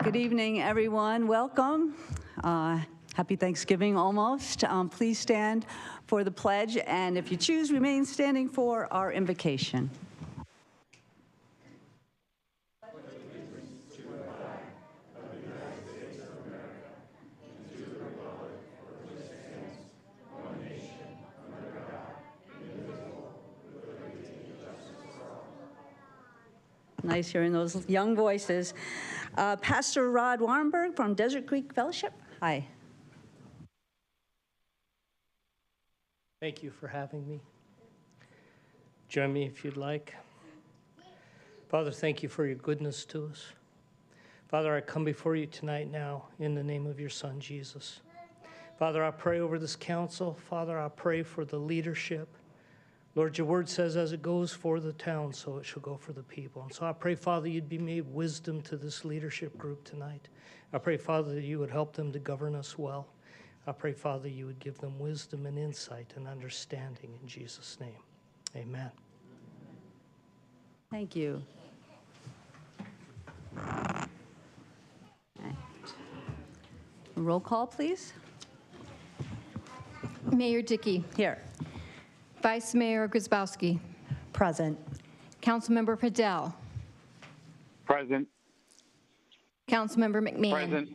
Good evening, everyone. Welcome. Happy Thanksgiving almost. Please stand for the pledge, and if you choose, remain standing for our invocation. Nice hearing those young voices. Pastor Rod Warrenberg from Desert Creek Fellowship. Hi. Thank you for having me. Join me if you'd like. Father, thank you for your goodness to us. Father, I come before you tonight now in the name of your Son, Jesus. Father, I pray over this council. Father, I pray for the leadership. Lord, your word says, as it goes for the town, so it shall go for the people. And so I pray, Father, you'd be made wisdom to this leadership group tonight. I pray, Father, that you would help them to govern us well. I pray, Father, you would give them wisdom and insight and understanding in Jesus' name. Amen. Thank you. Roll call, please. Mayor Dickey. Here. Vice Mayor Grzybowski. Present. Councilmember Padell. Present. Councilmember McMahon. Present.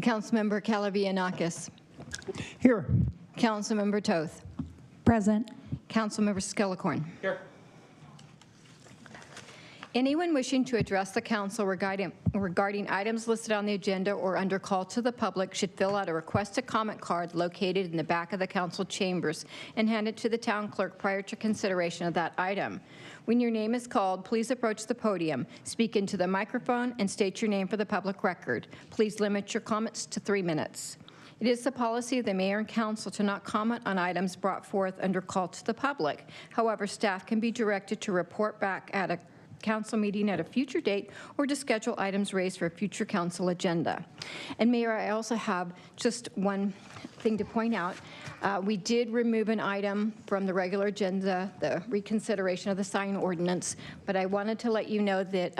Councilmember Kalavianakis. Here. Councilmember Toth. Present. Councilmember Skelecorn. Here. Anyone wishing to address the council regarding items listed on the agenda or under call to the public should fill out a request to comment card located in the back of the council chambers and hand it to the town clerk prior to consideration of that item. When your name is called, please approach the podium, speak into the microphone, and state your name for the public record. Please limit your comments to 3 minutes. It is the policy of the mayor and council to not comment on items brought forth under call to the public. However, staff can be directed to report back at a council meeting at a future date or to schedule items raised for a future council agenda. And Mayor, I also have just one thing to point out. We did remove an item from the regular agenda, the reconsideration of the sign ordinance, but I wanted to let you know that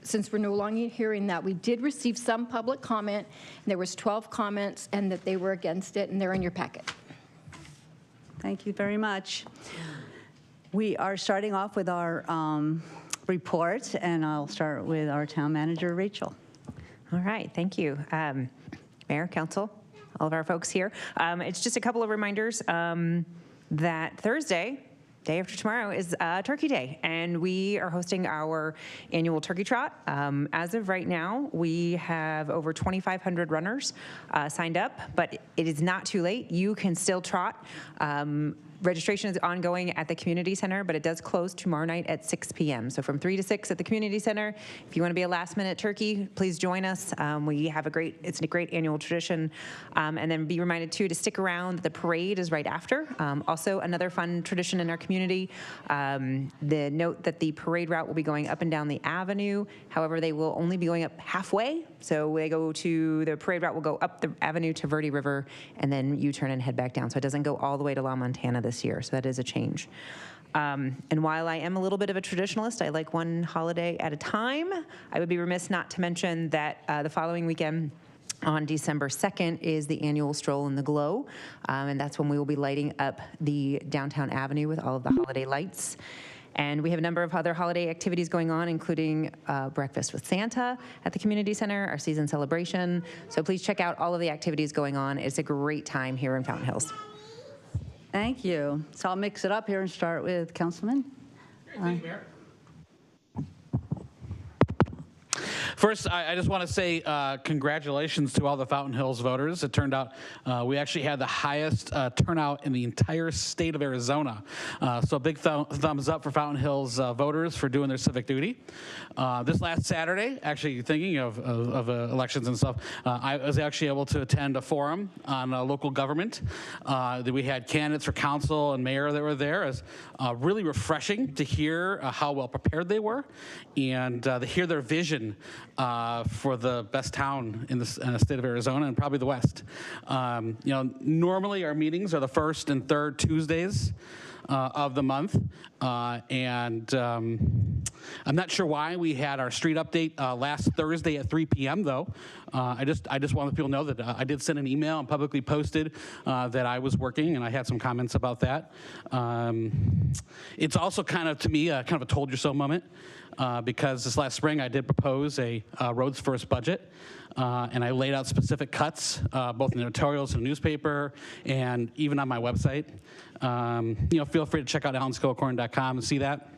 since we're no longer hearing that, we did receive some public comment, and there was 12 comments, and that they were against it, and they're in your packet. Thank you very much. We are starting off with our report, and I'll start with our town manager, Rachel. All right, thank you. Mayor, council, all of our folks here. It's just a couple of reminders that Thursday, day after tomorrow, is Turkey Day, and we are hosting our annual turkey trot. As of right now, we have over 2,500 runners signed up, but it is not too late. You can still trot. Registration is ongoing at the community center, but it does close tomorrow night at 6 p.m. So from 3 to 6 at the community center. If you want to be a last-minute turkey, please join us. We have it's a great annual tradition. And then be reminded too to stick around. The parade is right after. Also another fun tradition in our community. The note that the parade route will be going up and down the avenue. However, they will only be going up halfway. So the parade route will go up the avenue to Verde River and then U-turn and head back down. So it doesn't go all the way to La Montana this year, so that is a change. And while I am a little bit of a traditionalist, I like one holiday at a time. I would be remiss not to mention that the following weekend on December 2nd is the annual Stroll in the Glow, and that's when we will be lighting up the downtown avenue with all of the holiday lights. And we have a number of other holiday activities going on, including breakfast with Santa at the community center, our season celebration. So please check out all of the activities going on. It's a great time here in Fountain Hills. Thank you. So I'll mix it up here and start with Councilman. Thank you, Mayor. First, I just want to say congratulations to all the Fountain Hills voters. It turned out we actually had the highest turnout in the entire state of Arizona. So a big thumbs up for Fountain Hills voters for doing their civic duty. This last Saturday, actually thinking of elections and stuff, I was actually able to attend a forum on local government. We had candidates for council and mayor that were there. It was really refreshing to hear how well prepared they were and to hear their vision for the best town in the state of Arizona and probably the West. Normally our meetings are the first and third Tuesdays of the month. And I'm not sure why we had our street update last Thursday at 3 p.m. though. I just want people to know that I did send an email and publicly posted that I was working, and I had some comments about that. It's also kind of, to me, kind of a told you so moment. Because this last spring I did propose a roads first budget, and I laid out specific cuts, both in the editorials in the newspaper and even on my website. Feel free to check out allenscoacorn.com and see that.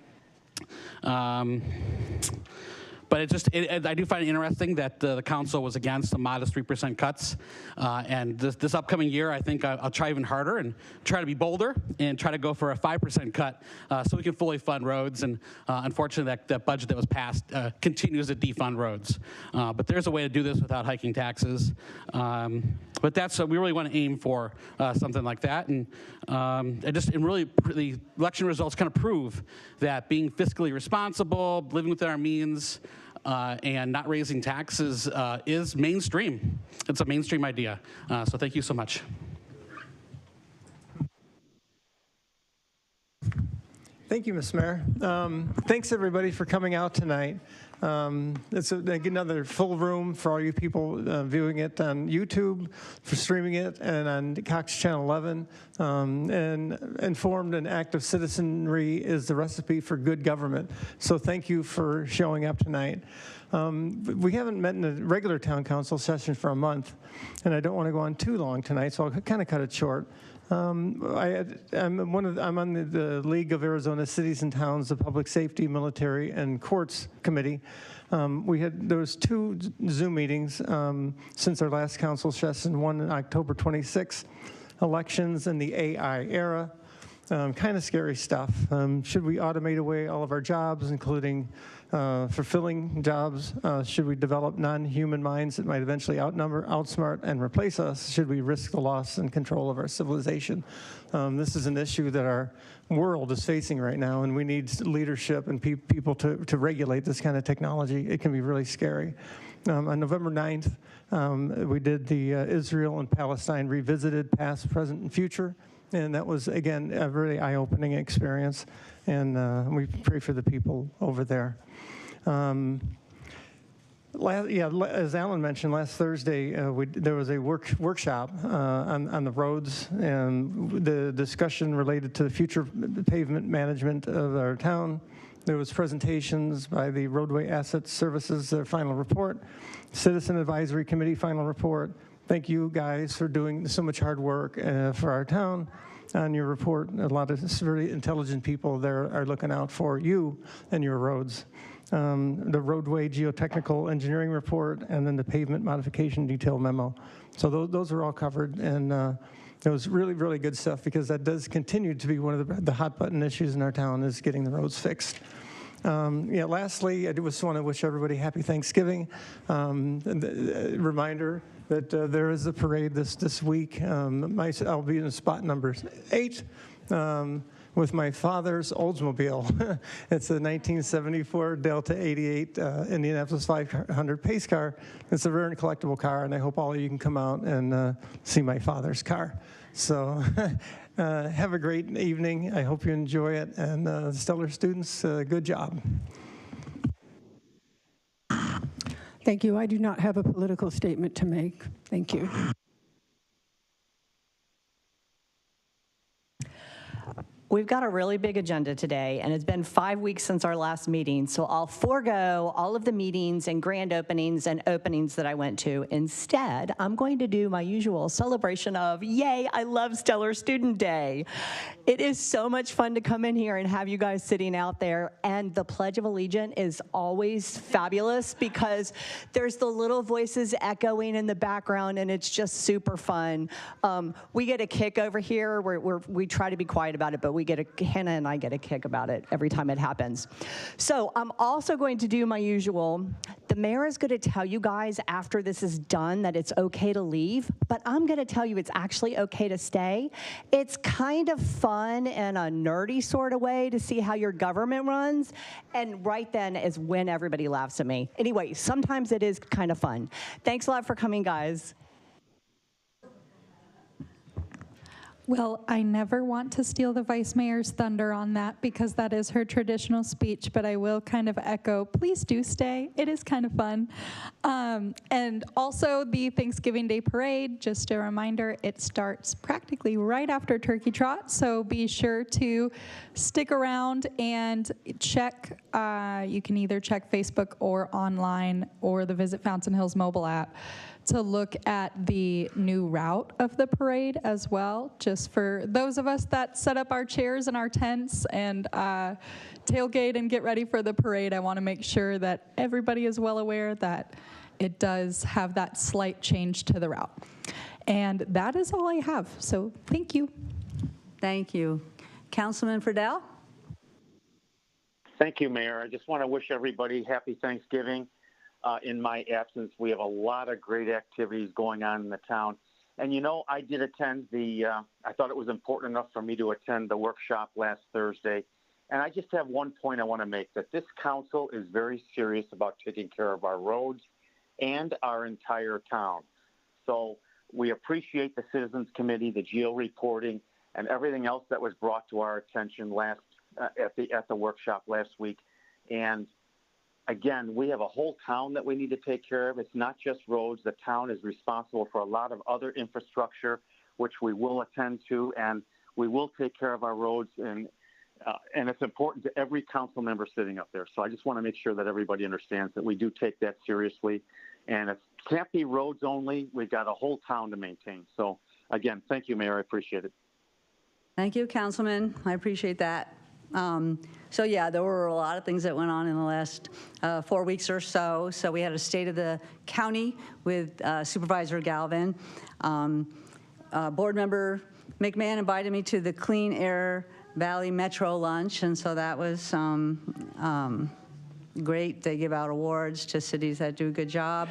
But I do find it interesting that the council was against the modest 3% cuts. And this upcoming year, I think I'll try even harder and try to be bolder and try to go for a 5% cut so we can fully fund roads. And unfortunately, that budget that was passed continues to defund roads. But there's a way to do this without hiking taxes. But we really want to aim for something like that. And really, the election results kind of prove that being fiscally responsible, living within our means, and not raising taxes is mainstream. It's a mainstream idea. So thank you so much. Thank you, Ms. Mayor. Thanks, everybody, for coming out tonight. It's another full room for all you people viewing it on YouTube, for streaming it, and on Cox Channel 11. And informed and active citizenry is the recipe for good government. So thank you for showing up tonight. We haven't met in a regular town council session for a month, and I don't want to go on too long tonight, so I'll kind of cut it short. I'm on the League of Arizona Cities and Towns, the Public Safety, Military, and Courts Committee. There was 2 Zoom meetings since our last council session, one on October 26th, elections in the AI era. Kind of scary stuff. Should we automate away all of our jobs, including fulfilling jobs? Should we develop non-human minds that might eventually outnumber, outsmart, and replace us? Should we risk the loss and control of our civilization? This is an issue that our world is facing right now, and we need leadership and people to regulate this kind of technology. It can be really scary. On November 9th, we did the Israel and Palestine Revisited, Past, Present, and Future. And that was, again, a really eye-opening experience. And we pray for the people over there. As Alan mentioned, last Thursday, there was a workshop on the roads, and the discussion related to the future pavement management of our town. There was presentations by the Roadway Asset Services, their final report, Citizen Advisory Committee final report. Thank you guys for doing so much hard work for our town on your report. A lot of very intelligent people there are looking out for you and your roads. The roadway geotechnical engineering report, and then the pavement modification detail memo. So those are all covered, and it was really, really good stuff, because that does continue to be one of the hot button issues in our town, is getting the roads fixed. Lastly, I just want to wish everybody happy Thanksgiving. Reminder that there is a parade this week. I'll be in spot number 8 with my father's Oldsmobile. It's a 1974 Delta 88 Indianapolis 500 pace car. It's a rare and collectible car, and I hope all of you can come out and see my father's car. So have a great evening. I hope you enjoy it, and stellar students, good job. Thank you. I do not have a political statement to make. Thank you. We've got a really big agenda today, and it's been 5 weeks since our last meeting, so I'll forego all of the meetings and grand openings and openings that I went to. Instead, I'm going to do my usual celebration of, yay, I love Stellar Student Day. It is so much fun to come in here and have you guys sitting out there, and the Pledge of Allegiance is always fabulous because there's the little voices echoing in the background, and it's just super fun. We get a kick over here. We try to be quiet about it, but Hannah and I get a kick about it every time it happens. So I'm also going to do my usual. The mayor is going to tell you guys after this is done that it's okay to leave, but I'm going to tell you it's actually okay to stay. It's kind of fun in a nerdy sort of way to see how your government runs, and right then is when everybody laughs at me. Anyway, sometimes it is kind of fun. Thanks a lot for coming, guys. Well, I never want to steal the vice mayor's thunder on that because that is her traditional speech, but I will kind of echo, please do stay. It is kind of fun. And also the Thanksgiving Day Parade, just a reminder, it starts practically right after Turkey Trot, so be sure to stick around and check. You can either check Facebook or online or the Visit Fountain Hills mobile app to look at the new route of the parade as well, just for those of us that set up our chairs and our tents and tailgate and get ready for the parade. I want to make sure that everybody is well aware that it does have that slight change to the route. And that is all I have, so thank you. Thank you. Councilman Friedel? Thank you, Mayor. I just want to wish everybody happy Thanksgiving. In my absence, we have a lot of great activities going on in the town. And, you know, I did attend I thought it was important enough for me to attend the workshop last Thursday. And I just have one point I want to make, that this council is very serious about taking care of our roads and our entire town. So we appreciate the Citizens Committee, the geo reporting, and everything else that was brought to our attention at the workshop last week. And again, we have a whole town that we need to take care of. It's not just roads. The town is responsible for a lot of other infrastructure, which we will attend to, and we will take care of our roads. And it's important to every council member sitting up there. So I just want to make sure that everybody understands that we do take that seriously. And it can't be roads only. We've got a whole town to maintain. So again, thank you, Mayor. I appreciate it. Thank you, Councilman. I appreciate that. So yeah, there were a lot of things that went on in the last 4 weeks or so. So we had a State of the County with Supervisor Galvin. Board member McMahon invited me to the Clean Air Valley Metro Lunch, and so that was great. They give out awards to cities that do a good job.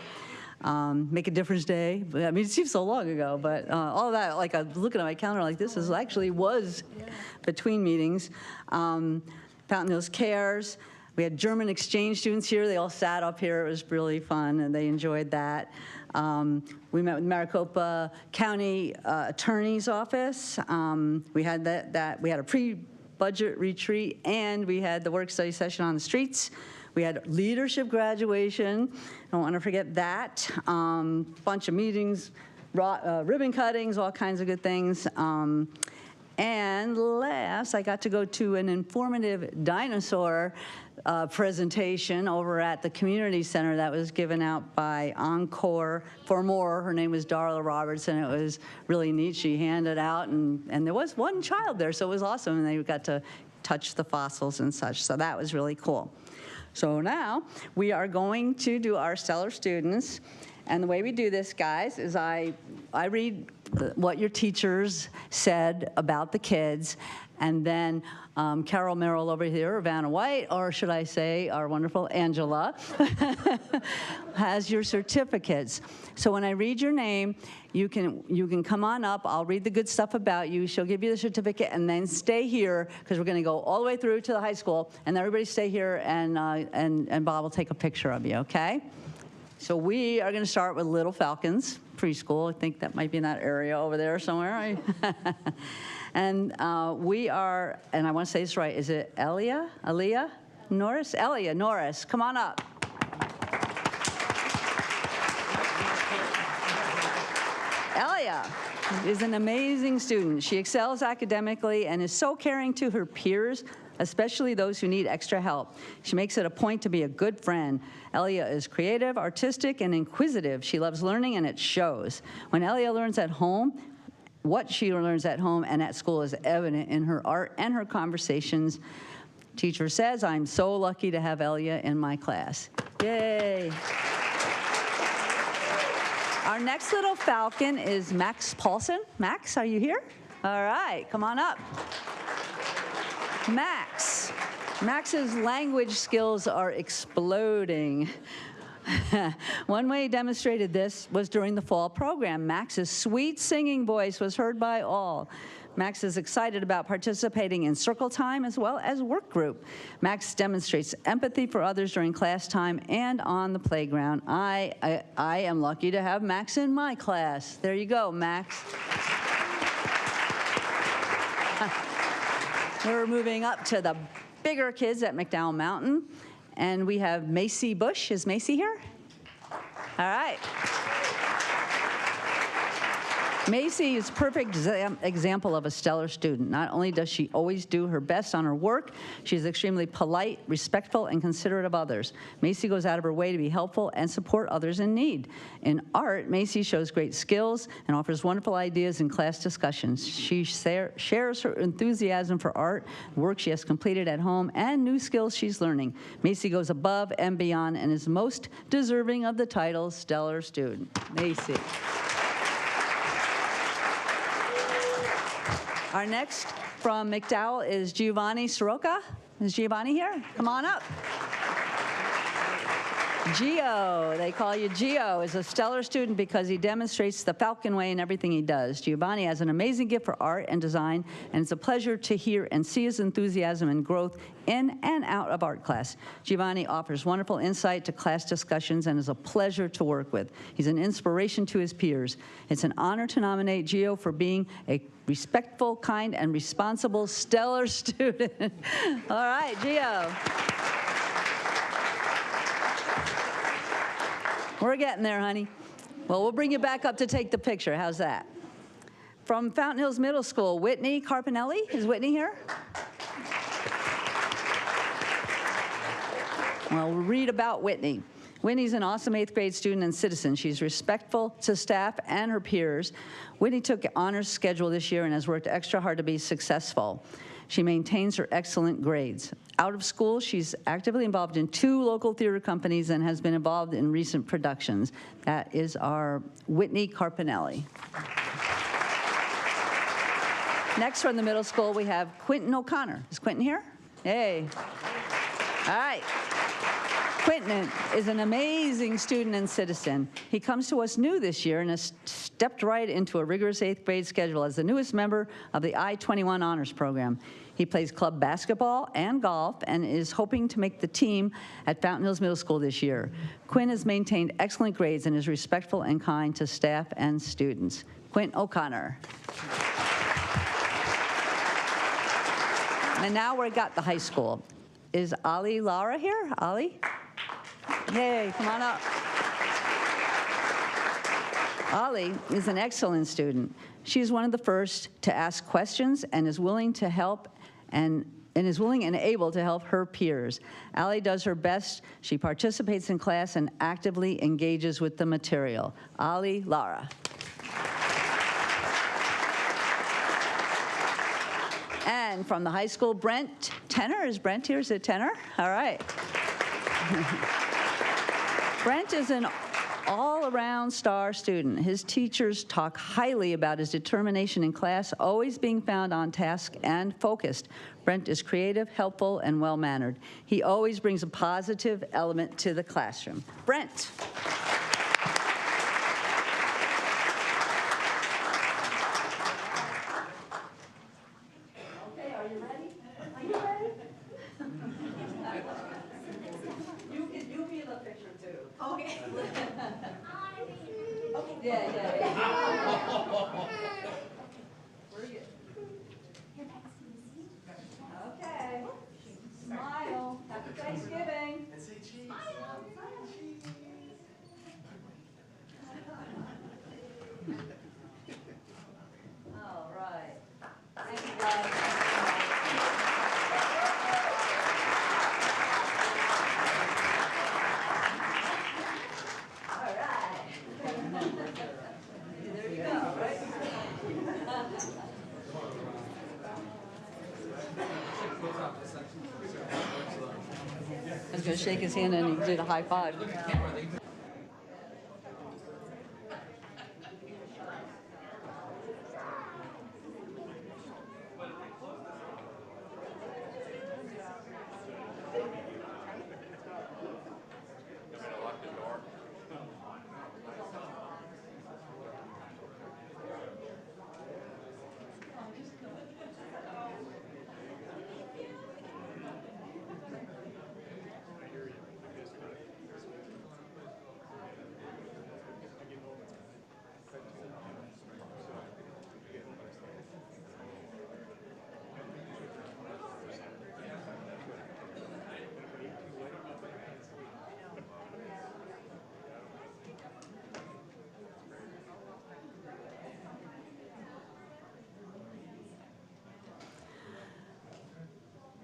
Make a Difference Day. I mean, it seems so long ago, but all of that, like I was looking at my calendar, like this is actually was between meetings. Fountain Hills Cares. We had German exchange students here. They all sat up here. It was really fun, and they enjoyed that. We met with Maricopa County Attorney's Office. We had we had a pre-budget retreat, and we had the work study session on the streets. We had leadership graduation. I don't want to forget that. Bunch of meetings, ribbon cuttings, all kinds of good things. And last, I got to go to an informative dinosaur presentation over at the community center that was given out by Encore for More. Her name was Darla Robertson. It was really neat. She handed out, and there was one child there, so it was awesome. And they got to touch the fossils and such, so that was really cool. So now we are going to do our stellar students. And the way we do this, guys, is I read what your teachers said about the kids, and then Carol Merrill over here, or Vanna White, or should I say our wonderful Angela, has your certificates. So when I read your name, you can come on up. I'll read the good stuff about you. She'll give you the certificate, and then stay here, because we're going to go all the way through to the high school, and everybody stay here, and Bob will take a picture of you, okay? So we are going to start with Little Falcons preschool. I think that might be in that area over there somewhere. And we are, and I want to say this right, is it Aaliyah Norris? Elia Norris, come on up. Elia is an amazing student. She excels academically and is so caring to her peers, especially those who need extra help. She makes it a point to be a good friend. Elia is creative, artistic, and inquisitive. She loves learning, and it shows. When Elia learns at home, what she learns at home and at school is evident in her art and her conversations. Teacher says, I'm so lucky to have Elia in my class. Yay. Our next little falcon is Max Paulson. Max, are you here? All right, come on up. Max's language skills are exploding. One way he demonstrated this was during the fall program. Max's sweet singing voice was heard by all. Max is excited about participating in circle time as well as work group. Max demonstrates empathy for others during class time and on the playground. I am lucky to have Max in my class. There you go, Max. We're moving up to the bigger kids at McDowell Mountain, and we have Macy Bush. Is Macy here? All right. Macy is a perfect example of a stellar student. Not only does she always do her best on her work, she's extremely polite, respectful, and considerate of others. Macy goes out of her way to be helpful and support others in need. In art, Macy shows great skills and offers wonderful ideas in class discussions. She shares her enthusiasm for art, work she has completed at home, and new skills she's learning. Macy goes above and beyond and is most deserving of the title Stellar Student. Macy. Our next from McDowell is Giovanni Soroka. Is Giovanni here? Come on up. Gio, they call you Gio, is a stellar student because he demonstrates the Falcon way in everything he does. Giovanni has an amazing gift for art and design, and it's a pleasure to hear and see his enthusiasm and growth in and out of art class. Giovanni offers wonderful insight to class discussions and is a pleasure to work with. He's an inspiration to his peers. It's an honor to nominate Gio for being a respectful, kind, and responsible stellar student. All right, Gio. We're getting there, honey. Well, we'll bring you back up to take the picture. How's that? From Fountain Hills Middle School, Whitney Carpinelli. Is Whitney here? Well, we'll read about Whitney. Whitney's an awesome 8th grade student and citizen. She's respectful to staff and her peers. Whitney took honors schedule this year and has worked extra hard to be successful. She maintains her excellent grades. Out of school, she's actively involved in 2 local theater companies and has been involved in recent productions. That is our Whitney Carpinelli. Next from the middle school, we have Quentin O'Connor. Is Quentin here? Hey. All right. Quentin is an amazing student and citizen. He comes to us new this year and has stepped right into a rigorous 8th grade schedule as the newest member of the I-21 Honors Program. He plays club basketball and golf and is hoping to make the team at Fountain Hills Middle School this year. Quinn has maintained excellent grades and is respectful and kind to staff and students. Quentin O'Connor. And now we've got the high school. Is Ali Lara here? Ali? Hey, come on up. Ali is an excellent student. She is one of the first to ask questions and is willing to help and is willing and able to help her peers. Ali does her best. She participates in class and actively engages with the material. Ali Lara. And from the high school, Brent Tenor. Is Brent here? Is it Tenor? All right. Brent is an all-around star student. His teachers talk highly about his determination in class, always being found on task and focused. Brent is creative, helpful, and well-mannered. He always brings a positive element to the classroom. Brent. Okay, are you ready? Are you ready? You be in the picture too. Okay. Yeah. Where are you? Okay. Smile. Happy Thanksgiving. Smile. All right. Thank you, guys. I was going to shake his hand and he did a high five.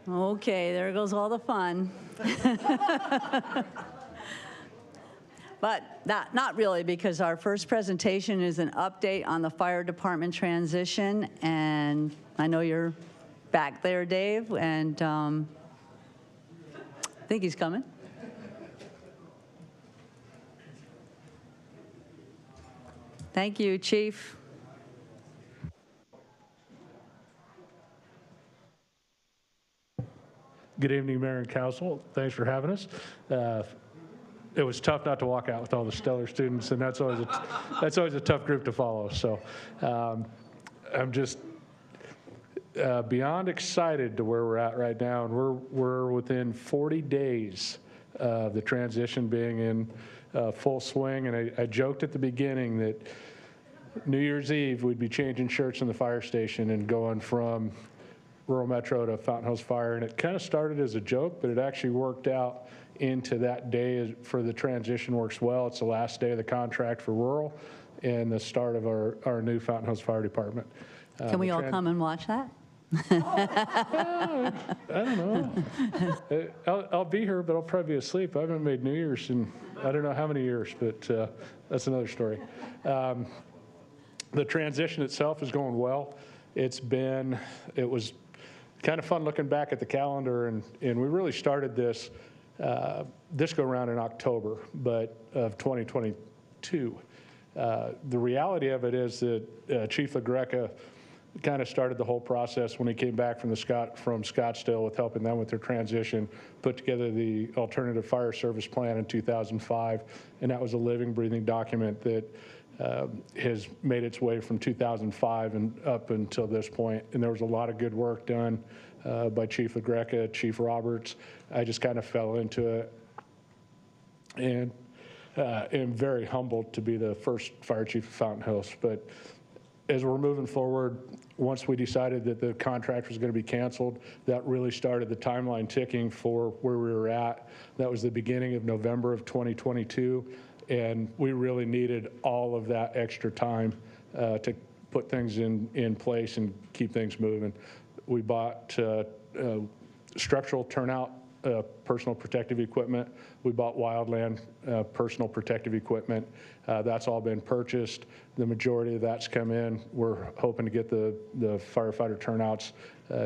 Okay, there goes all the fun. But not really, because our first presentation is an update on the fire department transition, and I know you're back there, Dave, and I think he's coming. Thank you, Chief. Good evening, Mayor and Council. Thanks for having us. It was tough not to walk out with all the stellar students, and that's always a tough group to follow. So I'm just beyond excited to where we're at right now, and we're within 40 days of the transition being in full swing. And I joked at the beginning that New Year's Eve we'd be changing shirts in the fire station and going from rural metro to Fountain Hills Fire, and it kind of started as a joke, but it actually worked out into that day for the transition works well. It's the last day of the contract for rural and the start of our new Fountain Hills Fire Department. Can we all come and watch that? I don't know. I'll be here, but I'll probably be asleep. I haven't made New Year's in I don't know how many years, but that's another story. The transition itself is going well. It was kind of fun looking back at the calendar, and we really started this go around in October, of 2022. The reality of it is that Chief LaGreca kind of started the whole process when he came back from Scottsdale with helping them with their transition, put together the Alternative Fire Service Plan in 2005, and that was a living, breathing document that has made its way from 2005 and up until this point. And there was a lot of good work done by Chief LaGreca, Chief Roberts. I just kind of fell into it, and am very humbled to be the first fire chief of Fountain Hills. But as we're moving forward, once we decided that the contract was going to be canceled, that really started the timeline ticking for where we were at. That was the beginning of November of 2022, and we really needed all of that extra time to put things in place and keep things moving. We bought structural turnout personal protective equipment. We bought wildland personal protective equipment. That's all been purchased. The majority of that's come in. We're hoping to get the firefighter turnouts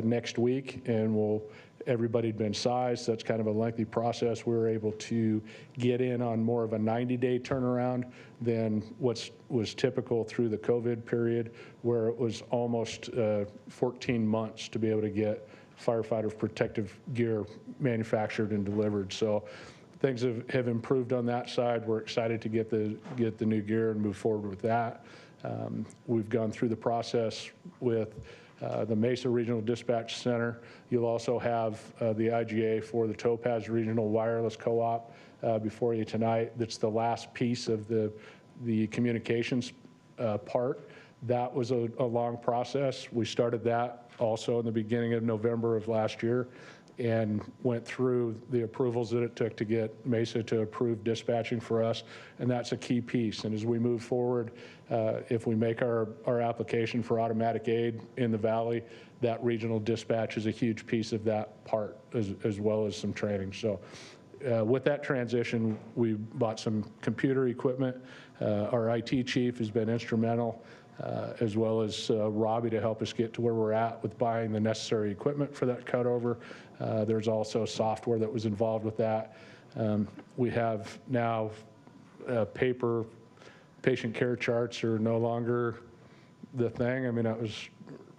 next week, and everybody'd been sized. That's kind of a lengthy process. We were able to get in on more of a 90-day turnaround than what was typical through the COVID period, where it was almost 14 months to be able to get firefighter protective gear manufactured and delivered. So things have improved on that side. We're excited to get the new gear and move forward with that. We've gone through the process with the Mesa Regional Dispatch Center. You'll also have the IGA for the Topaz Regional Wireless Co-op before you tonight. That's the last piece of the communications part. That was a long process. We started that also in the beginning of November of last year and went through the approvals that it took to get Mesa to approve dispatching for us, and that's a key piece. And as we move forward, if we make our application for automatic aid in the Valley, that regional dispatch is a huge piece of that part, as well as some training. So with that transition, we bought some computer equipment. Our IT chief has been instrumental, as well as Robbie, to help us get to where we're at with buying the necessary equipment for that cutover. There's also software that was involved with that. We have now paper patient care charts are no longer the thing. I mean, that was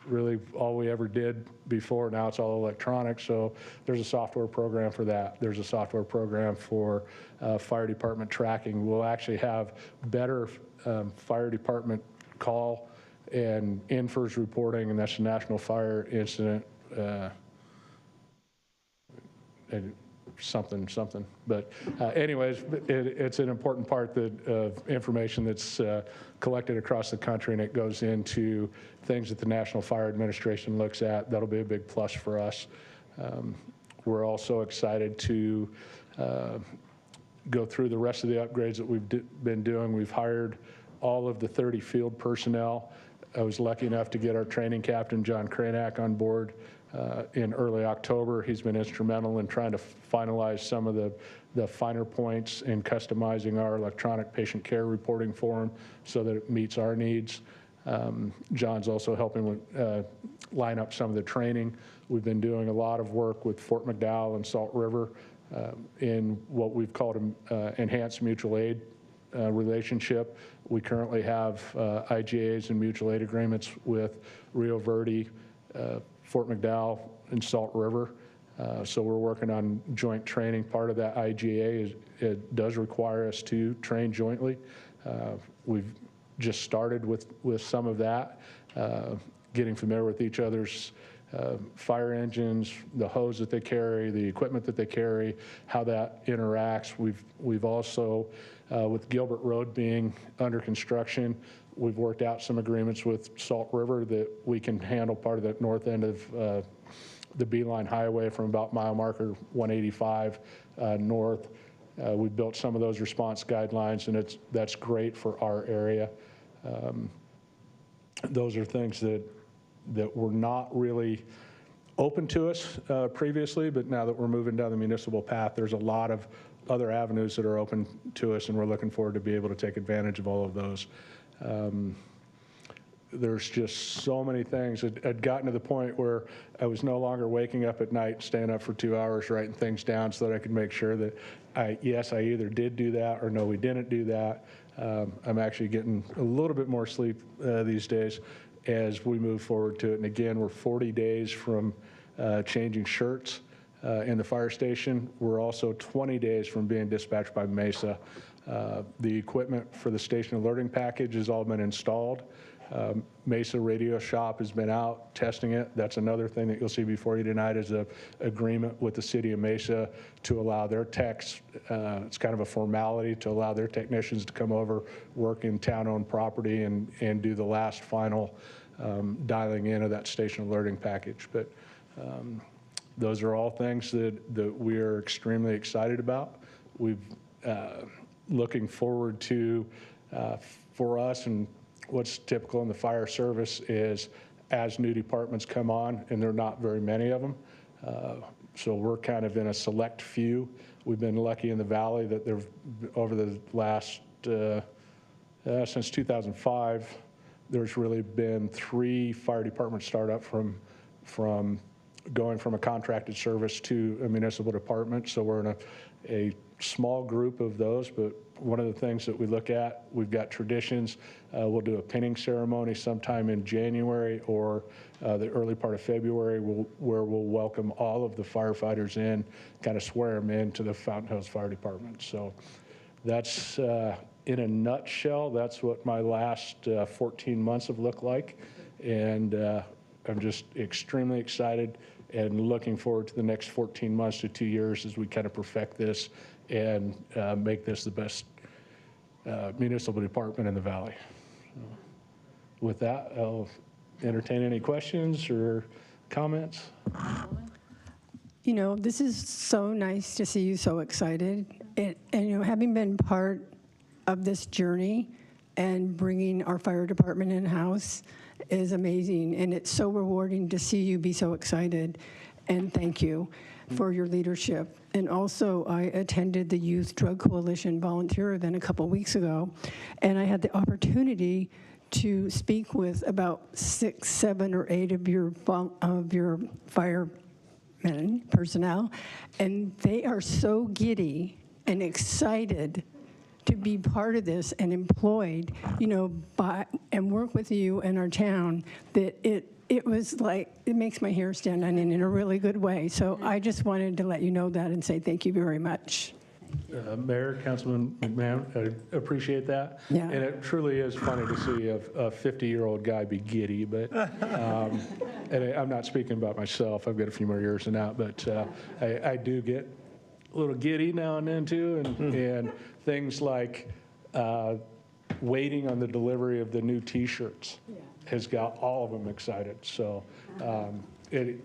really all we ever did before. Now it's all electronic, so there's a software program for that. There's a software program for fire department tracking. We'll actually have better fire department call and INFRS reporting, and that's the National Fire Incident something. But anyways, it's an important part of information that's collected across the country, and it goes into things that the National Fire Administration looks at. That'll be a big plus for us. We're also excited to go through the rest of the upgrades that we've been doing. We've hired all of the 30 field personnel. I was lucky enough to get our training captain, John Kranak, on board in early October. He's been instrumental in trying to finalize some of the finer points in customizing our electronic patient care reporting form so that it meets our needs. John's also helping with, line up some of the training. We've been doing a lot of work with Fort McDowell and Salt River in what we've called an enhanced mutual aid relationship. We currently have IGAs and mutual aid agreements with Rio Verde, Fort McDowell, and Salt River. So we're working on joint training. Part of that IGA it does require us to train jointly. We've just started with some of that, getting familiar with each other's fire engines, the hose that they carry, the equipment that they carry, how that interacts. We've also, with Gilbert Road being under construction, we've worked out some agreements with Salt River that we can handle part of the north end of the Beeline Highway from about mile marker 185 north. We've built some of those response guidelines, and that's great for our area. Those are things that were not really open to us previously, but now that we're moving down the municipal path, there's a lot of other avenues that are open to us, and we're looking forward to be able to take advantage of all of those. There's just so many things. It had gotten to the point where I was no longer waking up at night, staying up for 2 hours, writing things down so that I could make sure that I either did do that or no, we didn't do that. I'm actually getting a little bit more sleep these days as we move forward to it. And again, we're 40 days from changing shirts in the fire station. We're also 20 days from being dispatched by Mesa. The equipment for the station alerting package has all been installed. Mesa Radio Shop has been out testing it. That's another thing that you'll see before you tonight is an agreement with the city of Mesa to allow their techs, it's kind of a formality to allow their technicians to come over, work in town-owned property and do the last final dialing in of that station alerting package. But those are all things that we are extremely excited about. We've looking forward to, for us, and what's typical in the fire service is as new departments come on, and there are not very many of them, so we're kind of in a select few. We've been lucky in the valley that there, over the last, since 2005, there's really been 3 fire departments start up from going from a contracted service to a municipal department. So we're in a small group of those, but one of the things that we look at, we've got traditions. We'll do a pinning ceremony sometime in January or the early part of February where we'll welcome all of the firefighters in, kind of swear them into the Fountain Hills Fire Department. So that's, in a nutshell, that's what my last 14 months have looked like. And I'm just extremely excited and looking forward to the next 14 months to 2 years as we kind of perfect this and make this the best municipal department in the valley. So with that, I'll entertain any questions or comments. You know, this is so nice to see you so excited. And you know, having been part of this journey and bringing our fire department in-house is amazing. And it's so rewarding to see you be so excited. And thank you for your leadership. And also, I attended the Youth Drug Coalition volunteer event a couple weeks ago, and I had the opportunity to speak with about 6, 7, or 8 of your firemen personnel, and they are so giddy and excited to be part of this and employed, you know, and work with you in our town, that it was like, it makes my hair stand on end in a really good way. So I just wanted to let you know that and say thank you very much. Mayor, Councilman McMahon, I appreciate that. Yeah. And it truly is funny to see a 50-year-old guy be giddy, but and I'm not speaking about myself. I've got a few more years than that, but I do get a little giddy now and then too, and things like waiting on the delivery of the new T-shirts has got all of them excited. So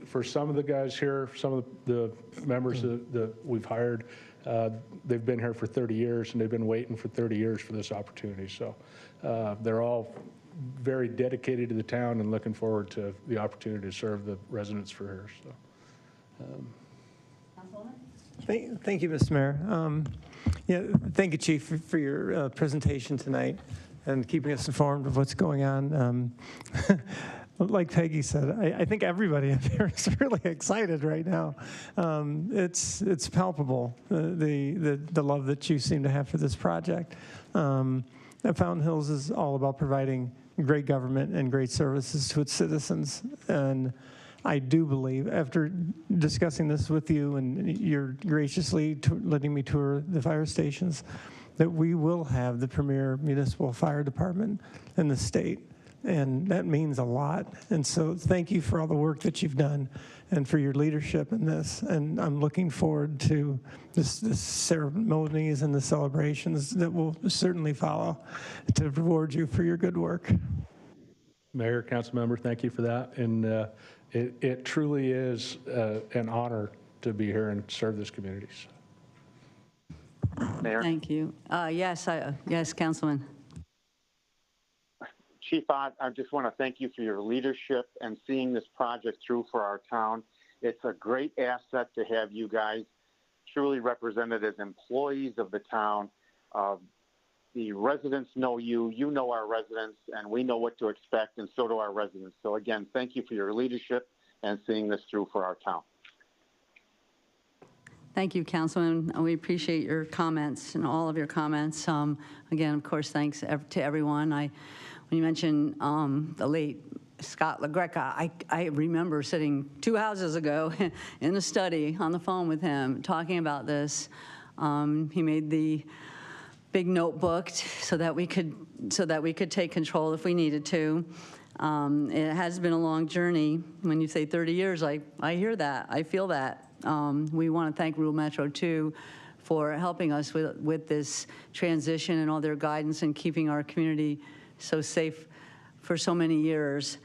for some of the guys here, some of the members that we've hired, they've been here for 30 years, and they've been waiting for 30 years for this opportunity. So they're all very dedicated to the town and looking forward to the opportunity to serve the residents for here. So, Thank you, Mr. Mayor. Yeah, thank you, Chief, for your presentation tonight and keeping us informed of what's going on. Like Peggy said, I think everybody up here is really excited right now. It's palpable, the love that you seem to have for this project. Fountain Hills is all about providing great government and great services to its citizens. And I do believe, after discussing this with you and you're graciously letting me tour the fire stations, that we will have the premier municipal fire department in the state. And that means a lot. And so thank you for all the work that you've done and for your leadership in this. And I'm looking forward to this ceremonies and the celebrations that will certainly follow to reward you for your good work. Mayor, council member, thank you for that. And it truly is an honor to be here and serve this community. Mayor? Thank you. Yes, Councilman. Chief Ott, I just want to thank you for your leadership and seeing this project through for our town. It's a great asset to have you guys truly represented as employees of the town. The residents know you, you know our residents, and we know what to expect, and so do our residents. So again, thank you for your leadership and seeing this through for our town. Thank you, Councilman. We appreciate your comments and all of your comments. Again, of course, thanks to everyone. When you mentioned the late Scott LaGreca, I remember sitting 2 houses ago in a study on the phone with him talking about this. He made the big notebook so that we could take control if we needed to. It has been a long journey. When you say 30 years, I hear that. I feel that. We want to thank Rural Metro, too, for helping us with this transition and all their guidance and keeping our community so safe for so many years.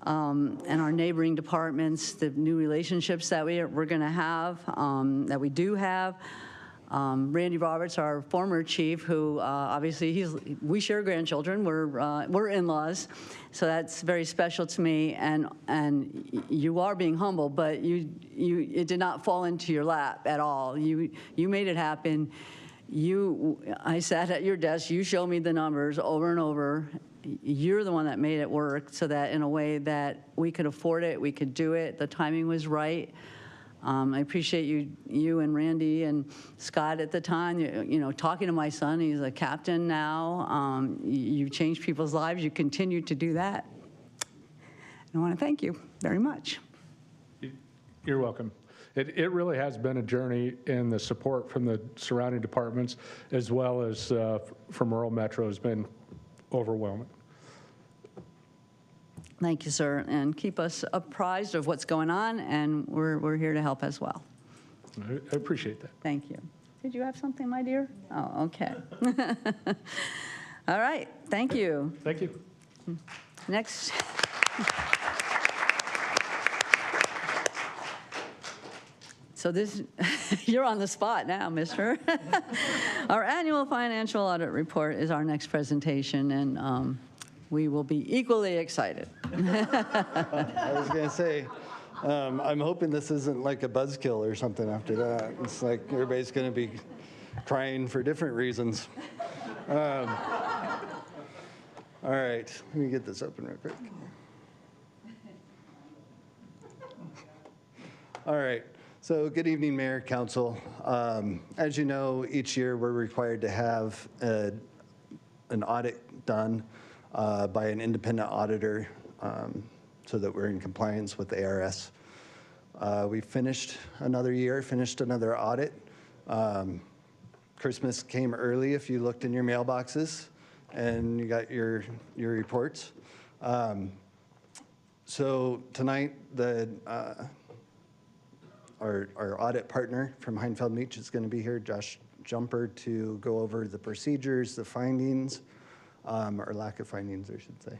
And our neighboring departments, the new relationships that we're going to have, that we do have. Randy Roberts, our former chief, who obviously we share grandchildren. We're in-laws, so that's very special to me. And you are being humble, but it did not fall into your lap at all. You made it happen. I sat at your desk. You showed me the numbers over and over. You're the one that made it work, so that in a way that we could afford it, we could do it. The timing was right. I appreciate you and Randy and Scott at the time, talking to my son. He's a captain now. You've changed people's lives. You continue to do that. And I want to thank you very much. You're welcome. It really has been a journey, and the support from the surrounding departments as well as from Rural Metro has been overwhelming. Thank you, sir, and keep us apprised of what's going on, and we're here to help as well. I appreciate that. Thank you. Did you have something, my dear? Oh, okay. All right, thank you. Thank you. Next. So you're on the spot now, mister. Our annual financial audit report is our next presentation, and we will be equally excited. I was going to say, I'm hoping this isn't like a buzzkill or something after that. It's like everybody's going to be crying for different reasons. All right, let me get this open real quick. All right. So good evening, Mayor, Council. As you know, each year we're required to have an audit done by an independent auditor so that we're in compliance with the ARS. We finished another year, finished another audit. Christmas came early if you looked in your mailboxes and you got your reports. So tonight, our audit partner from Heinfeld Meech is going to be here, Josh Jumper, to go over the procedures, the findings, or lack of findings, I should say.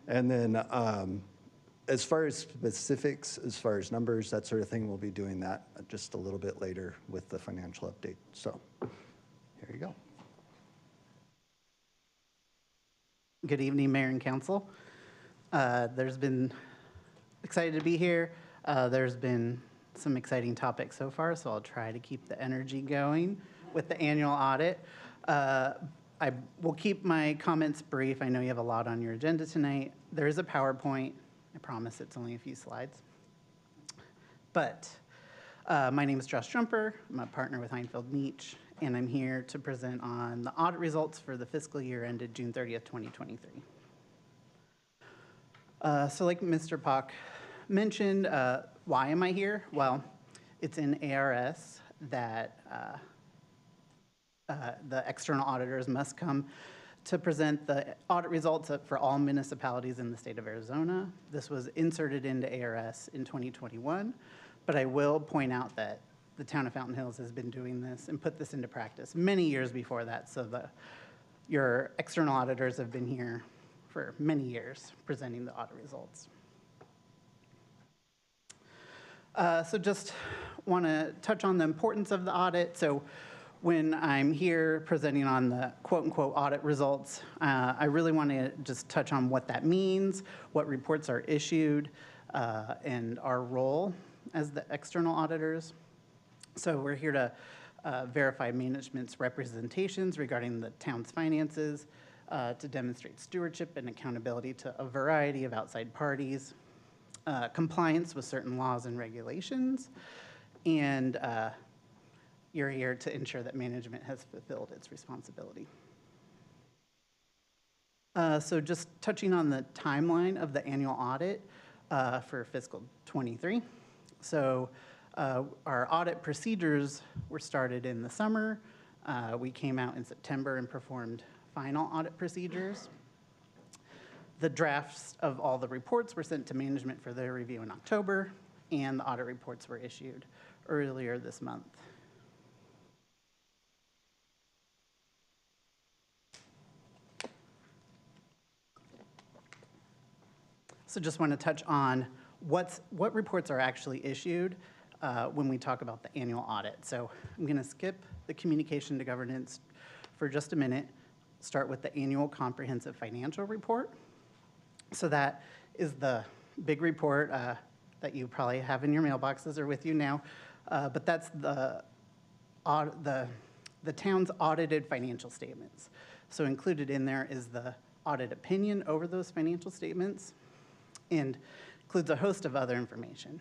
And then as far as specifics, as far as numbers, that sort of thing, we'll be doing that just a little bit later with the financial update. So here you go. Good evening, Mayor and Council. There's been excited to be here. There's been some exciting topics so far, so I'll try to keep the energy going with the annual audit. I will keep my comments brief. I know you have a lot on your agenda tonight. There is a PowerPoint. I promise it's only a few slides. But my name is Josh Jumper. I'm a partner with Heinfeld Meech, and I'm here to present on the audit results for the fiscal year ended June 30th, 2023. So like Mr. Pock mentioned, why am I here? Well, it's in ARS that the external auditors must come to present the audit results for all municipalities in the state of Arizona. This was inserted into ARS in 2021, but I will point out that the town of Fountain Hills has been doing this and put this into practice many years before that, so your external auditors have been here for many years presenting the audit results. So just want to touch on the importance of the audit. So when I'm here presenting on the quote-unquote audit results, I really want to just touch on what that means, what reports are issued, and our role as the external auditors. So we're here to verify management's representations regarding the town's finances, to demonstrate stewardship and accountability to a variety of outside parties, compliance with certain laws and regulations, and you're here to ensure that management has fulfilled its responsibility. So just touching on the timeline of the annual audit for fiscal 23. So our audit procedures were started in the summer. We came out in September and performed final audit procedures. The drafts of all the reports were sent to management for their review in October, and the audit reports were issued earlier this month. So just want to touch on what reports are actually issued when we talk about the annual audit. So I'm going to skip the communication to governance for just a minute, start with the annual comprehensive financial report. So that is the big report that you probably have in your mailboxes or with you now, but that's the town's audited financial statements. So included in there is the audit opinion over those financial statements, and includes a host of other information.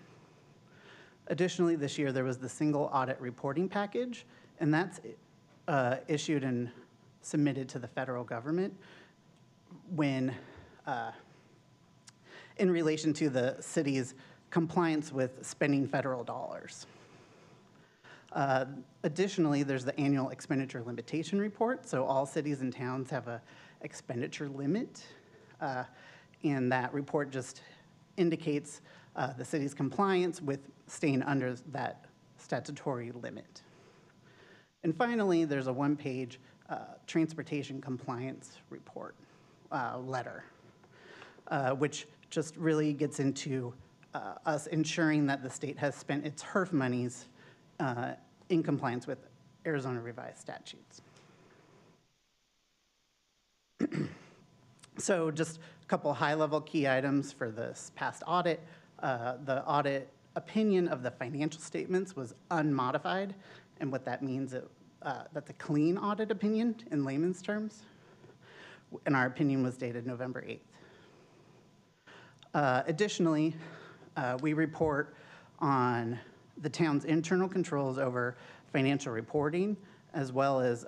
Additionally, this year there was the single audit reporting package, and that's issued and submitted to the federal government when, in relation to the city's compliance with spending federal dollars. Additionally, there's the annual expenditure limitation report. So all cities and towns have a expenditure limit. And that report just indicates the city's compliance with staying under that statutory limit. And finally, there's a one-page transportation compliance report letter, which just really gets into us ensuring that the state has spent its HERF monies in compliance with Arizona revised statutes. So just a couple high-level key items for this past audit. The audit opinion of the financial statements was unmodified, and what that means is that's a clean audit opinion in layman's terms, and our opinion was dated November 8th. Additionally, we report on the town's internal controls over financial reporting, as well as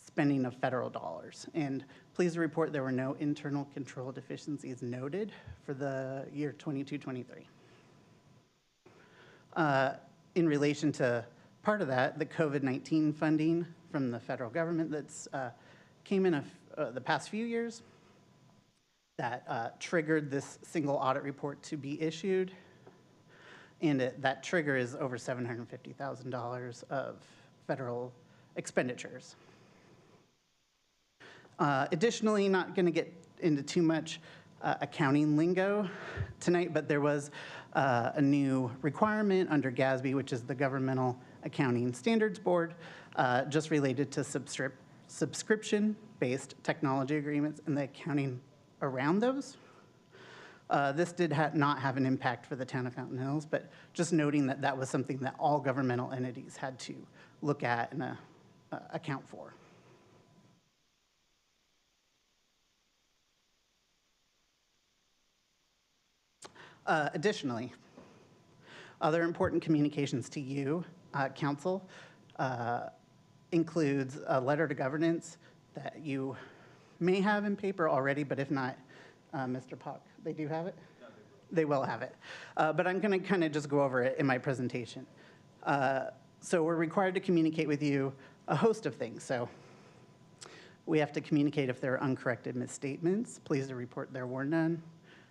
spending of federal dollars. And pleased to report there were no internal control deficiencies noted for the year 22-23. In relation to part of that, the COVID-19 funding from the federal government that's came in the past few years that triggered this single audit report to be issued. And that trigger is over $750,000 of federal expenditures. Additionally, not going to get into too much accounting lingo tonight, but there was a new requirement under GASB, which is the Governmental Accounting Standards Board, just related to subscription-based technology agreements and the accounting around those. This did not have an impact for the town of Fountain Hills, but just noting that that was something that all governmental entities had to look at and account for. Additionally, other important communications to you, council, includes a letter to governance that you may have in paper already, but if not, Mr. Pock, they do have it? No, they will have it. But I'm going to kind of just go over it in my presentation. So we're required to communicate with you a host of things. So we have to communicate if there are uncorrected misstatements. Pleased to report there were none.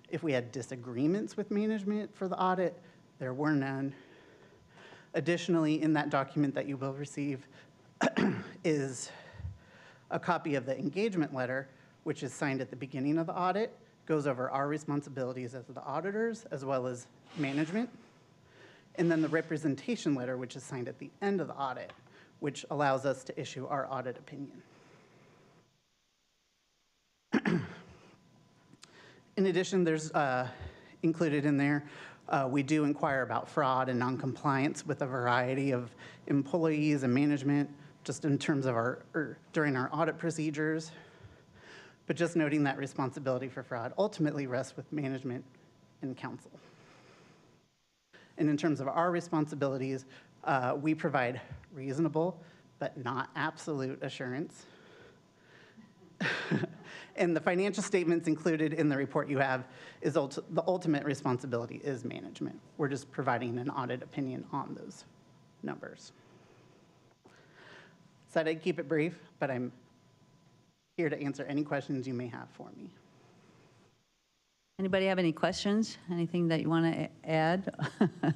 If we had disagreements with management for the audit, there were none. Additionally, in that document that you will receive is a copy of the engagement letter, which is signed at the beginning of the audit, goes over our responsibilities as the auditors, as well as management. And then the representation letter, which is signed at the end of the audit, which allows us to issue our audit opinion. In addition, there's included in there, we do inquire about fraud and noncompliance with a variety of employees and management, just in terms of during our audit procedures. But just noting that responsibility for fraud ultimately rests with management and council. And in terms of our responsibilities, we provide reasonable but not absolute assurance. And the financial statements included in the report you have is the ultimate responsibility is management. We're just providing an audit opinion on those numbers. Said I'd keep it brief, but I'm here to answer any questions you may have for me. Anybody have any questions? Anything that you want to add? I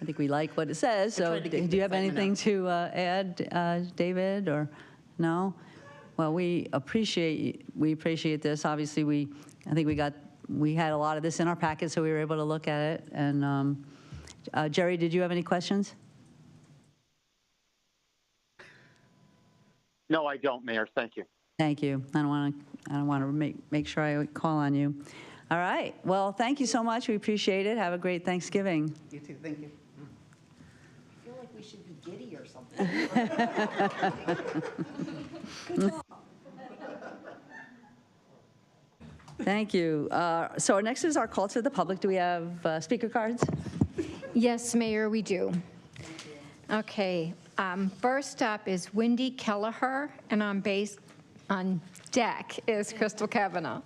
think we like what it says, so do you have anything to add, David, or no? Well, we appreciate this. Obviously, I think we had a lot of this in our packet, so we were able to look at it. And Jerry, did you have any questions? No, I don't, Mayor. Thank you. Thank you. I don't want to make sure I call on you. All right. Well, thank you so much. We appreciate it. Have a great Thanksgiving. You too. Thank you. I feel like we should be giddy or something. Good job. Thank you. So next is our call to the public. Do we have speaker cards? Yes, Mayor, we do. Okay. First up is Wendy Kelleher, and on deck is Crystal Kavanaugh.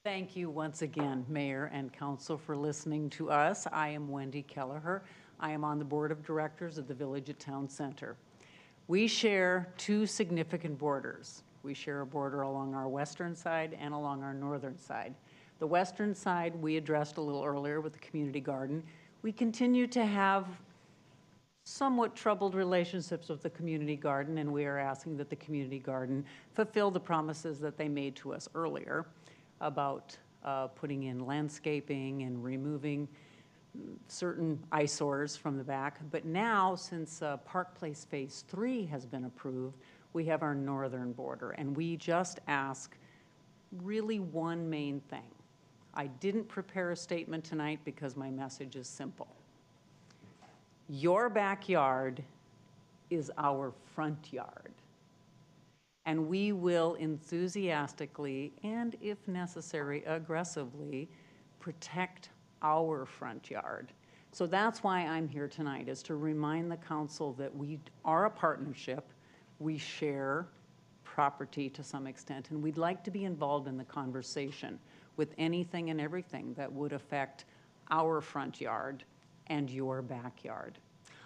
Thank you once again, Mayor and Council, for listening to us. I am Wendy Kelleher. I am on the Board of Directors of the Village at Town Center. We share two significant borders. We share a border along our western side and along our northern side. The western side we addressed a little earlier with the community garden. We continue to have somewhat troubled relationships with the community garden, and we are asking that the community garden fulfill the promises that they made to us earlier about putting in landscaping and removing certain eyesores from the back. But now, since Park Place Phase 3 has been approved, we have our northern border, and we just ask really one main thing. I didn't prepare a statement tonight because my message is simple. Your backyard is our front yard. And we will enthusiastically and, if necessary, aggressively protect our front yard. So that's why I'm here tonight, is to remind the council that we are a partnership. We share property to some extent, and we'd like to be involved in the conversation with anything and everything that would affect our front yard and your backyard.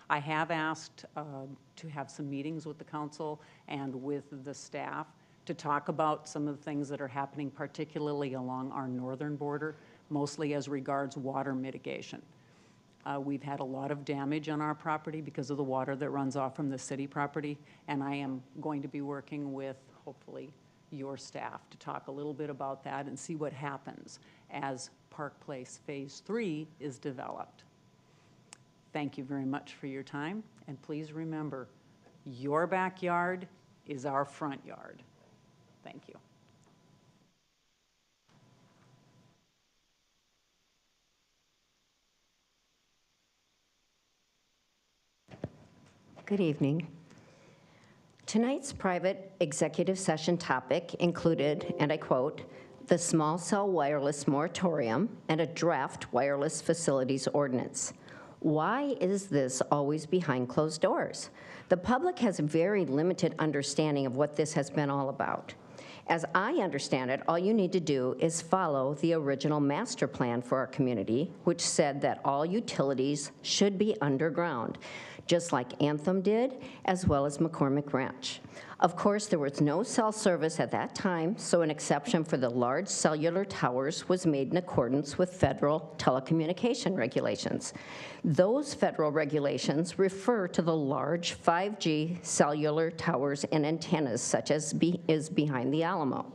I have asked to have some meetings with the council and with the staff to talk about some of the things that are happening, particularly along our northern border, mostly as regards water mitigation. We've had a lot of damage on our property because of the water that runs off from the city property, and I am going to be working with, hopefully, your staff to talk a little bit about that and see what happens as Park Place Phase 3 is developed. Thank you very much for your time, and please remember, your backyard is our front yard. Thank you. Good evening. Tonight's private executive session topic included, and I quote, the small cell wireless moratorium and a draft wireless facilities ordinance. Why is this always behind closed doors? The public has a very limited understanding of what this has been all about. As I understand it, all you need to do is follow the original master plan for our community, which said that all utilities should be underground, just like Anthem did, as well as McCormick Ranch. Of course, there was no cell service at that time, so an exception for the large cellular towers was made in accordance with federal telecommunication regulations. Those federal regulations refer to the large 5G cellular towers and antennas, such as is behind the Alamo.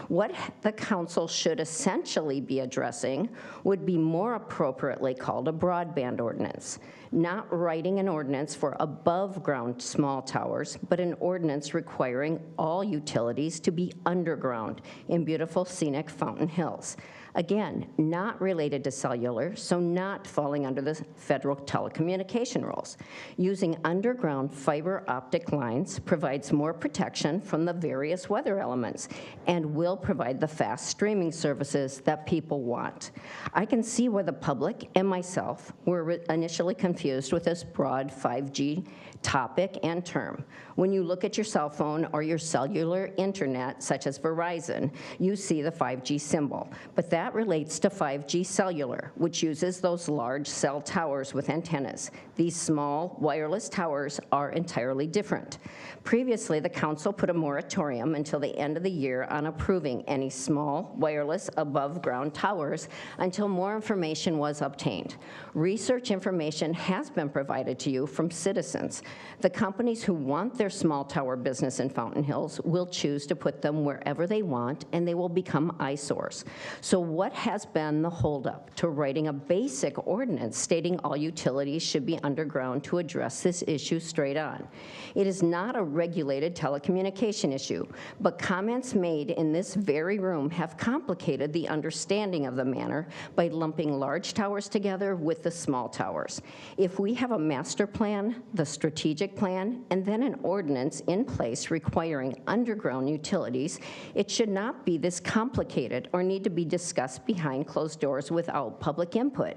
What the council should essentially be addressing would be more appropriately called a broadband ordinance, not writing an ordinance for above-ground small towers, but an ordinance requiring all utilities to be underground in beautiful scenic Fountain Hills. Again, not related to cellular, so not falling under the federal telecommunication rules. Using underground fiber optic lines provides more protection from the various weather elements and will provide the fast streaming services that people want. I can see where the public and myself were initially confused with this broad 5G topic and term. When you look at your cell phone or your cellular internet, such as Verizon, you see the 5G symbol. But that relates to 5G cellular, which uses those large cell towers with antennas. These small wireless towers are entirely different. Previously, the council put a moratorium until the end of the year on approving any small wireless above-ground towers until more information was obtained. Research information has been provided to you from citizens. The companies who want their small tower business in Fountain Hills will choose to put them wherever they want, and they will become eyesores. So what has been the holdup to writing a basic ordinance stating all utilities should be underground to address this issue straight on? It is not a regulated telecommunication issue, but comments made in this very room have complicated the understanding of the matter by lumping large towers together with the small towers. If we have a master plan, the strategic plan, and then an ordinance in place requiring underground utilities, it should not be this complicated or need to be discussed behind closed doors without public input.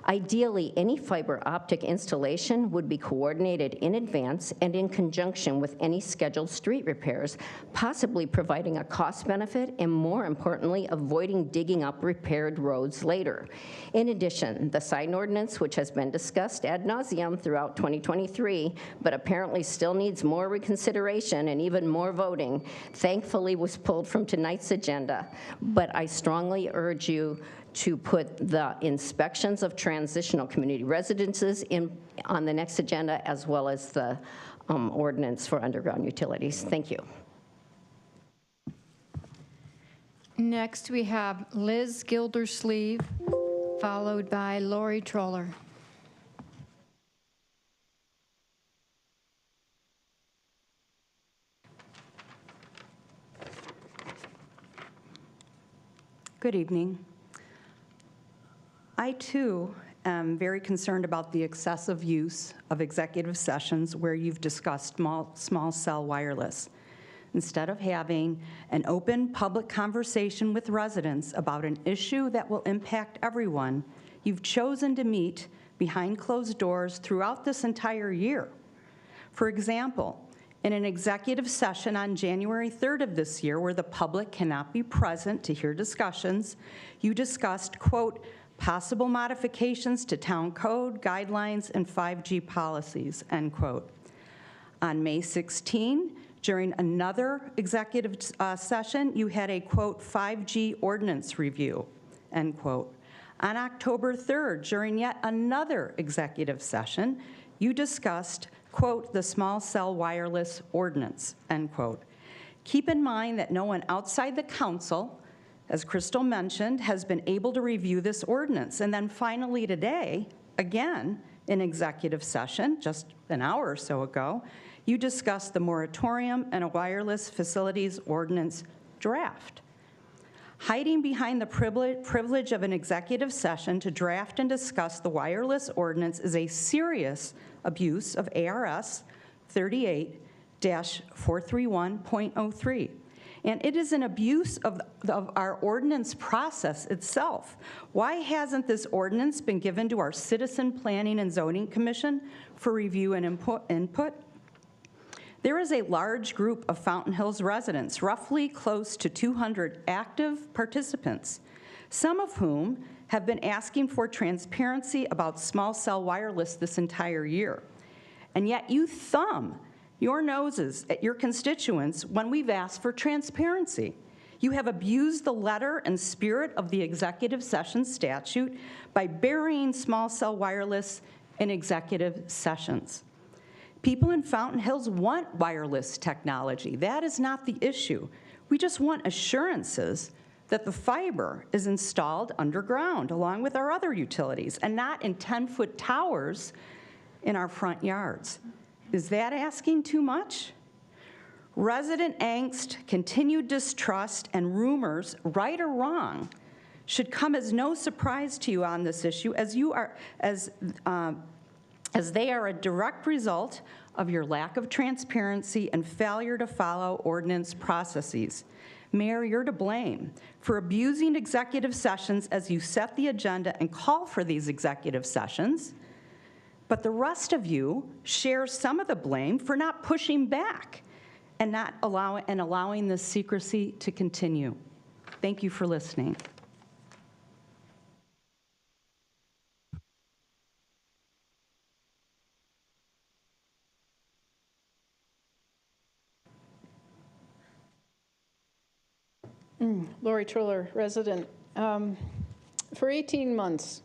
Ideally, any fiber optic installation would be coordinated in advance and in conjunction with any scheduled street repairs, possibly providing a cost benefit and, more importantly, avoiding digging up repaired roads later. In addition, the sign ordinance, which has been discussed ad nauseum throughout 2023, but apparently still needs more reconsideration and even more voting, thankfully was pulled from tonight's agenda. But I strongly urge you to put the inspections of transitional community residences on the next agenda, as well as the ordinance for underground utilities. Thank you. Next, we have Liz Gildersleeve, followed by Lori Troller. Good evening. I, too, am very concerned about the excessive use of executive sessions where you've discussed small cell wireless. Instead of having an open public conversation with residents about an issue that will impact everyone, you've chosen to meet behind closed doors throughout this entire year. For example, in an executive session on January 3rd of this year, where the public cannot be present to hear discussions, you discussed, quote, possible modifications to town code, guidelines, and 5G policies, end quote. On May 16, during another executive session, you had a, quote, 5G ordinance review, end quote. On October 3rd, during yet another executive session, you discussed, quote, the small cell wireless ordinance, end quote. Keep in mind that no one outside the council, as Crystal mentioned, has been able to review this ordinance. And then finally today, again, in executive session just an hour or so ago, you discussed the moratorium and a wireless facilities ordinance draft. Hiding behind the privilege of an executive session to draft and discuss the wireless ordinance is a serious abuse of ARS 38-431.03. And it is an abuse of our ordinance process itself. Why hasn't this ordinance been given to our Citizen Planning and Zoning Commission for review and input? There is a large group of Fountain Hills residents, roughly close to 200 active participants, some of whom have been asking for transparency about small cell wireless this entire year. And yet you thumb your noses at your constituents when we've asked for transparency. You have abused the letter and spirit of the executive session statute by burying small cell wireless in executive sessions. People in Fountain Hills want wireless technology. That is not the issue. We just want assurances that the fiber is installed underground along with our other utilities and not in 10-foot towers in our front yards. Is that asking too much? Resident angst, continued distrust, and rumors, right or wrong, should come as no surprise to you on this issue, as they are a direct result of your lack of transparency and failure to follow ordinance processes. Mayor, you're to blame for abusing executive sessions as you set the agenda and call for these executive sessions. But the rest of you share some of the blame for not pushing back and allowing this secrecy to continue. Thank you for listening. Lori Triller, resident. For 18 months,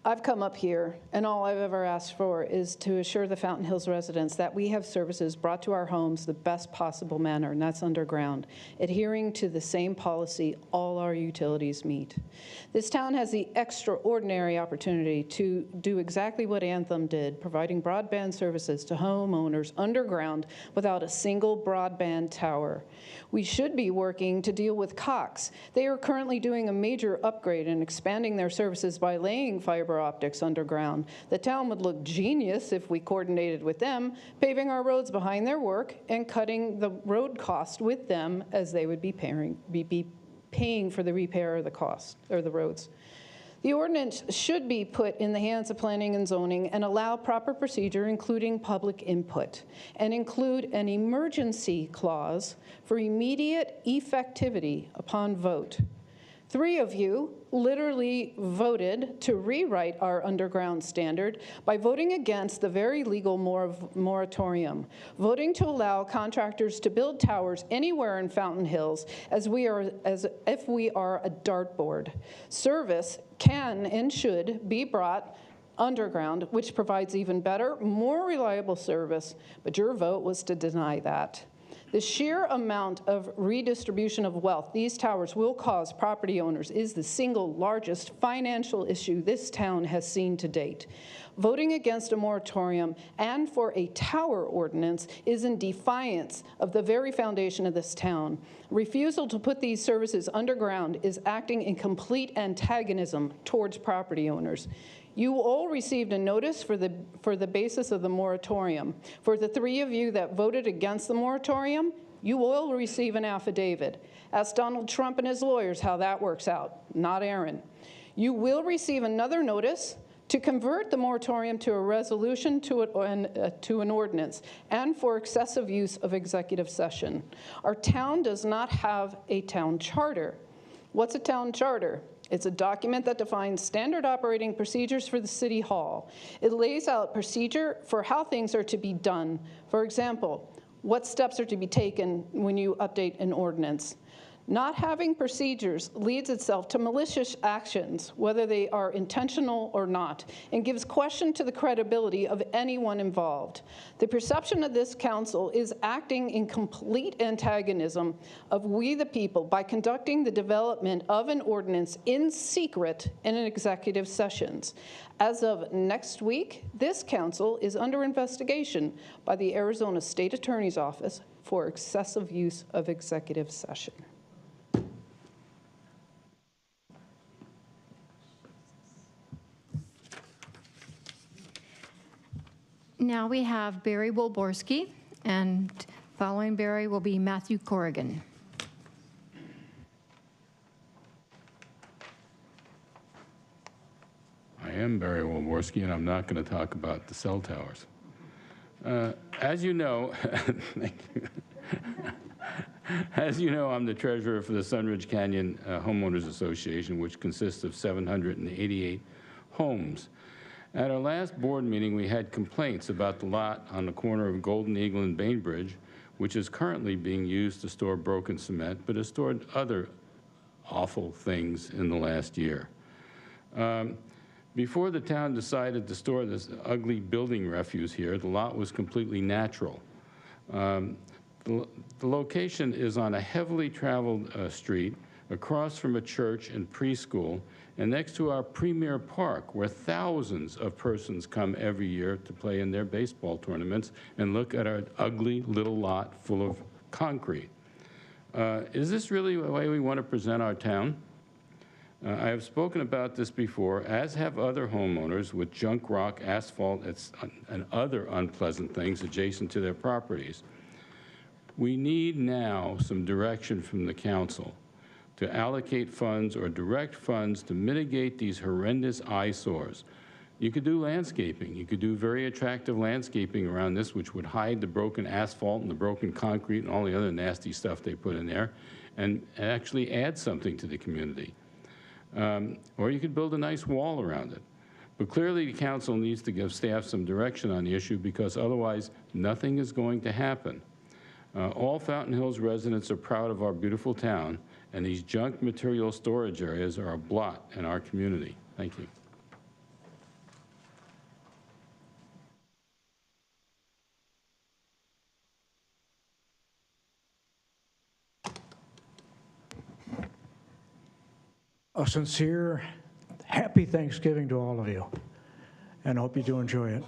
I've come up here, and all I've ever asked for is to assure the Fountain Hills residents that we have services brought to our homes the best possible manner, and that's underground, adhering to the same policy all our utilities meet. This town has the extraordinary opportunity to do exactly what Anthem did, providing broadband services to homeowners underground without a single broadband tower. We should be working to deal with Cox. They are currently doing a major upgrade and expanding their services by laying fiber optics underground. The town would look genius if we coordinated with them, paving our roads behind their work and cutting the road cost with them, as they would be paying for the repair of the cost or the roads. The ordinance should be put in the hands of planning and zoning and allow proper procedure, including public input, and include an emergency clause for immediate effectivity upon vote. 3 of you literally voted to rewrite our underground standard by voting against the very legal moratorium, voting to allow contractors to build towers anywhere in Fountain Hills as if we are a dartboard. Service can and should be brought underground, which provides even better, more reliable service, but your vote was to deny that. The sheer amount of redistribution of wealth these towers will cause property owners is the single largest financial issue this town has seen to date. Voting against a moratorium and for a tower ordinance is in defiance of the very foundation of this town. Refusal to put these services underground is acting in complete antagonism towards property owners. You all received a notice for the basis of the moratorium. For the 3 of you that voted against the moratorium, you will receive an affidavit. Ask Donald Trump and his lawyers how that works out, not Aaron. You will receive another notice to convert the moratorium to a resolution to an ordinance, and for excessive use of executive session. Our town does not have a town charter. What's a town charter? It's a document that defines standard operating procedures for the City Hall. It lays out procedure for how things are to be done. For example, what steps are to be taken when you update an ordinance. Not having procedures leads itself to malicious actions, whether they are intentional or not, and gives question to the credibility of anyone involved. The perception of this council is acting in complete antagonism of we the people by conducting the development of an ordinance in secret in an executive sessions. As of next week, this council is under investigation by the Arizona State Attorney's Office for excessive use of executive session. Now we have Barry Wolborski, and following Barry will be Matthew Corrigan. I am Barry Wolborski, and I'm not going to talk about the cell towers. As you know, thank you. As you know, I'm the treasurer for the Sunridge Canyon Homeowners Association, which consists of 788 homes. At our last board meeting, we had complaints about the lot on the corner of Golden Eagle and Bainbridge, which is currently being used to store broken cement, but has stored other awful things in the last year. Before the town decided to store this ugly building refuse here, the lot was completely natural. The location is on a heavily traveled street across from a church and preschool, and next to our premier park, where thousands of persons come every year to play in their baseball tournaments and look at our ugly little lot full of concrete. Is this really the way we want to present our town? I have spoken about this before, as have other homeowners with junk rock, asphalt, and other unpleasant things adjacent to their properties. We need now some direction from the council to allocate funds or direct funds to mitigate these horrendous eyesores. You could do landscaping. You could do very attractive landscaping around this, which would hide the broken asphalt and the broken concrete and all the other nasty stuff they put in there, and actually add something to the community. Or you could build a nice wall around it. But clearly the council needs to give staff some direction on the issue, because otherwise nothing is going to happen. All Fountain Hills residents are proud of our beautiful town, and these junk material storage areas are a blot in our community. Thank you. A sincere, happy Thanksgiving to all of you, and I hope you do enjoy it.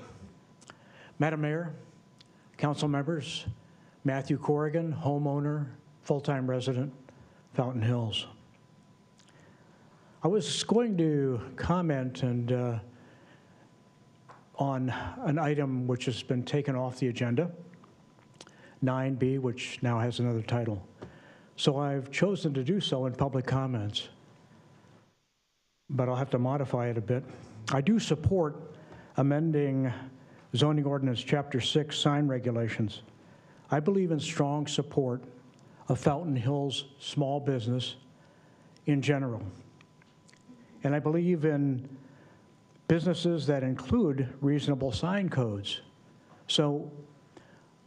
Madam Mayor, council members, Matthew Corrigan, homeowner, full-time resident, Fountain Hills. I was going to comment on an item which has been taken off the agenda, 9B, which now has another title. So I've chosen to do so in public comments, but I'll have to modify it a bit. I do support amending zoning ordinance chapter 6 sign regulations. I believe in strong support of Fountain Hills small business in general. And I believe in businesses that include reasonable sign codes. So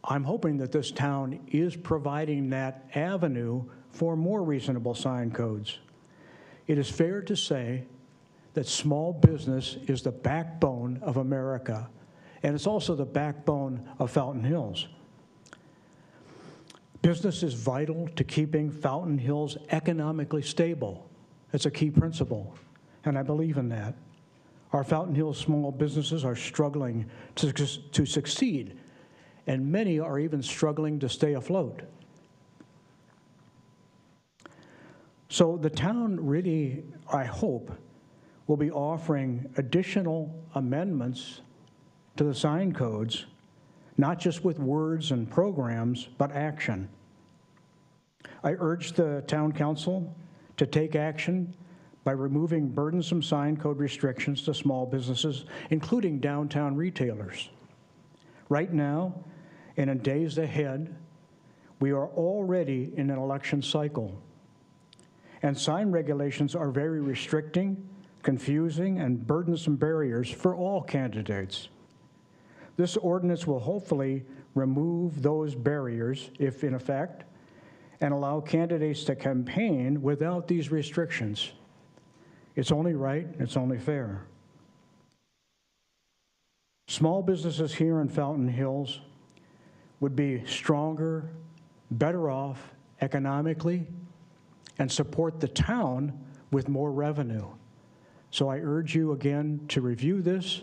I'm hoping that this town is providing that avenue for more reasonable sign codes. It is fair to say that small business is the backbone of America, and it's also the backbone of Fountain Hills. Business is vital to keeping Fountain Hills economically stable. It's a key principle, and I believe in that. Our Fountain Hills small businesses are struggling to succeed, and many are even struggling to stay afloat. So the town really, I hope, will be offering additional amendments to the sign codes, not just with words and programs, but action. I urge the town council to take action by removing burdensome sign code restrictions to small businesses, including downtown retailers. Right now, and in days ahead, we are already in an election cycle, and sign regulations are very restricting, confusing, and burdensome barriers for all candidates. This ordinance will hopefully remove those barriers, if in effect, and allow candidates to campaign without these restrictions. It's only right, it's only fair. Small businesses here in Fountain Hills would be stronger, better off economically, and support the town with more revenue. So I urge you again to review this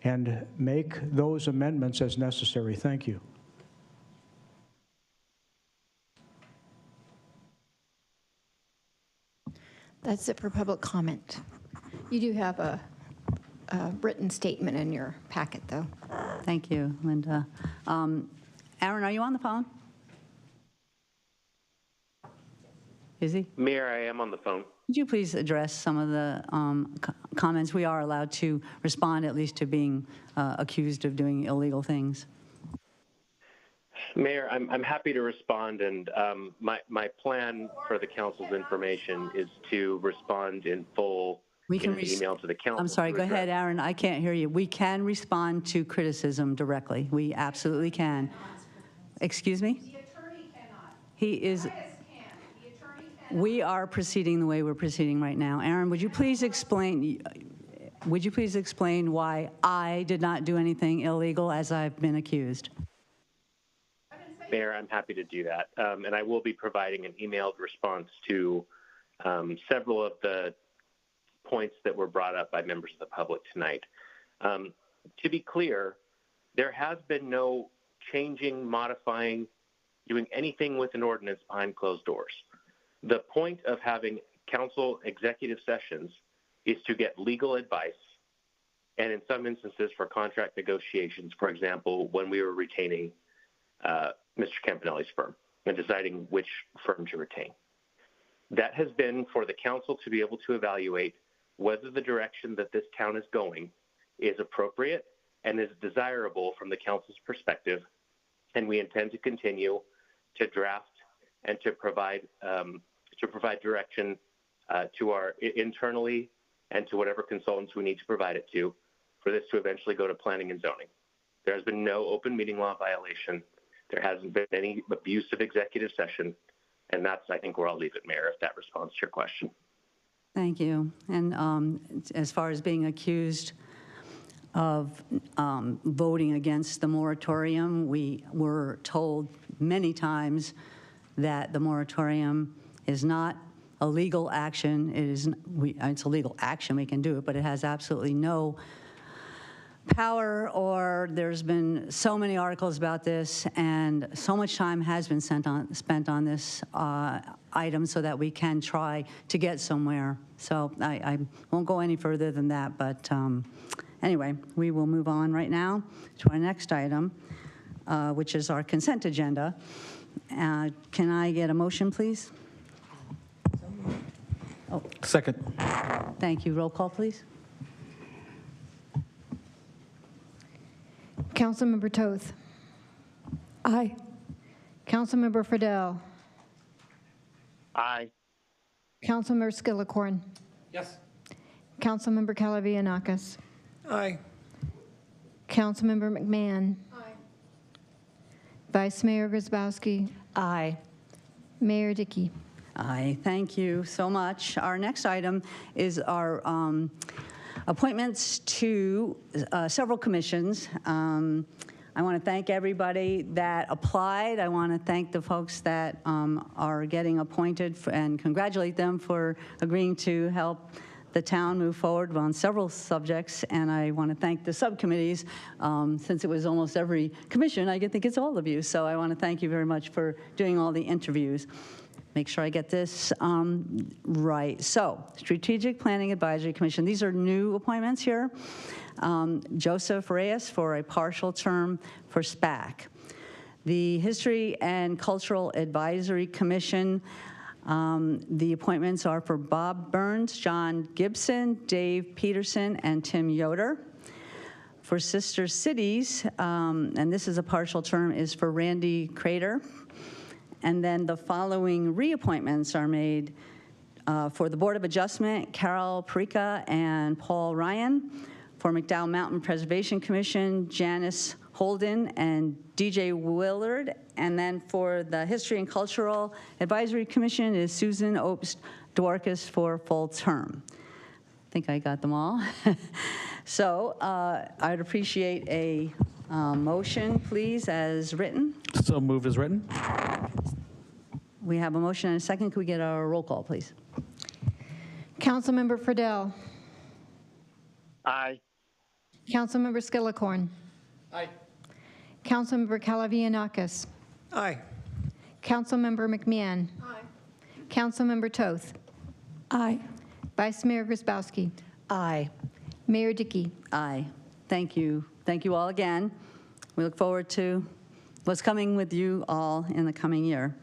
and make those amendments as necessary. Thank you. That's it for public comment. You do have a written statement in your packet, though. Thank you, Linda. Aaron, are you on the phone? Is he? Mayor, I am on the phone. Could you please address some of the comments? We are allowed to respond, at least to being accused of doing illegal things. Mayor, I'm happy to respond, and my plan for the council's information is to respond in full in an email to the council. I'm sorry, go ahead, Aaron. I can't hear you. We can respond to criticism directly. We absolutely can. Excuse me? The attorney cannot. He is. We are proceeding the way we're proceeding right now. Aaron, would you please explain why I did not do anything illegal as I've been accused? Mayor, I'm happy to do that. And I will be providing an emailed response to several of the points that were brought up by members of the public tonight. To be clear, there has been no changing, modifying, doing anything with an ordinance behind closed doors. The point of having council executive sessions is to get legal advice, and in some instances for contract negotiations, for example, when we were retaining Mr. Campanelli's firm and deciding which firm to retain. That has been for the council to be able to evaluate whether the direction that this town is going is appropriate and is desirable from the council's perspective, and we intend to continue to draft and to provide direction to our internally and to whatever consultants we need to provide it to for this to eventually go to planning and zoning. There has been no open meeting law violation. There hasn't been any abuse of executive session, and that's, I think, where I'll leave it, Mayor, if that responds to your question. Thank you. And as far as being accused of voting against the moratorium, we were told many times that the moratorium is not a legal action. It's a legal action, we can do it, but it has absolutely no power, or there's been so many articles about this, and so much time has been spent on this item so that we can try to get somewhere. So I won't go any further than that, but anyway, we will move on right now to our next item, which is our consent agenda. Can I get a motion, please? Oh. Second. Thank you. Roll call, please. Councilmember Toth. Aye. Councilmember Friedel. Aye. Councilmember Skillicorn. Yes. Councilmember Calavianakis. Aye. Councilmember McMahon. Aye. Vice Mayor Grzybowski. Aye. Mayor Dickey. Aye, thank you so much. Our next item is our appointments to several commissions. I want to thank everybody that applied. I want to thank the folks that are getting appointed and congratulate them for agreeing to help the town move forward on several subjects. And I want to thank the subcommittees. Since it was almost every commission, I think it's all of you. So I want to thank you very much for doing all the interviews. Make sure I get this right. So, Strategic Planning Advisory Commission. These are new appointments here. Joseph Reyes for a partial term for SPAC. The History and Cultural Advisory Commission. The appointments are for Bob Burns, John Gibson, Dave Peterson, and Tim Yoder. For Sister Cities, and this is a partial term, is for Randy Crater. And then the following reappointments are made for the Board of Adjustment, Carol Perica and Paul Ryan. For McDowell Mountain Preservation Commission, Janice Holden and DJ Willard. And then for the History and Cultural Advisory Commission is Susan Obst Dworkis for full term. I think I got them all. So I'd appreciate a motion, please, as written. So moved as written. We have a motion and a second. Could we get a roll call, please? Councilmember Friedel. Aye. Councilmember Skillicorn. Aye. Councilmember Kalavianakis. Aye. Councilmember McMahon. Aye. Councilmember Toth. Aye. Vice Mayor Grisbowski. Aye. Mayor Dickey. Aye. Thank you. Thank you all again. We look forward to what's coming with you all in the coming year.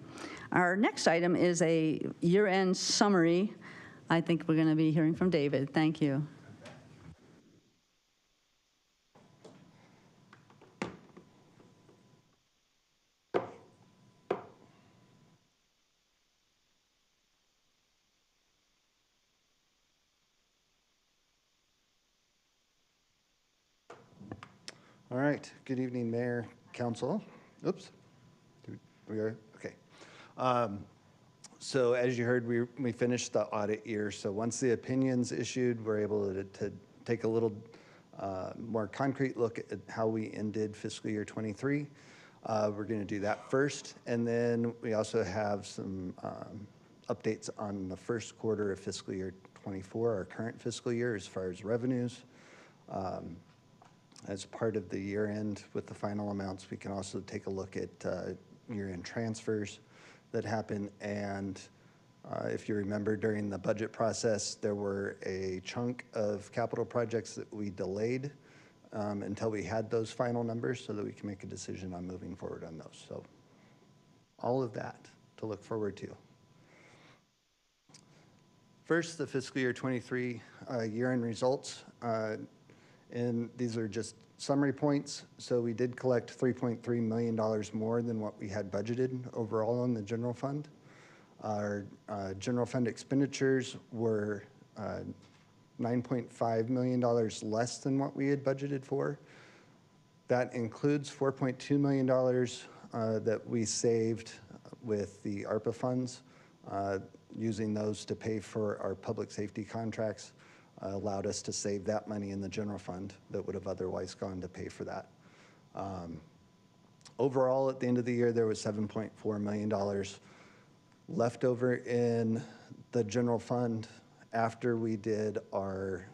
Our next item is a year-end summary. I think we're going to be hearing from David. Thank you. All right, good evening, Mayor, Council. Oops, we are, okay. So as you heard, we finished the audit year. So once the opinion's issued, we're able to take a little more concrete look at how we ended fiscal year 23. We're gonna do that first. And then we also have some updates on the first quarter of fiscal year 24, our current fiscal year, as far as revenues. As part of the year end with the final amounts, we can also take a look at year-end transfers that happen. And if you remember, during the budget process, there were a chunk of capital projects that we delayed until we had those final numbers so that we can make a decision on moving forward on those. So all of that to look forward to. First, the fiscal year 23 year-end results. And these are just summary points. So we did collect $3.3 million more than what we had budgeted overall in the general fund. Our general fund expenditures were $9.5 million less than what we had budgeted for. That includes $4.2 million that we saved with the ARPA funds, using those to pay for our public safety contracts. Allowed us to save that money in the general fund that would have otherwise gone to pay for that. Overall, at the end of the year, there was $7.4 million left over in the general fund after we did our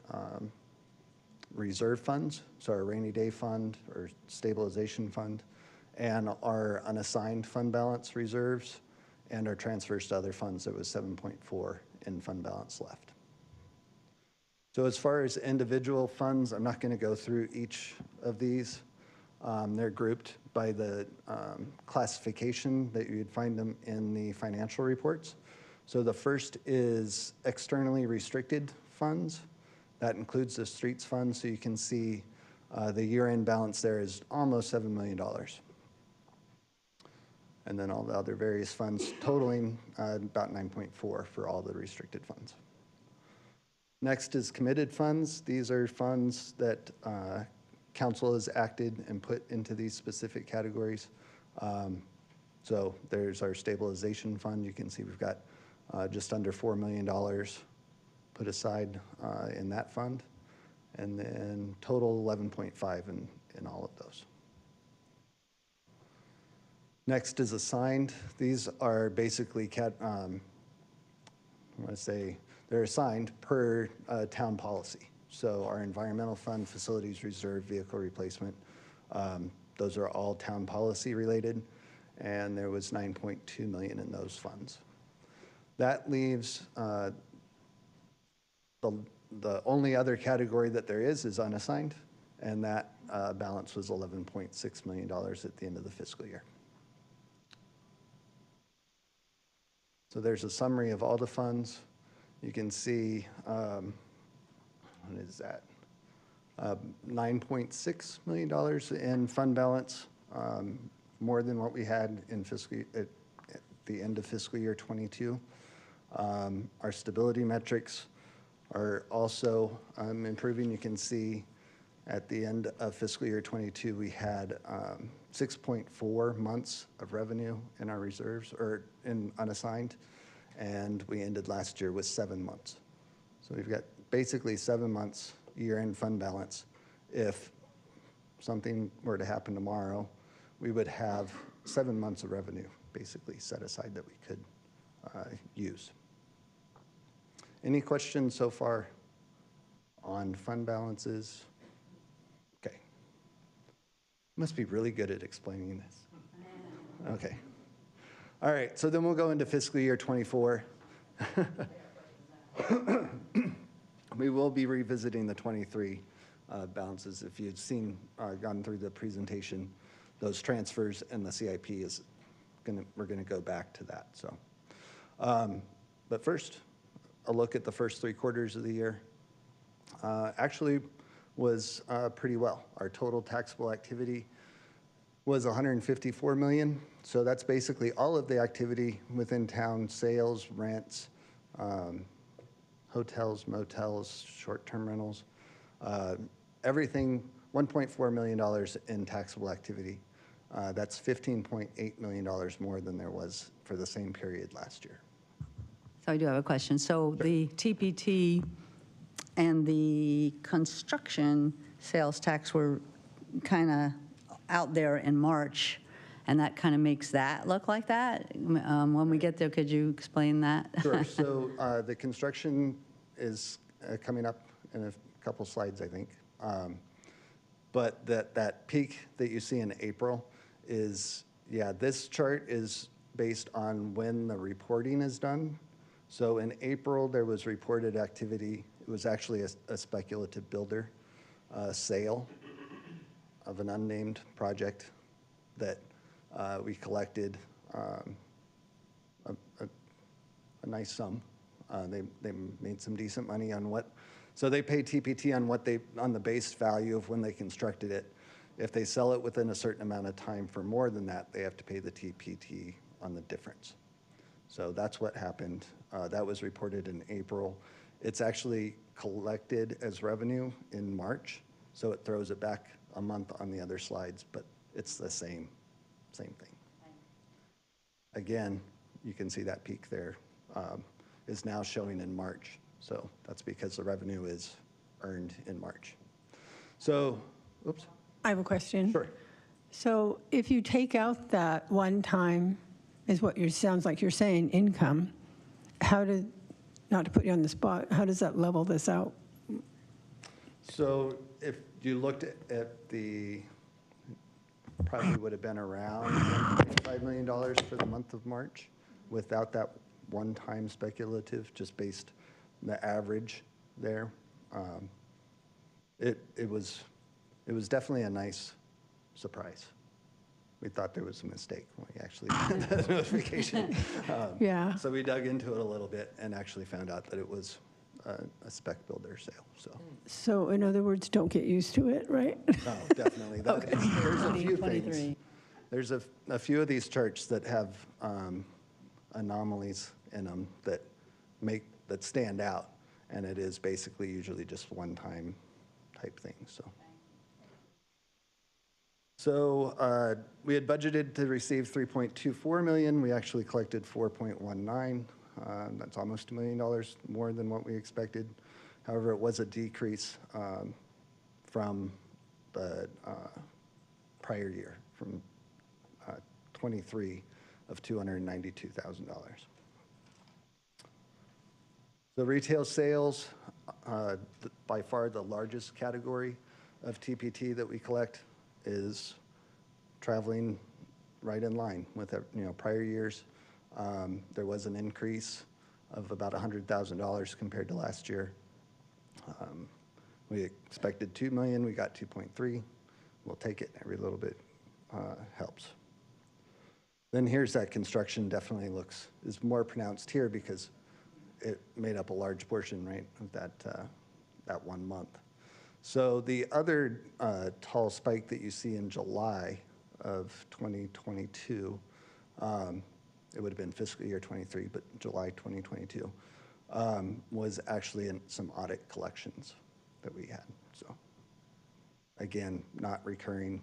reserve funds, so our rainy day fund or stabilization fund, and our unassigned fund balance reserves, and our transfers to other funds. There was 7.4 in fund balance left. So as far as individual funds, I'm not going to go through each of these. They're grouped by the classification that you'd find them in the financial reports. So the first is externally restricted funds. That includes the streets fund. So you can see the year-end balance there is almost $7 million. And then all the other various funds totaling about 9.4 for all the restricted funds. Next is committed funds. These are funds that council has acted and put into these specific categories. So there's our stabilization fund. You can see we've got just under $4 million put aside in that fund. And then total 11.5 in all of those. Next is assigned. These are basically, they're assigned per town policy. So our environmental fund, facilities reserve, vehicle replacement, those are all town policy related, and there was $9.2 million in those funds. That leaves the only other category that there is unassigned, and that balance was $11.6 million at the end of the fiscal year. So there's a summary of all the funds. You can see, what is that? $9.6 million in fund balance, more than what we had in at the end of fiscal year 22. Our stability metrics are also improving. You can see At the end of fiscal year 22, we had 6.4 months of revenue in our reserves, or in unassigned, and we ended last year with 7 months. So we've got basically 7 months year-end fund balance. If something were to happen tomorrow, we would have 7 months of revenue basically set aside that we could use. Any questions so far on fund balances? Okay. Must be really good at explaining this. Okay. All right, so then we'll go into fiscal year 24. We will be revisiting the 23 balances. If you've seen, gone through the presentation, those transfers and the CIP is we're gonna go back to that. So, but first, a look at the first 3 quarters of the year. Actually was pretty well. Our total taxable activity was 154 million. So that's basically all of the activity within town: sales, rents, hotels, motels, short-term rentals, everything. $1.4 million in taxable activity. That's $15.8 million more than there was for the same period last year. So I do have a question. So the TPT and the construction sales tax were kind of out there in March, and that kind of makes that look like that. When we get there, could you explain that? Sure. So the construction is coming up in a couple slides, I think. But that peak that you see in April is, yeah, this chart is based on when the reporting is done. So in April, there was reported activity. It was actually a speculative builder sale of an unnamed project that we collected a nice sum. They made some decent money on what, so they pay TPT on the base value of when they constructed it. If they sell it within a certain amount of time for more than that, they have to pay the TPT on the difference. So that's what happened. That was reported in April. It's actually collected as revenue in March, so it throws it back a month on the other slides, but it's the same thing. Again, you can see that peak there is now showing in March. So that's because the revenue is earned in March. So, oops. I have a question. Sure. So if you take out that one time, is what sounds like you're saying, income, not to put you on the spot, how does that level this out? So if you looked at the, probably would have been around $5 million for the month of March without that one-time speculative, just based the average there. It was definitely a nice surprise. We thought there was a mistake when we actually did the notification. Yeah. So we dug into it a little bit and actually found out that it was a spec builder sale. So in other words, don't get used to it, right? no, definitely. There's a few things. There's a few of these charts that have anomalies in them that stand out, and it is basically usually just one-time type thing. So we had budgeted to receive $3.24 million. We actually collected $4.19. That's almost $1 million more than what we expected. However, it was a decrease from the prior year, from 23 of $292,000. The retail sales, by far the largest category of TPT that we collect, is traveling right in line with prior years. There was an increase of about $100,000 compared to last year. We expected $2 million, we got 2.3. We'll take it. Every little bit helps. Then here's that construction. Definitely is more pronounced here because it made up a large portion, right, of that 1 month. So the other tall spike that you see in July of 2022, it would have been fiscal year 23, but July 2022, was actually in some audit collections that we had. So again, not recurring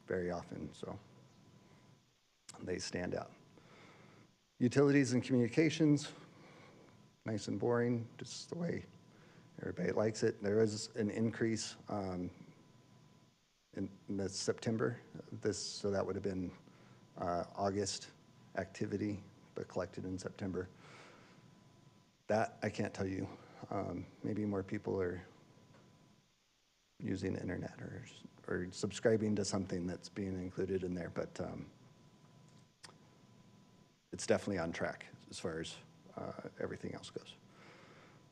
very often, so they stand out. Utilities and communications, nice and boring, just the way everybody likes it. There is an increase in the September, so that would have been August activity, but collected in September. That I can't tell you. Maybe more people are using the internet or subscribing to something that's being included in there, but it's definitely on track as far as everything else goes.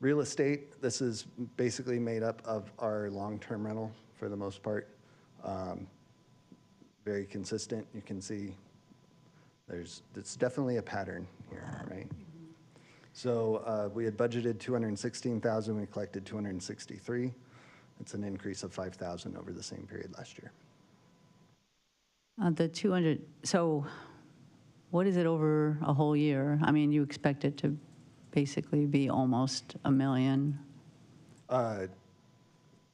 Real estate, this is basically made up of our long-term rental for the most part. Very consistent. You can see it's definitely a pattern here, right? So we had budgeted 216,000, we collected 263. It's an increase of 5,000 over the same period last year. The 200, so what is it over a whole year? I mean, you expect it to basically be almost $1 million.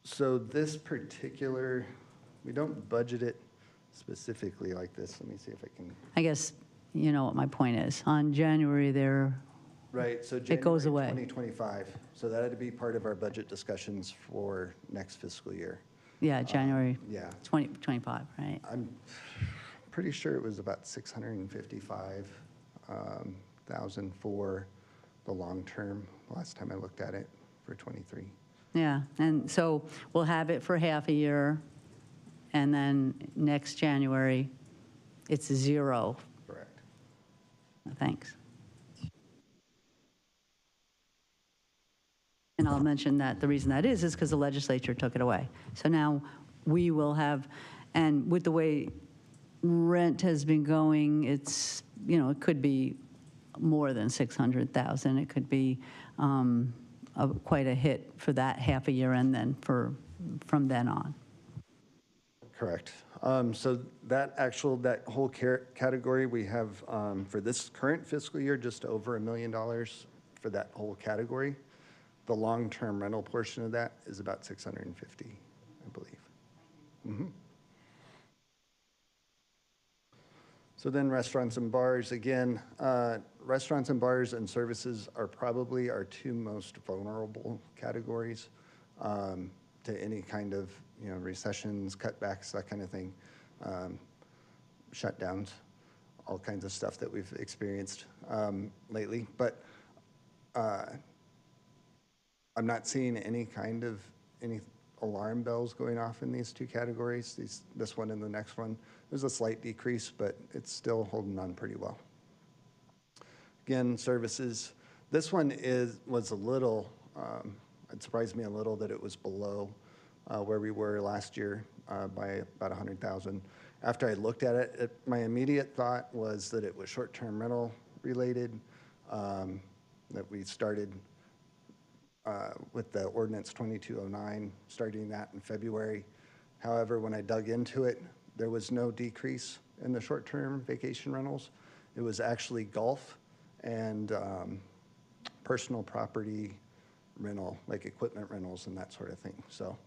So this particular, we don't budget it specifically like this. Let me see if I can. I guess you know what my point is. On January, Right, so it goes away. 2025. So that had to be part of our budget discussions for next fiscal year. Yeah, January yeah. 2025, right? I'm pretty sure it was about 655,000 for the long term, last time I looked at it, for 23. Yeah, and so we'll have it for half a year, and then next January, it's 0. Correct. Thanks. And I'll mention that the reason that is because the legislature took it away. So now we will have, and with the way rent has been going, it's, you know, it could be more than 600,000. It could be quite a hit for that half a year and then from then on. Correct. So that whole category we have for this current fiscal year, just over $1 million for that whole category. The long-term rental portion of that is about 650, I believe. Mm-hmm. So then restaurants and bars, again, restaurants and bars and services are probably our two most vulnerable categories to any kind of, you know, recessions, cutbacks, that kind of thing, shutdowns, all kinds of stuff that we've experienced lately. But I'm not seeing any alarm bells going off in these two categories, this one and the next one. There's a slight decrease, but it's still holding on pretty well. Again, services. This one was a little, it surprised me a little that it was below where we were last year by about 100,000. After I looked at it, my immediate thought was that it was short-term rental related, that we started with the ordinance 2209, starting that in February. However, when I dug into it, there was no decrease in the short-term vacation rentals. It was actually golf and personal property rental, like equipment rentals and that sort of thing. So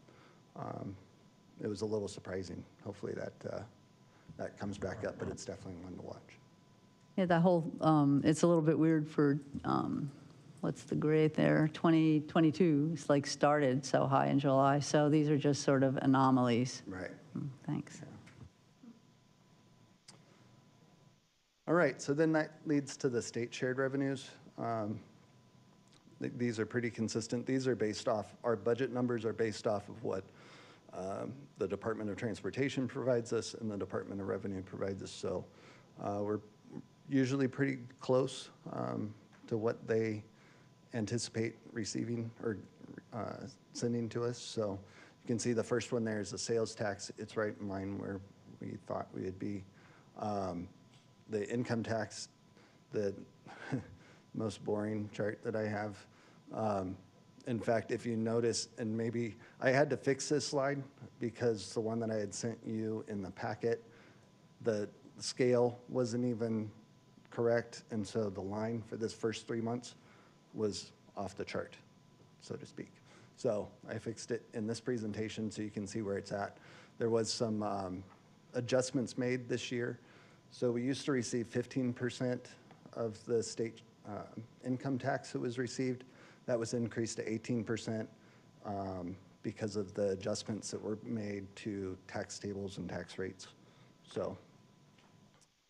it was a little surprising. Hopefully that comes back up, but it's definitely one to watch. Yeah, that whole, it's a little bit weird for, what's the grade there? 2022, it's like started so high in July. So these are just sort of anomalies. Right. Thanks. Yeah. All right, so then that leads to the state shared revenues. These are pretty consistent. These are based off, our budget numbers are based off of what the Department of Transportation provides us and the Department of Revenue provides us. So we're usually pretty close to what they anticipate receiving or sending to us. So you can see the first one there is the sales tax. It's right in line where we thought we would be. The income tax, the most boring chart that I have. In fact, if you notice, and maybe I had to fix this slide because the one that I had sent you in the packet, the scale wasn't even correct, and so the line for this first 3 months was off the chart, so to speak. So I fixed it in this presentation so you can see where it's at. There was some adjustments made this year. So we used to receive 15% of the state income tax that was received. That was increased to 18% because of the adjustments that were made to tax tables and tax rates. So,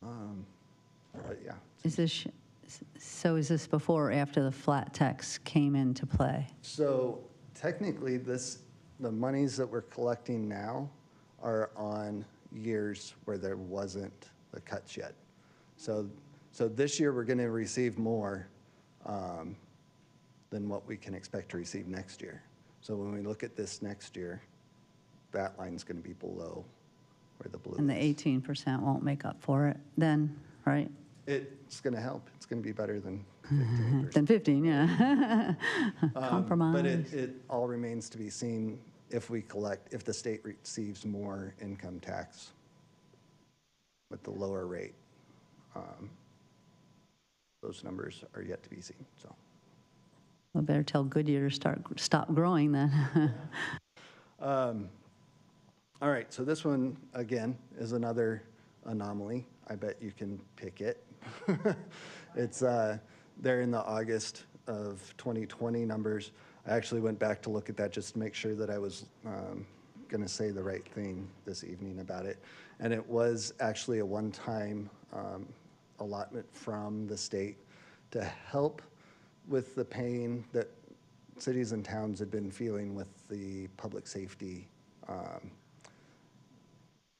but yeah. Is this before or after the flat tax came into play? So technically, the monies that we're collecting now are on years where there wasn't the cuts yet. So this year we're going to receive more than what we can expect to receive next year. So when we look at this next year, that line's going to be below where the blue And the is. 18% won't make up for it then, right? It's going to help. It's going to be better than 15%. Than 15, yeah. Compromise. But it all remains to be seen if the state receives more income tax with the lower rate. Those numbers are yet to be seen, so. Well, better tell Goodyear to stop growing then. All right, so this one, again, is another anomaly. I bet you can pick it. It's there in the August of 2020 numbers. I actually went back to look at that just to make sure that I was going to say the right thing this evening about it. And it was actually a one-time allotment from the state to help with the pain that cities and towns had been feeling with the public safety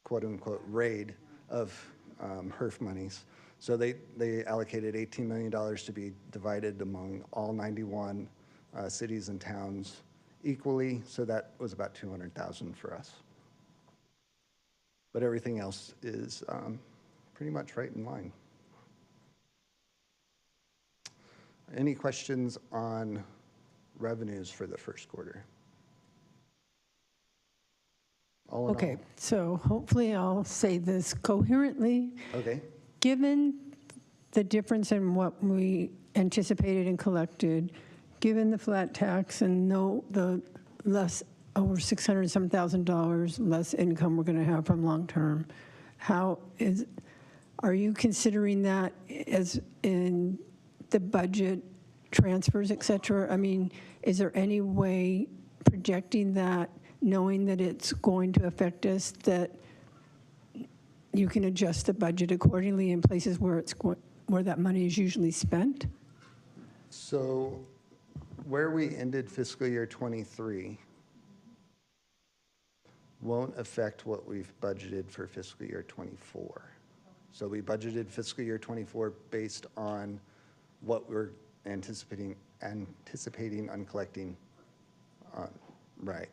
quote-unquote raid of HERF monies. So they allocated $18 million to be divided among all 91 cities and towns equally, so that was about $200,000 for us. But everything else is pretty much right in line. Any questions on revenues for the first quarter? All in Okay, all. so hopefully I'll say this coherently. Okay. Given the difference in what we anticipated and collected, given the flat tax and the less, over $600,000 less income we're going to have from long-term, are you considering that as in the budget transfers, et cetera? I mean, is there any way projecting that, knowing that it's going to affect us, that you can adjust the budget accordingly in places where where that money is usually spent? So where we ended fiscal year 23 won't affect what we've budgeted for fiscal year 24. So we budgeted fiscal year 24 based on what we're anticipating on collecting, right.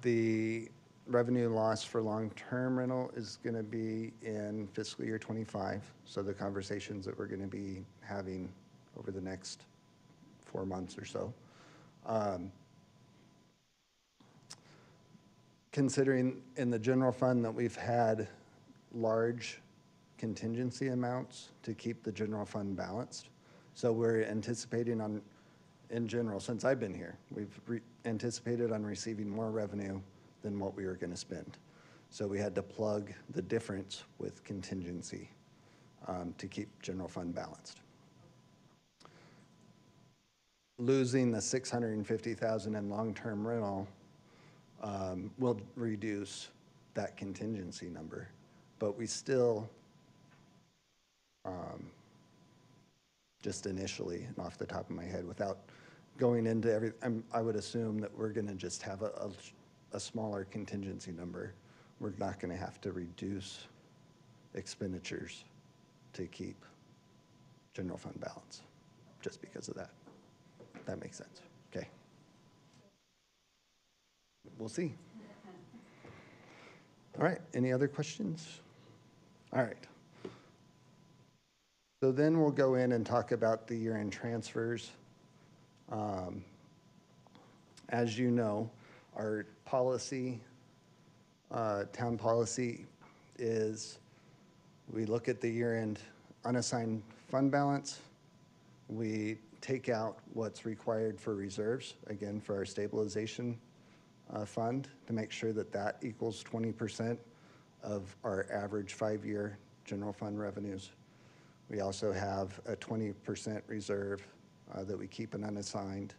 The revenue loss for long-term rental is going to be in fiscal year 25. So the conversations that we're going to be having over the next 4 months or so. Considering in the general fund that we've had large contingency amounts to keep the general fund balanced. So we're anticipating in general, since I've been here, we've anticipated on receiving more revenue than what we were going to spend. So we had to plug the difference with contingency to keep general fund balanced. Losing the $650,000 in long-term rental will reduce that contingency number, but we still, just initially and off the top of my head, without going into everything, I would assume that we're going to just have a smaller contingency number. We're not going to have to reduce expenditures to keep general fund balance just because of that. That makes sense. Okay. We'll see. All right. Any other questions? All right. So then we'll go in and talk about the year-end transfers. As you know, our policy, town policy, is we look at the year-end unassigned fund balance. We take out what's required for reserves, again, for our stabilization fund, to make sure that that equals 20% of our average 5-year general fund revenues. We also have a 20% reserve that we keep in unassigned.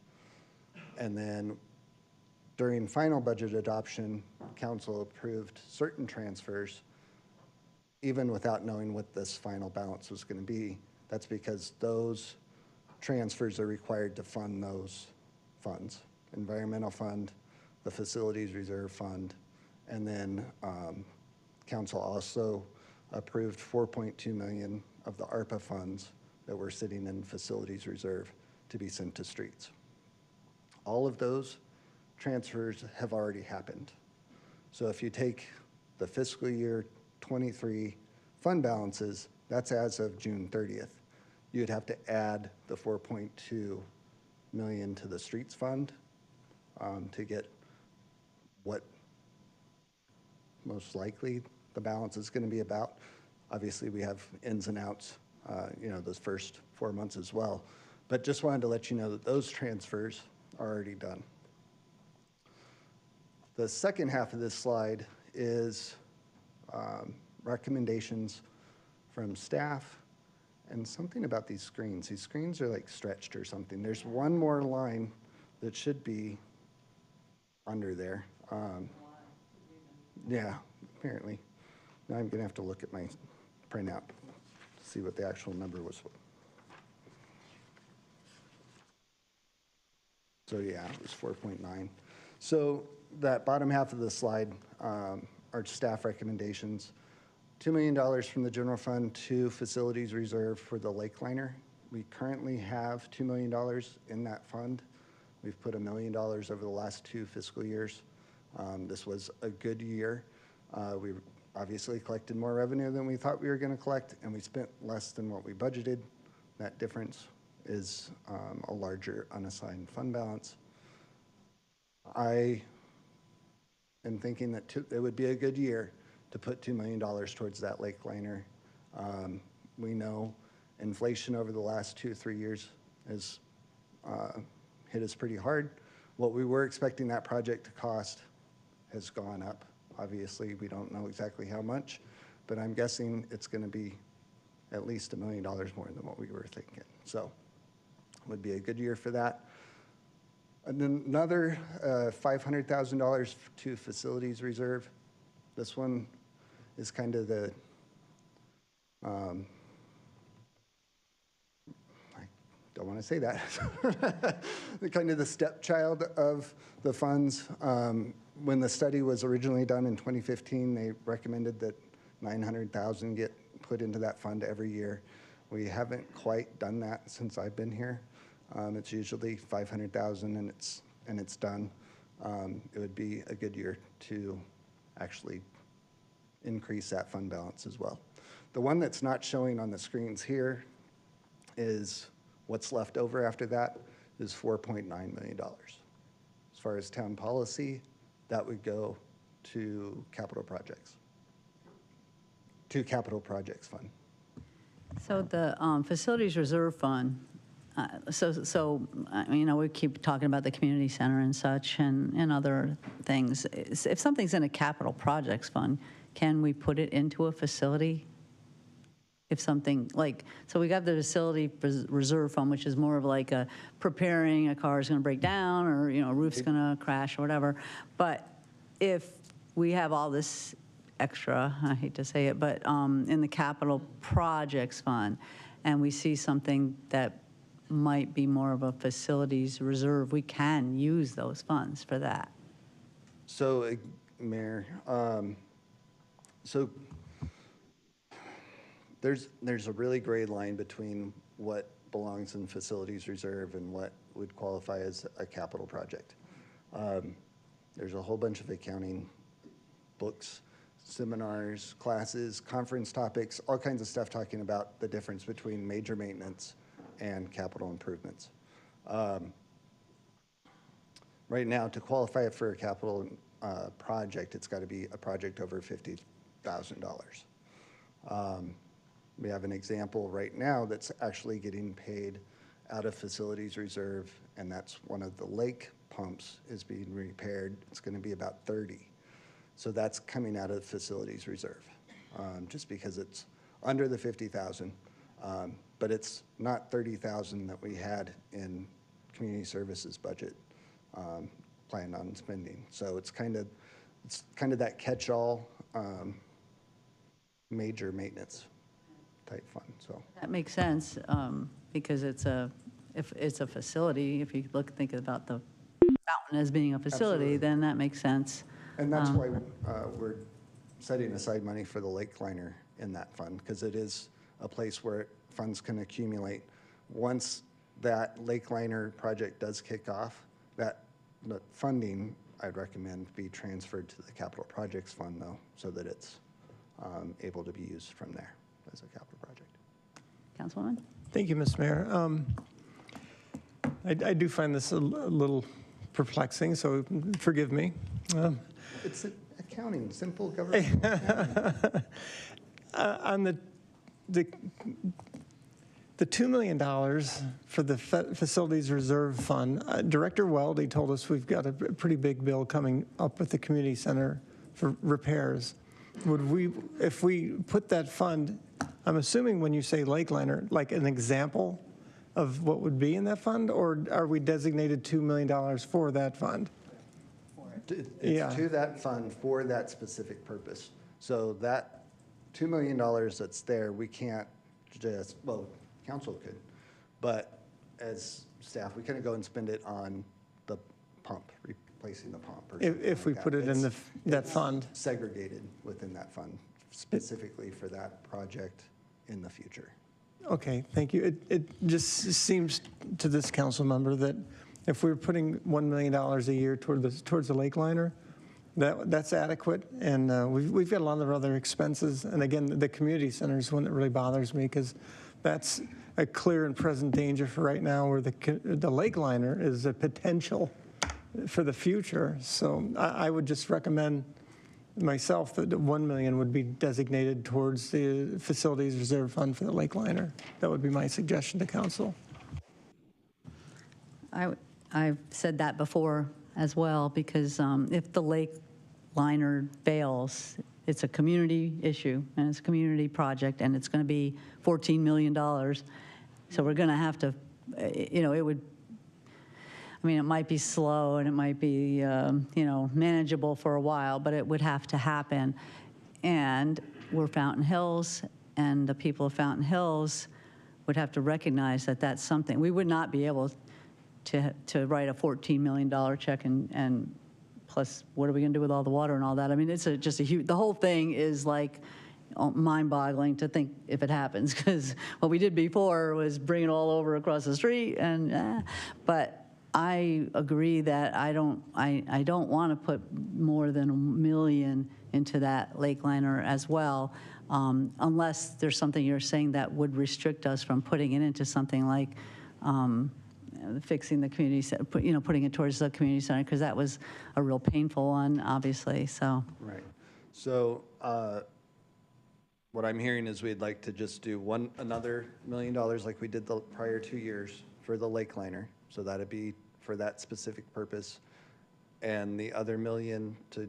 And then during final budget adoption, council approved certain transfers even without knowing what this final balance was going to be. That's because those transfers are required to fund those funds: environmental fund, the facilities reserve fund, and then council also approved $4.2 million of the ARPA funds that were sitting in facilities reserve to be sent to streets. All of those transfers have already happened. So if you take the fiscal year 23 fund balances, that's as of June 30th. You'd have to add the $4.2 million to the streets fund to get what most likely the balance is going to be about. Obviously, we have ins and outs, those first 4 months as well. But just wanted to let you know that those transfers are already done. The second half of this slide is recommendations from staff and something about these screens. These screens are like stretched or something. There's one more line that should be under there. Yeah, apparently. Now I'm going to have to look at my printout to see what the actual number was. So yeah, it was 4.9. So that bottom half of the slide are staff recommendations. $2 million from the general fund to facilities reserve for the lake liner. We currently have $2 million in that fund. We've put $1 million over the last 2 fiscal years. This was a good year. We obviously collected more revenue than we thought we were going to collect, and we spent less than what we budgeted. That difference is a larger unassigned fund balance. I am thinking that it would be a good year to put $2 million towards that lake liner. We know inflation over the last 2-3 years has hit us pretty hard. What we were expecting that project to cost has gone up. Obviously, we don't know exactly how much, but I'm guessing it's going to be at least $1 million more than what we were thinking. So it would be a good year for that. And then another $500,000 to facilities reserve. This one is kind of the, I don't want to say that, kind of the stepchild of the funds. When the study was originally done in 2015, they recommended that $900,000 get put into that fund every year. We haven't quite done that since I've been here. It's usually $500,000 and it's done. It would be a good year to actually increase that fund balance as well. The one that's not showing on the screens here is what's left over after that is $4.9 million. As far as town policy, that would go to capital projects fund. So the facilities reserve fund, we keep talking about the community center and such and other things. If something's in a capital projects fund, can we put it into a facility? If something so we got the facility reserve fund, which is more of like preparing a car is going to break down or, a roof's going to crash or whatever. But if we have all this extra, I hate to say it, but in the capital projects fund, and we see something that might be more of a facilities reserve, we can use those funds for that. So, Mayor, so there's a really gray line between what belongs in facilities reserve and what would qualify as a capital project. There's a whole bunch of accounting books, seminars, classes, conference topics, all kinds of stuff talking about the difference between major maintenance and capital improvements. Right now, to qualify for a capital project, it's got to be a project over $50,000. We have an example right now that's actually getting paid out of facilities reserve, and that's one of the lake pumps is being repaired. It's going to be about 30. So that's coming out of facilities reserve, just because it's under the 50,000, but it's not 30,000 that we had in community services budget planned on spending. So it's kind of that catch-all major maintenance type fund. So That makes sense, because if it's a facility, if you think about the fountain as being a facility, Absolutely. then that makes sense. And that's why we're setting aside money for the lake liner in that fund, because it is a place where funds can accumulate. Once that lake liner project does kick off, the funding, I'd recommend, be transferred to the capital projects fund, though, so that it's able to be used from there as a capital project. Councilwoman? Thank you, Ms. Mayor. I do find this a little perplexing, so forgive me. It's accounting, simple government accounting. On the $2 million for the Facilities Reserve Fund, Director Weldy told us we've got a pretty big bill coming up with the community center for repairs. If we put that fund, I'm assuming when you say lake liner, like an example of what would be in that fund, or are we designated $2 million for that fund? It's to that fund for that specific purpose. So that $2 million that's there, we can't just, well, council could, but as staff, we couldn't go and spend it on the pump, replacing the pump. Or If we like put it in that it's fund. segregated within that fund, specifically for that project in the future. Okay, thank you. It just seems to this council member that if we're putting $1 million a year towards the lake liner, that's adequate. And we've got a lot of other expenses. And again, the community center is one that really bothers me, because that's a clear and present danger for right now, where the lake liner is a potential for the future. So I would just recommend myself that $1 million would be designated towards the Facilities Reserve Fund for the lake liner. That would be my suggestion to council. I've said that before as well, because if the lake liner fails, it's a community issue, and it's a community project, and it's going to be $14 million. So we're going to have to, it would, it might be slow and it might be, manageable for a while, but it would have to happen. And we're Fountain Hills, and the people of Fountain Hills would have to recognize that that's something. We would not be able to write a $14 million check and plus what are we going to do with all the water and all that? It's just a huge, the whole thing is like mind-boggling to think if it happens, because what we did before was bring it all over across the street, but I agree that I don't want to put more than $1 million into that lake liner as well, unless there's something you're saying that would restrict us from putting it into something like fixing the community center, putting it towards the community center, because that was a real painful one, obviously. So right. So what I'm hearing is we'd like to just do another $1 million like we did the prior 2 years for the lake liner. So that'd be for that specific purpose, and the other $1 million to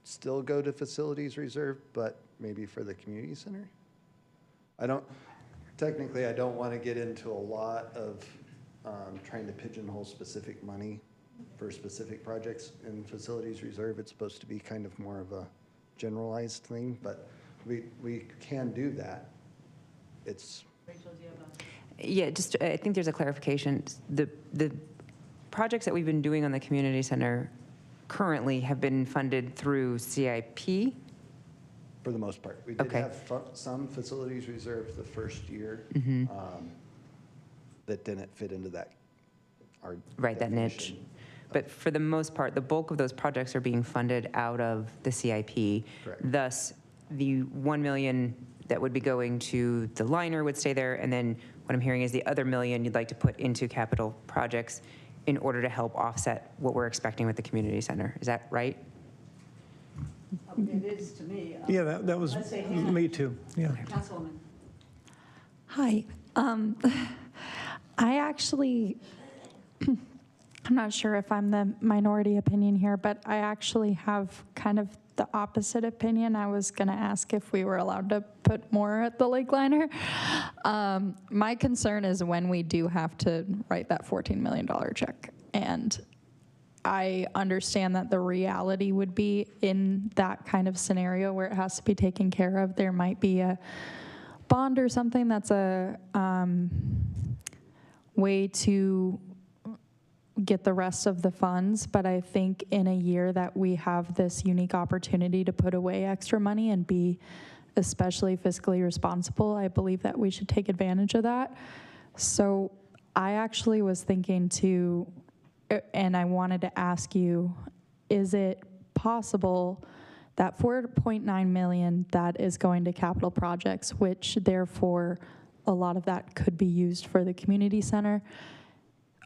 still go to facilities reserve, but maybe for the community center. I don't want to get into a lot of trying to pigeonhole specific money for specific projects in facilities reserve. It's supposed to be kind of more of a generalized thing, but we can do that. It's Rachel, do you have Yeah, just I think there's a clarification. The projects that we've been doing on the community center currently have been funded through CIP? For the most part. We did have some facilities reserve the first year that didn't fit into that. That niche. But for the most part, the bulk of those projects are being funded out of the CIP. Correct. Thus, the $1 million that would be going to the liner would stay there, and then what I'm hearing is the other $1 million you'd like to put into capital projects in order to help offset what we're expecting with the community center. Is that right? It is to me. Yeah, that was me too. Yeah. Councilwoman. Hi. I actually, I'm not sure if I'm the minority opinion here, but I actually have kind of the opposite opinion. I was going to ask if we were allowed to put more at the lake liner. My concern is when we do have to write that $14 million check. And I understand that the reality would be in that kind of scenario where it has to be taken care of, there might be a bond or something that's a way to get the rest of the funds. But I think in a year that we have this unique opportunity to put away extra money and be especially fiscally responsible, I believe that we should take advantage of that. So I actually was thinking to, and I wanted to ask you, is it possible that 4.9 million that is going to capital projects, which therefore a lot of that could be used for the community center,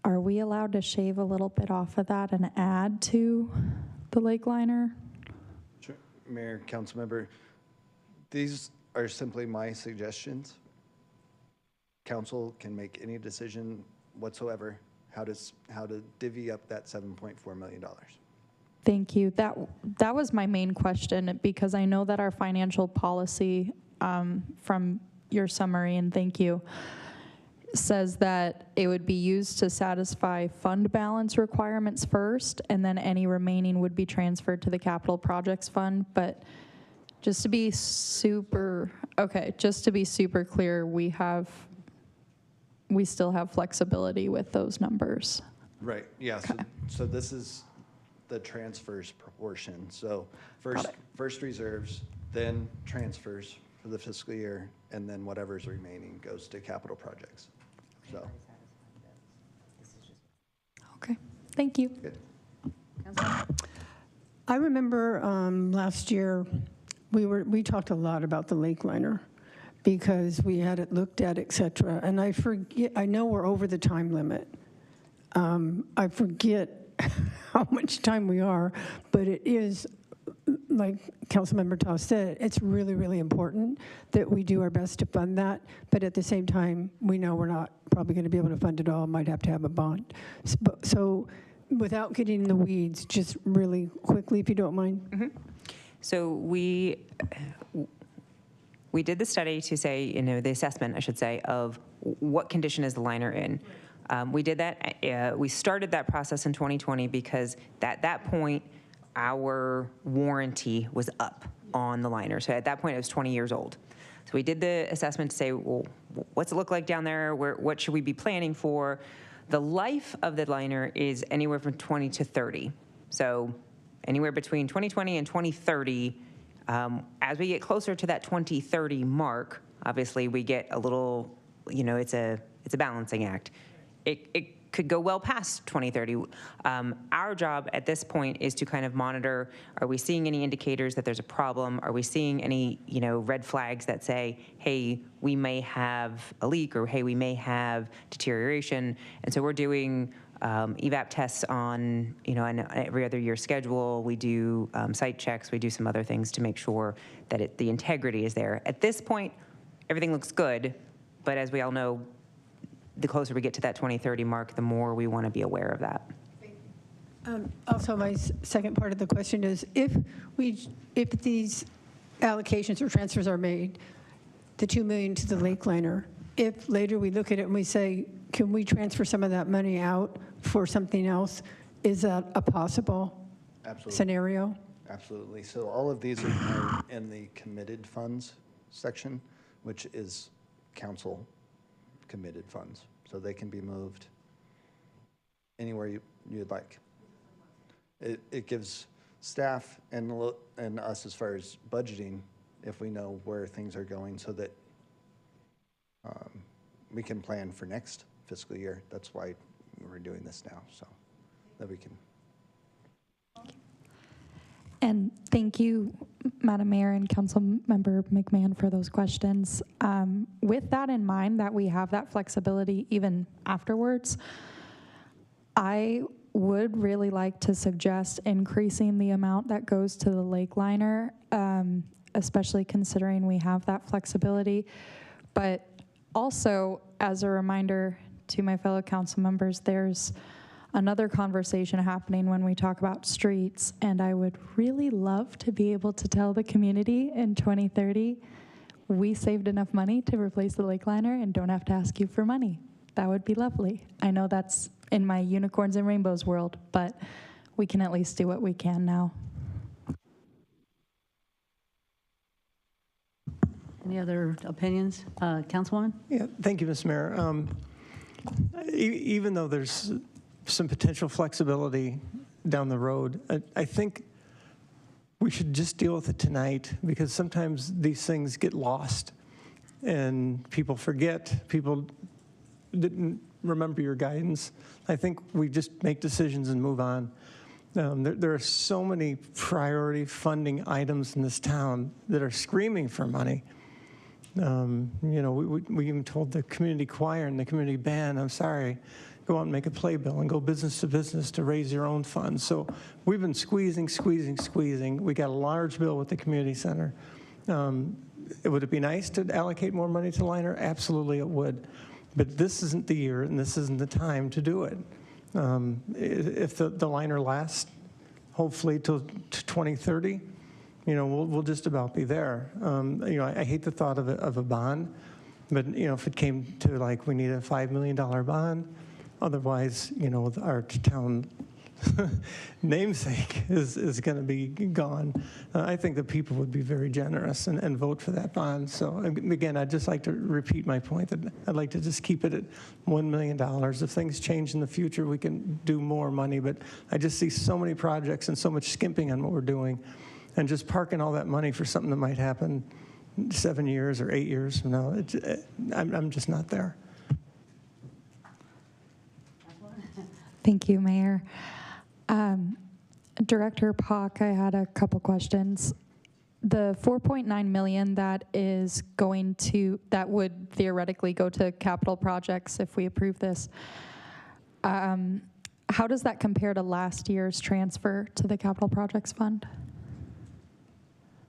are we allowed to shave a little bit off of that and add to the lake liner? Sure. Mayor, council member, these are simply my suggestions. Council can make any decision whatsoever how to divvy up that $7.4 million. Thank you. That was my main question, because I know that our financial policy, from your summary, and thank you, says that it would be used to satisfy fund balance requirements first, and then any remaining would be transferred to the capital projects fund. But just to be super clear, we still have flexibility with those numbers. Right, yeah, okay. So this is the transfers proportion. So first reserves, then transfers for the fiscal year, and then whatever's remaining goes to capital projects. So. Okay, thank you. Good. I remember last year we talked a lot about the lake liner because we had it looked at, et cetera. And I know we're over the time limit. I forget how much time we are, but it is, like Councilmember Toss said, it's really, really important that we do our best to fund that. But at the same time, we know we're not probably going to be able to fund it all, might have to have a bond. So without getting in the weeds, just really quickly, if you don't mind. Mm-hmm. So we did the study to say, the assessment, I should say, of what condition is the liner in. We did that. We started that process in 2020 because at that point, our warranty was up on the liner. So at that point, it was 20 years old. So we did the assessment to say, well, what's it look like down there? What should we be planning for? The life of the liner is anywhere from 20 to 30. So anywhere between 2020 and 2030. As we get closer to that 2030 mark, obviously we get a little, it's a balancing act. It could go well past 2030. Our job at this point is to kind of monitor, are we seeing any indicators that there's a problem? Are we seeing any, red flags that say, hey, we may have a leak, or hey, we may have deterioration? And so we're doing evap tests on, an every other year schedule. We do site checks. We do some other things to make sure that the integrity is there. At this point, everything looks good, but as we all know, the closer we get to that 2030 mark, the more we want to be aware of that. Also, my second part of the question is, if these allocations or transfers are made, the $2 million to the lake liner, if later we look at it and we say, can we transfer some of that money out for something else, is that a possible scenario? Absolutely. So all of these are in the committed funds section, which is council committed funds. So they can be moved anywhere you'd like. It gives staff and us, as far as budgeting, if we know where things are going, so that we can plan for next fiscal year. That's why we're doing this now, so that we can. And thank you, Madam Mayor and Councilmember McMahon, for those questions. With that in mind, that we have that flexibility even afterwards, I would really like to suggest increasing the amount that goes to the lake liner, especially considering we have that flexibility. But also, as a reminder to my fellow council members, there's another conversation happening when we talk about streets, and I would really love to be able to tell the community in 2030, we saved enough money to replace the lake liner and don't have to ask you for money. That would be lovely. I know that's in my unicorns and rainbows world, but we can at least do what we can now. Any other opinions? Councilwoman? Yeah, thank you, Ms. Mayor. Even though there's some potential flexibility down the road, I think we should just deal with it tonight, because sometimes these things get lost and people forget, people didn't remember your guidance. I think we just make decisions and move on. There are so many priority funding items in this town that are screaming for money. You know, we even told the community choir and the community band, I'm sorry, go out and make a playbill and go business to business to raise your own funds. So we've been squeezing. We got a large bill with the community center. Would it be nice to allocate more money to liner? Absolutely it would. But this isn't the year and this isn't the time to do it. If the liner lasts, hopefully till 2030, you know, we'll just about be there. You know, I hate the thought of a bond, but, you know, if it came to like we need a $5 million bond, otherwise, you know, our town namesake is going to be gone. I think the people would be very generous and vote for that bond. So again, I'd just like to repeat my point that I'd like to just keep it at $1 million. If things change in the future, we can do more money, but I just see so many projects and so much skimping on what we're doing, and just parking all that money for something that might happen 7 years or 8 years from now. I'm just not there. Thank you, Mayor. Director Pock, I had a couple questions. The 4.9 million that would theoretically go to capital projects if we approve this, how does that compare to last year's transfer to the capital projects fund?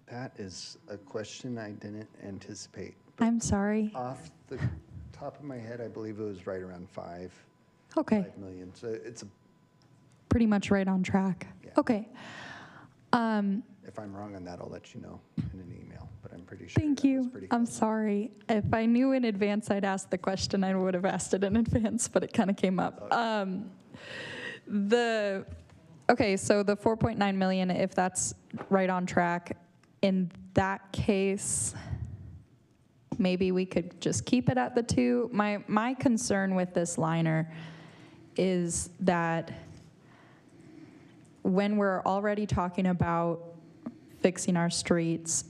That is a question I didn't anticipate. I'm sorry. Off the top of my head, I believe it was right around 5 million. So it's pretty much right on track. Yeah. Okay. If I'm wrong on that, I'll let you know in an email, but I'm pretty sure. Thank you. I'm sorry. If I knew in advance I'd ask the question, I would have asked it in advance, but it kind of came up. Okay, so the 4.9 million, if that's right on track, in that case, maybe we could just keep it at the 2. My concern with this liner is that when we're already talking about fixing our streets,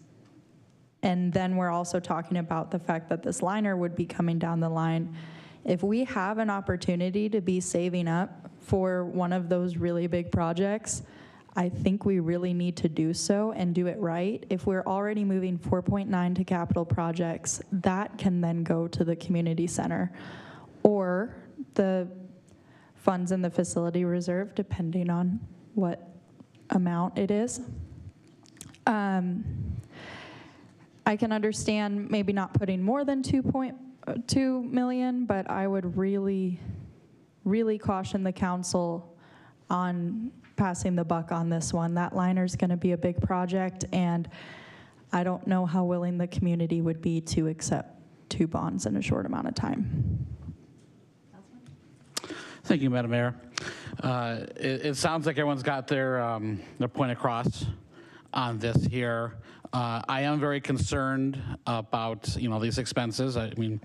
and then we're also talking about the fact that this liner would be coming down the line, if we have an opportunity to be saving up for one of those really big projects, I think we really need to do so and do it right. If we're already moving 4.9 to capital projects, that can then go to the community center or the funds in the facility reserve, depending on what amount it is. I can understand maybe not putting more than 2.2 million, but I would really, really caution the council on passing the buck on this one. That liner's going to be a big project, and I don't know how willing the community would be to accept 2 bonds in a short amount of time. Thank you, Madam Mayor. It sounds like everyone's got their point across on this here. I am very concerned about these expenses. I mean,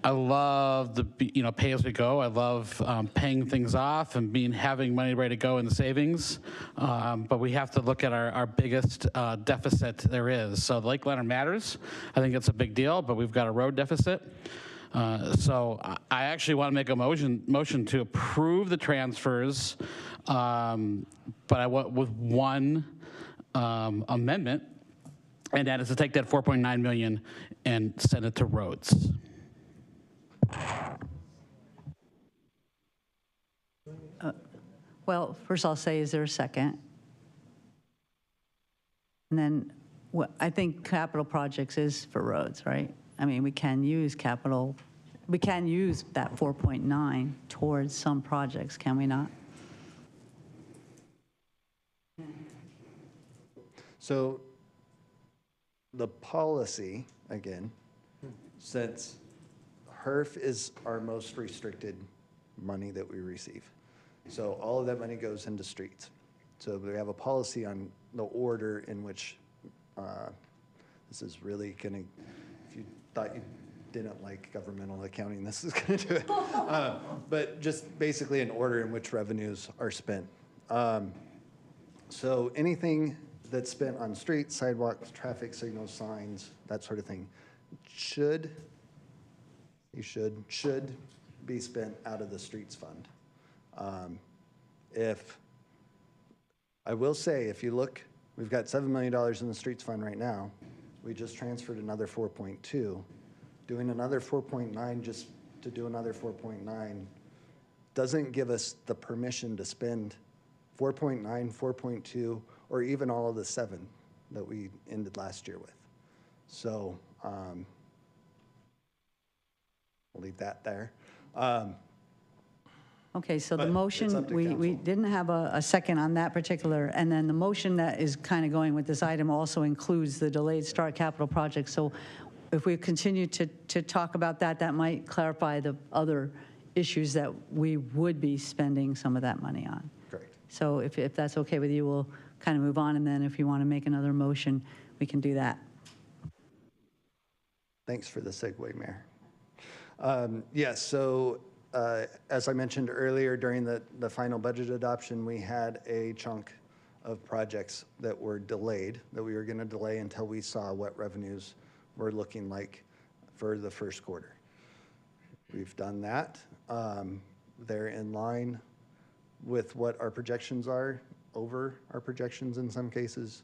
I love the pay as we go. I love paying things off and having money ready to go in the savings. But we have to look at our biggest deficit there is. So the lake liner matters. I think it's a big deal, but we've got a road deficit. So I actually want to make a motion to approve the transfers, but I want with one amendment, and that is to take that 4.9 million and send it to roads. Well, first I'll say, is there a second? And then I think capital projects is for roads, right? I mean, we can use capital we can use that 4.9 towards some projects, can we not? So the policy, again, since HERF is our most restricted money that we receive. So all of that money goes into streets. So we have a policy on the order in which this is really going to, if you thought you didn't like governmental accounting, this is going to do it. But just basically an order in which revenues are spent. So anything that's spent on streets, sidewalks, traffic signals, signs, that sort of thing, should be spent out of the streets fund. If I will say, if you look, we've got $7 million in the streets fund right now. We just transferred another 4.2. Doing another 4.9 just to do another 4.9 doesn't give us the permission to spend 4.9, 4.2, or even all of the 7 that we ended last year with. So we'll leave that there. Okay, so the But motion, it's up to we council. didn't have a second on that particular, and then the motion that is kind of going with this item also includes the delayed start capital project. So if we continue to talk about that, that might clarify the other issues that we would be spending some of that money on. Correct. So if that's okay with you, we'll kind of move on, and then if you want to make another motion, we can do that. Thanks for the segue, Mayor. Yes, so as I mentioned earlier, during the final budget adoption, we had a chunk of projects that were delayed, that we were going to delay until we saw what revenues were looking like for the first quarter. We've done that. They're in line with what our projections are, over our projections in some cases.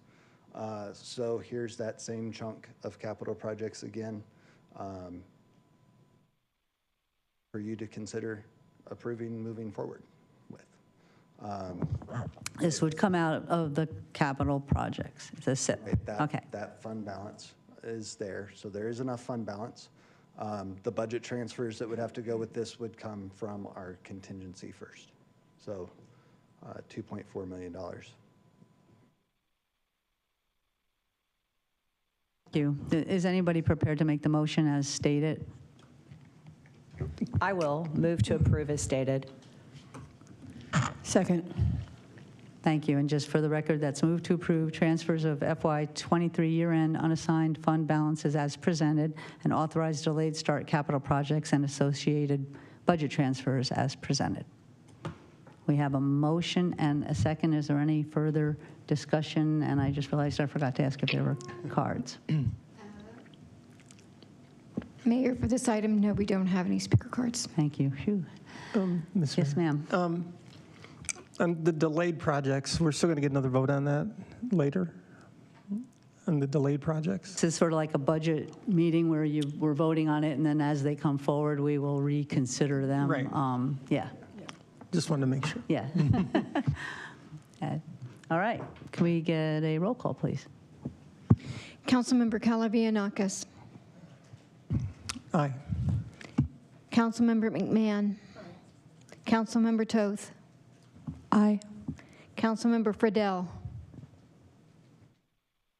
So here's that same chunk of capital projects again for you to consider approving moving forward with. This would come out of the capital projects, the SIP. Okay. That fund balance is there, so there is enough fund balance. The budget transfers that would have to go with this would come from our contingency first. So $2.4 million. Thank you. Is anybody prepared to make the motion as stated? I will move to approve as stated. Second. Thank you. And just for the record, that's moved to approve transfers of FY23 year-end unassigned fund balances as presented and authorize delayed start capital projects and associated budget transfers as presented. We have a motion and a second. Is there any further discussion? And I just realized I forgot to ask if there were cards. Mayor, for this item, no, we don't have any speaker cards. Thank you. Phew. Yes, ma'am. On the delayed projects, we're still going to get another vote on that later? On the delayed projects? This is sort of like a budget meeting where we're voting on it, and then as they come forward, we will reconsider them. Right. Yeah. Just wanted to make sure. Yeah. All right. Can we get a roll call, please? Councilmember Calavianakis. Aye. Councilmember McMahon. Councilmember Toth. Aye. Councilmember Friedel.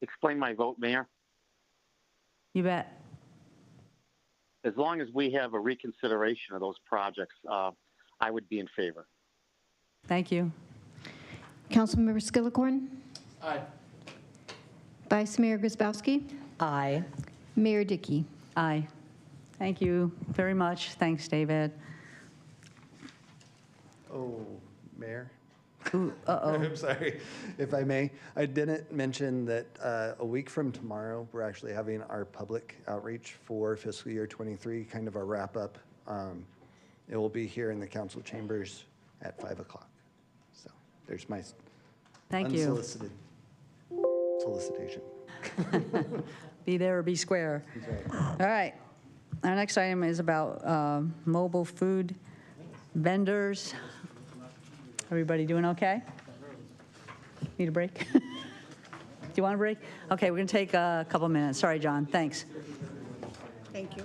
Explain my vote, Mayor. You bet. As long as we have a reconsideration of those projects, I would be in favor. Thank you. Councilmember Skillicorn. Aye. Vice Mayor Grzybowski. Aye. Mayor Dickey. Aye. Thank you very much. Thanks, David. Oh, Mayor? Ooh, uh-oh. I'm sorry, if I may. I didn't mention that a week from tomorrow, we're actually having our public outreach for fiscal year 23, kind of a wrap-up. It will be here in the council chambers at 5 o'clock. So there's my Thank you. unsolicited solicitation. Be there or be square. All right. Our next item is about mobile food vendors. Everybody doing okay? Need a break? Do you want a break? Okay, we're going to take a couple minutes. Sorry, John. Thanks. Thank you.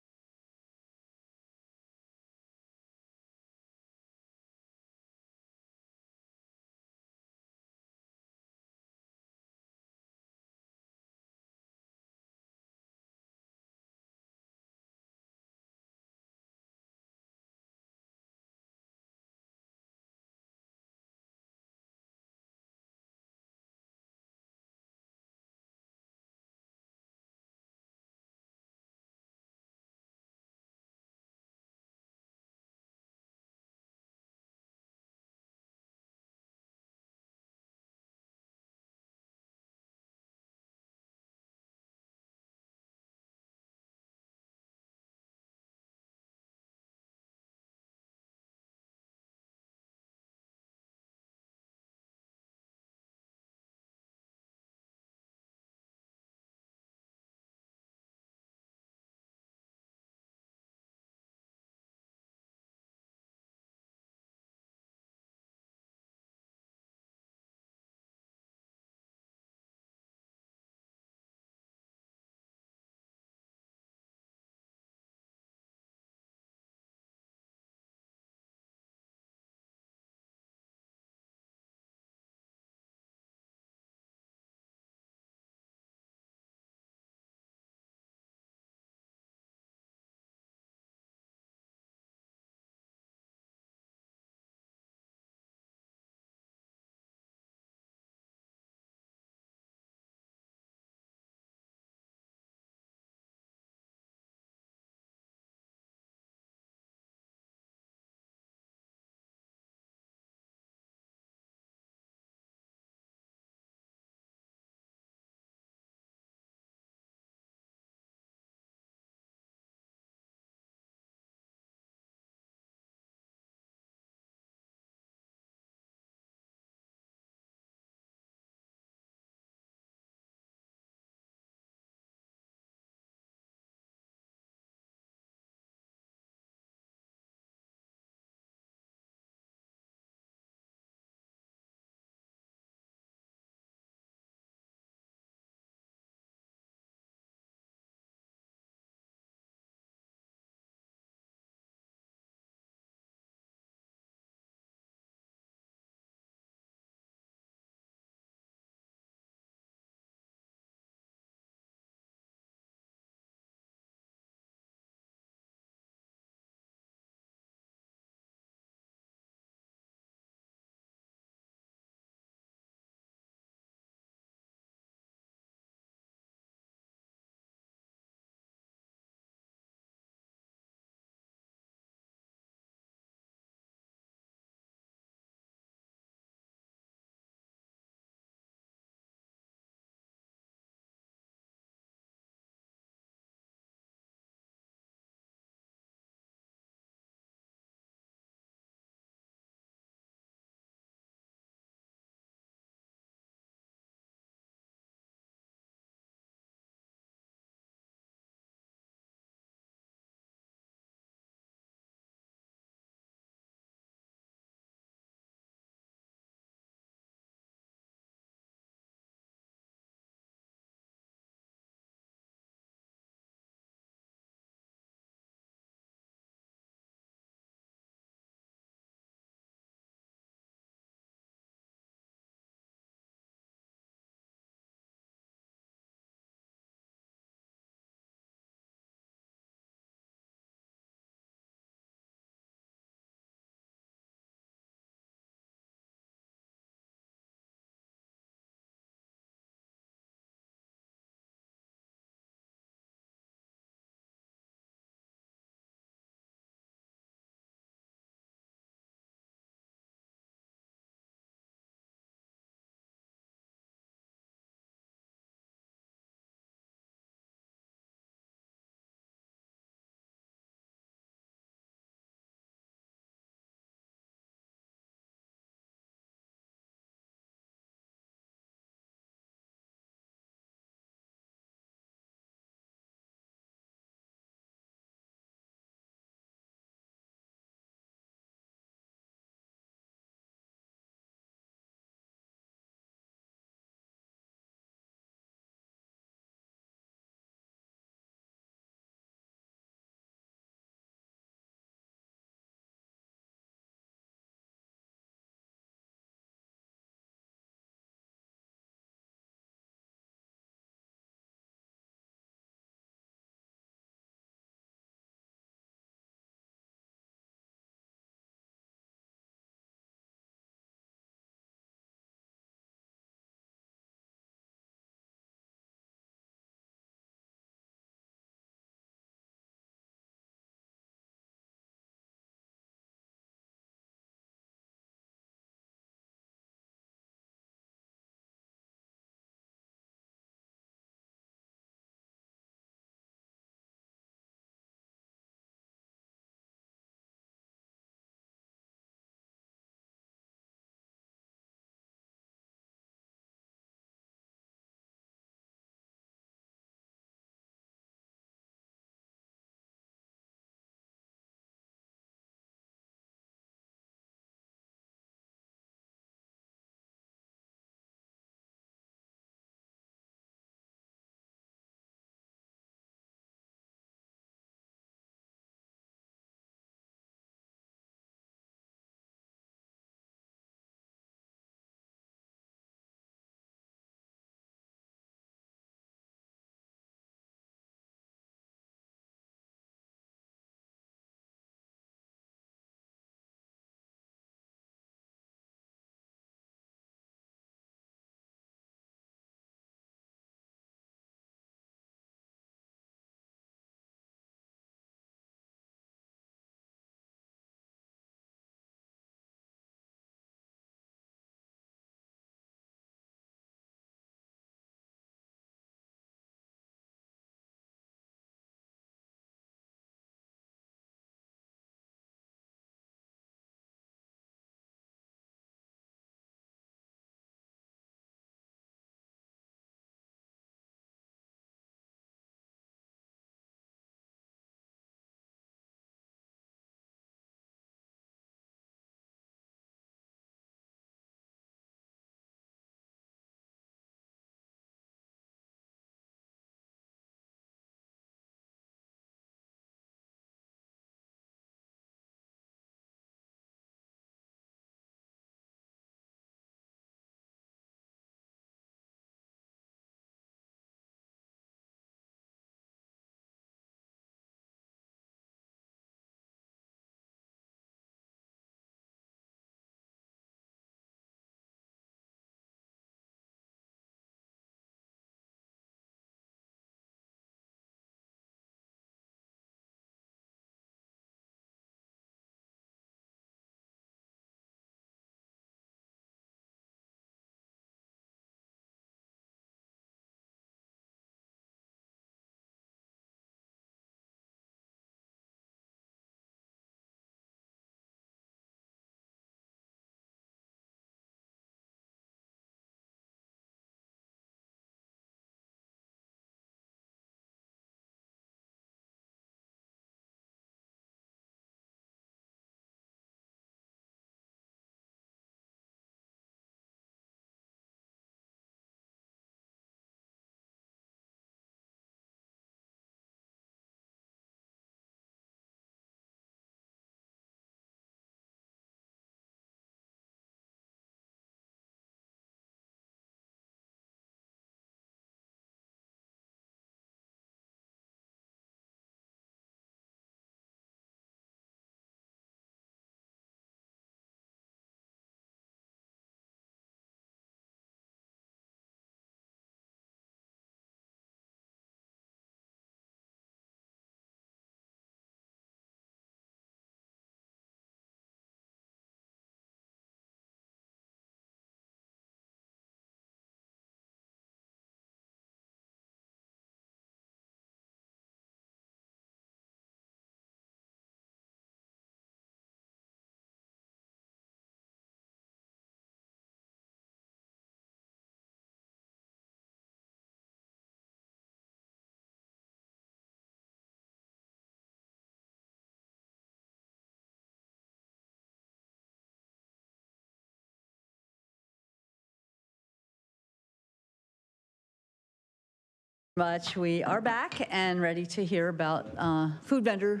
Much. We are back and ready to hear about food vendors,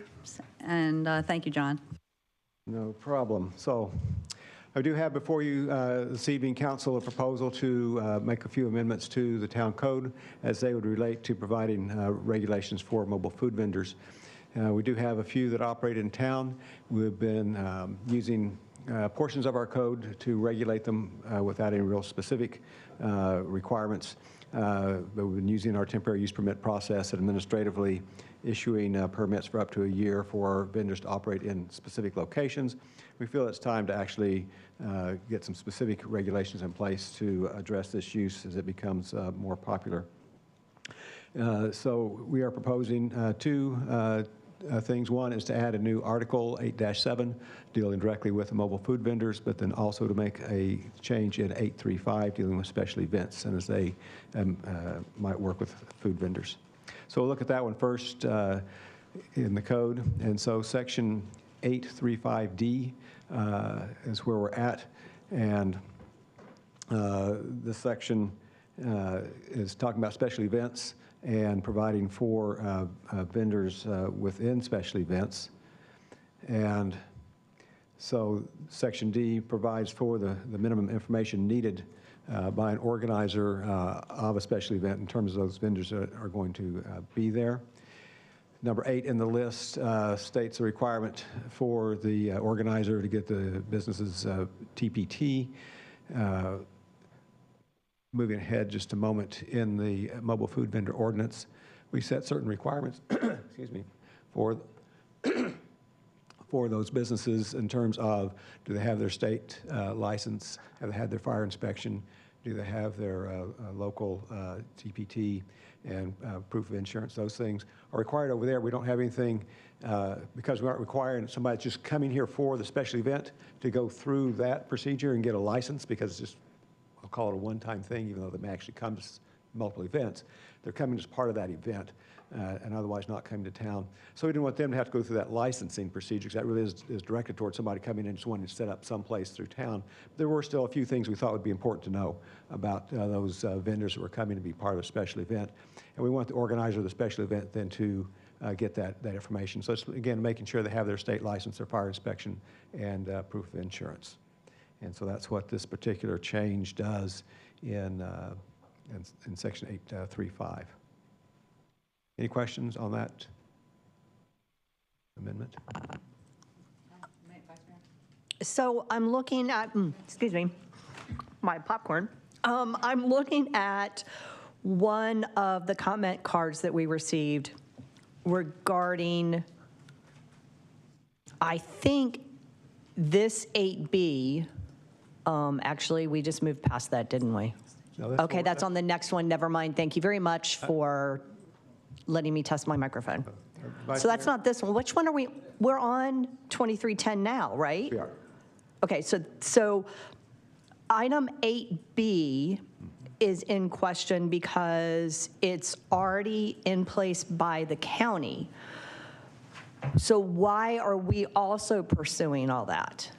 and thank you, John. No problem. So I do have before you this evening, Council, a proposal to make a few amendments to the town code as they would relate to providing regulations for mobile food vendors. We do have a few that operate in town. We've been using portions of our code to regulate them without any real specific requirements. But we've been using our temporary use permit process and administratively issuing permits for up to a year for vendors to operate in specific locations. We feel it's time to actually get some specific regulations in place to address this use as it becomes more popular. So we are proposing two things. One is to add a new Article 8-7 dealing directly with mobile food vendors, but then also to make a change in 835 dealing with special events and as they might work with food vendors. So we'll look at that one first in the code. And so section 835D is where we're at. And this section is talking about special events and providing for vendors within special events. And so Section D provides for the minimum information needed by an organizer of a special event in terms of those vendors that are going to be there. Number 8 in the list states a requirement for the organizer to get the business's TPT. Moving ahead just a moment, in the mobile food vendor ordinance, we set certain requirements, excuse me, for those businesses in terms of, do they have their state license, have they had their fire inspection, do they have their local TPT and proof of insurance. Those things are required over there. We don't have anything, because we aren't requiring somebody just coming here for the special event to go through that procedure and get a license, because it's just, I'll call it a one-time thing, even though they may actually come to multiple events. They're coming as part of that event and otherwise not coming to town. So we didn't want them to have to go through that licensing procedure, because that really is directed towards somebody coming in and just wanting to set up someplace through town. There were still a few things we thought would be important to know about those vendors that were coming to be part of a special event. And we want the organizer of the special event then to get that information. So it's, again, making sure they have their state license, their fire inspection, and proof of insurance. And so that's what this particular change does in Section 835. Any questions on that amendment? So I'm looking at, excuse me, my popcorn. I'm looking at one of the comment cards that we received regarding, I think, this 8B. Actually, we just moved past that, didn't we? No, okay, that's on the next one. Never mind. Thank you very much for letting me test my microphone. So that's not this one. Which one are we? We're on 2310 now, right? We are. Okay, so item 8B is in question because it's already in place by the county. So why are we also pursuing all that?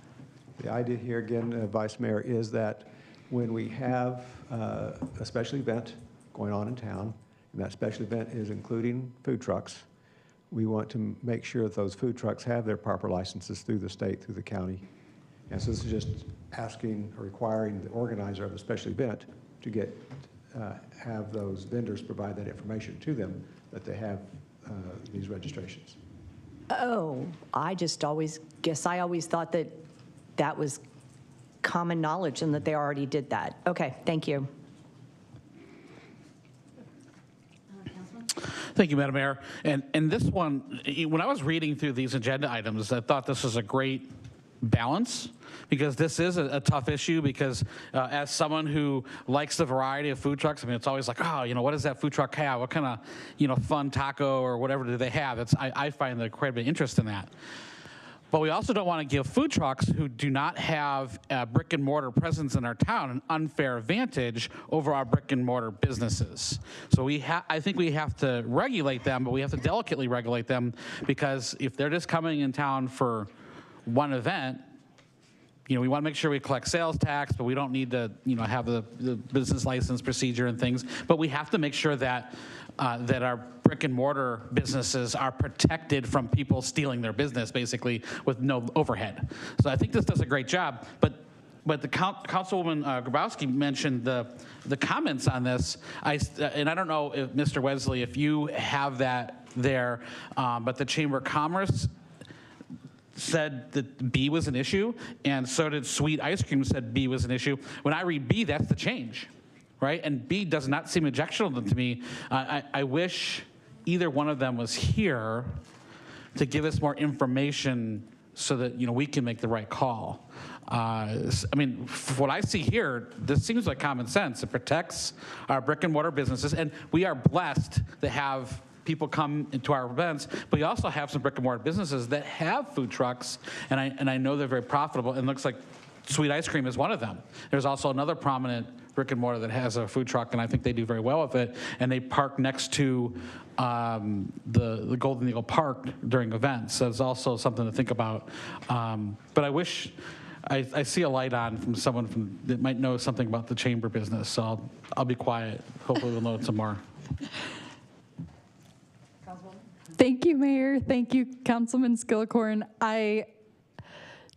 The idea here, again, Vice Mayor, is that when we have a special event going on in town, and that special event is including food trucks, we want to make sure that those food trucks have their proper licenses through the state, through the county. And so this is just asking or requiring the organizer of the special event to have those vendors provide that information to them, that they have these registrations. Oh, I always thought that that was common knowledge and that they already did that. Okay, thank you. Thank you, Madam Mayor. And this one, when I was reading through these agenda items, I thought this was a great balance, because this is a tough issue, because as someone who likes the variety of food trucks, I mean, it's always like, oh, what does that food truck have? What kind of, fun taco or whatever do they have? I find that quite a bit of interest in that. But we also don't want to give food trucks who do not have a brick and mortar presence in our town an unfair advantage over our brick and mortar businesses. So I think we have to regulate them, but we have to delicately regulate them, because if they're just coming in town for one event, we want to make sure we collect sales tax, but we don't need to, have the business license procedure and things. But we have to make sure that that our brick and mortar businesses are protected from people stealing their business, basically, with no overhead. So I think this does a great job. But the Councilwoman Grabowski mentioned the comments on this. And I don't know, if Mr. Wesley, if you have that there, but the Chamber of Commerce said that B was an issue, and so did Sweet Ice Cream said B was an issue. When I read B, that's the change, right? And B does not seem objectionable to me. I wish either one of them was here to give us more information so that we can make the right call. I mean, what I see here, this seems like common sense. It protects our brick and mortar businesses, and we are blessed to have people come into our events, but we also have some brick and mortar businesses that have food trucks, and I know they're very profitable, and it looks like Sweet Ice Cream is one of them. There's also another prominent brick and mortar that has a food truck, and I think they do very well with it, and they park next to the Golden Eagle Park during events, so it's also something to think about. But I wish, I see a light on from someone that might know something about the chamber business, so I'll be quiet. Hopefully we'll know some more. Thank you, Mayor. Thank you, Councilman Skillicorn. I